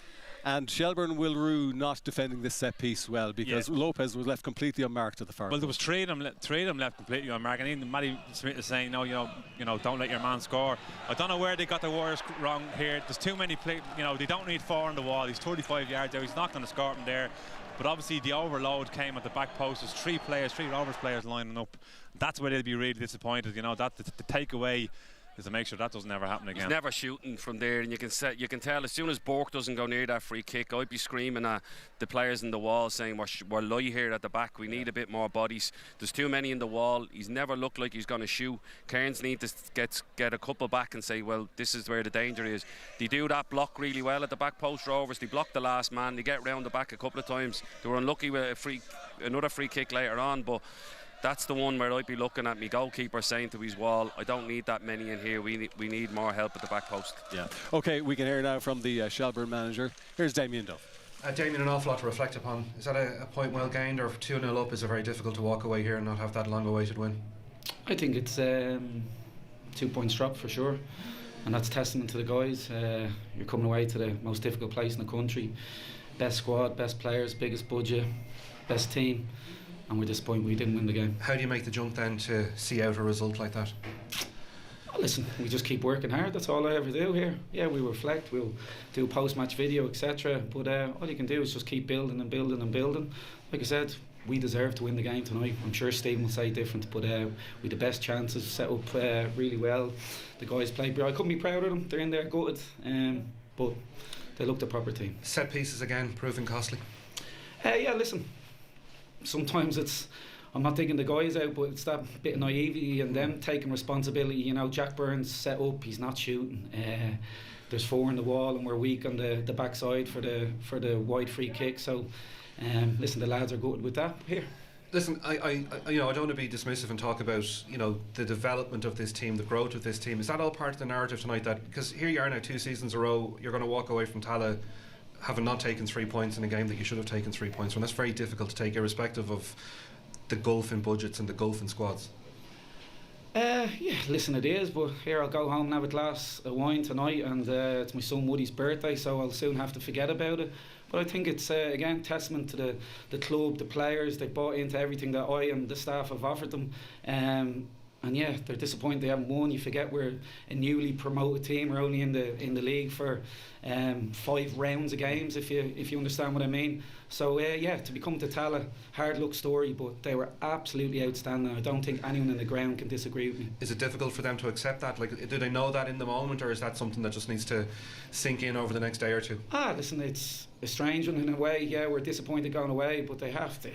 and Shelbourne will rue not defending this set piece well, because Lopez was left completely unmarked at the far. Well, there was three of them left completely unmarked, and even Matty Smith is saying, no, you know, don't let your man score. I don't know where they got the Warriors wrong here. There's too many they don't need 4 on the wall. He's 35 yards out. He's not going to score from there. But obviously the overload came at the back post. There's 3 Rovers players lining up. That's where they'll be really disappointed. You know, that the takeaway is to make sure that doesn't ever happen again. He's never shooting from there, and you can tell as soon as Burke doesn't go near that free kick, I'd be screaming at the players in the wall saying we're low here at the back, we need a bit more bodies. There's too many in the wall. He's never looked like he's going to shoot. Cairns need to get a couple back and say, well, this is where the danger is. They do that block really well at the back post, Rovers. They block the last man, they get round the back a couple of times. They were unlucky with another free kick later on, but that's the one where I'd be looking at me goalkeeper saying to his wall, I don't need that many in here, we need more help at the back post. Yeah. Okay, we can hear now from the Shelbourne manager. Here's Damien Duff. Damien, an awful lot to reflect upon. Is that a point well gained, or 2-0 up is it very difficult to walk away here and not have that long awaited win? I think it's 2 points drop for sure, and that's testament to the guys. You're coming away to the most difficult place in the country, best squad, best players, biggest budget, best team, and we're disappointed we didn't win the game. How do you make the jump then to see out a result like that? Oh, listen, we just keep working hard. That's all I ever do here. Yeah, we reflect, we'll do post-match video, etc. But all you can do is just keep building and building and building. Like I said, we deserve to win the game tonight. I'm sure Stephen will say different, but we had the best chances, set up really well. The guys played, I couldn't be proud of them. They're in there gutted, but they looked a proper team. Set pieces again, proving costly. Yeah, listen, sometimes I'm not taking the guys out, but it's that bit of naivety and them taking responsibility. You know, Jack Burns set up, he's not shooting. There's 4 in the wall, and we're weak on the backside for the wide free kick. So, listen, the lads are good with that here. Listen, I don't want to be dismissive and talk about the development of this team, the growth of this team. Is that all part of the narrative tonight? That because here you are now 2 seasons in a row, you're going to walk away from Tallaght having not taken 3 points in a game that you should have taken 3 points from. That's very difficult to take, irrespective of the gulf in budgets and the gulf in squads. Yeah, listen, it is, but here I'll go home and have a glass of wine tonight, and it's my son Woody's birthday, so I'll soon have to forget about it. But I think it's again testament to the club, the players. They bought into everything that I and the staff have offered them, and And yeah, they're disappointed they haven't won. You forget we're a newly promoted team. We're only in the league for 5 rounds of games, if you understand what I mean. So yeah, to become to Tallaght, hard luck story, but they were absolutely outstanding. I don't think anyone in the ground can disagree with me. Is it difficult for them to accept that? Like, do they know that in the moment, or is that something that just needs to sink in over the next day or two? Listen, it's a strange one in a way. Yeah, we're disappointed going away, but they have to,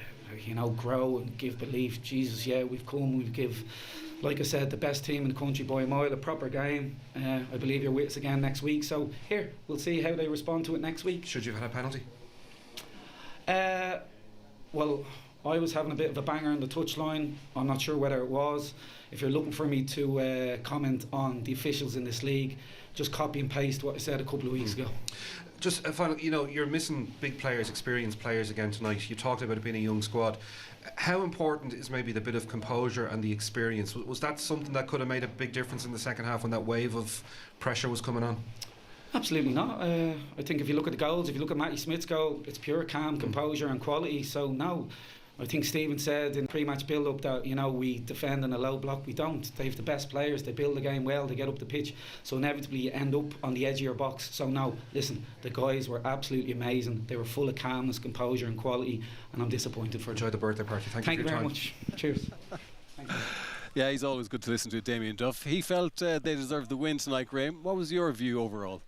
grow and give belief. Jesus, yeah, we've come, we give, like I said, the best team in the country by a mile, a proper game. I believe you're with us again next week. So here, we'll see how they respond to it next week. Should you have had a penalty? Well, I was having a bit of a banger on the touchline. I'm not sure whether it was. If you're looking for me to comment on the officials in this league, just copy and paste what I said a couple of weeks ago. Just a final, you're missing big players, experienced players again tonight. You talked about it being a young squad. How important is maybe the bit of composure and the experience? Was that something that could have made a big difference in the second half when that wave of pressure was coming on? Absolutely not. I think if you look at the goals, if you look at Matty Smith's goal, it's pure calm, composure and quality. So no, I think Stephen said in pre-match build-up that we defend in a low block. We don't. They have the best players. They build the game well. They get up the pitch. So inevitably you end up on the edge of your box. So no, listen, the guys were absolutely amazing. They were full of calmness, composure and quality, and I'm disappointed for them. Enjoy the birthday party. Thank you for your very time. much. Cheers. Thank you. Yeah, he's always good to listen to, Damien Duff. He felt they deserved the win tonight, Graham. What was your view overall?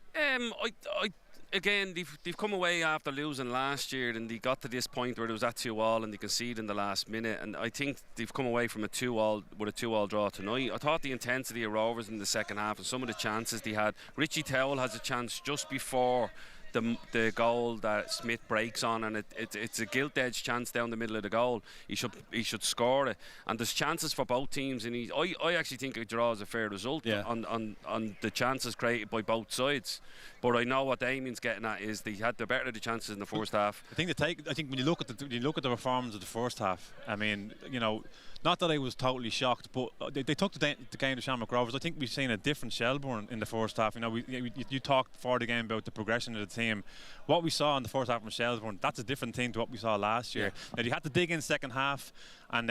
Again, they've come away after losing last year, and they got to this point where it was at 2-2 and they conceded in the last minute, and I think they've come away from a 2-2 draw tonight. I thought the intensity of Rovers in the second half and some of the chances they had. Richie Towell has a chance just before the goal that Smith breaks on, and it's a gilt-edged chance down the middle of the goal. He should score it, and there's chances for both teams. And I actually think a draw is a fair result on the chances created by both sides. But I know what Damien's getting at is they had the better of the chances in the first half. I think when you look at the performance of the first half, I mean, not that I was totally shocked, but they took the game to Shamrock Rovers. I think we've seen a different Shelbourne in the first half. You talked before the game about the progression of the team. What we saw in the first half from Shelbourne, that's a different thing to what we saw last year. Now, they had to dig in second half and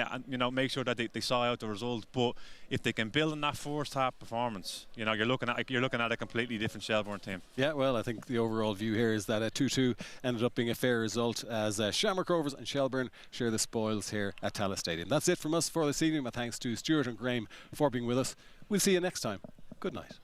make sure that they saw out the result. But if they can build on that first half performance, you're looking at a completely different Shelbourne team. Yeah, well, I think the overall view here is that a 2-2 ended up being a fair result as Shamrock Rovers and Shelbourne share the spoils here at Tallaght Stadium. That's it from us for this evening. My thanks to Stuart and Graham for being with us. We'll see you next time. Good night.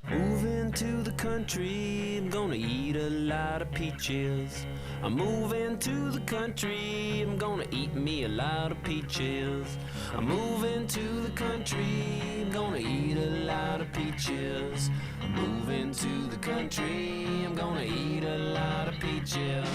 Moving to the country, I'm gonna eat a lot of peaches. I'm moving to the country, I'm gonna eat me a lot of peaches. I'm moving to the country, I'm gonna eat a lot of peaches. I'm moving to the country, I'm gonna eat a lot of peaches.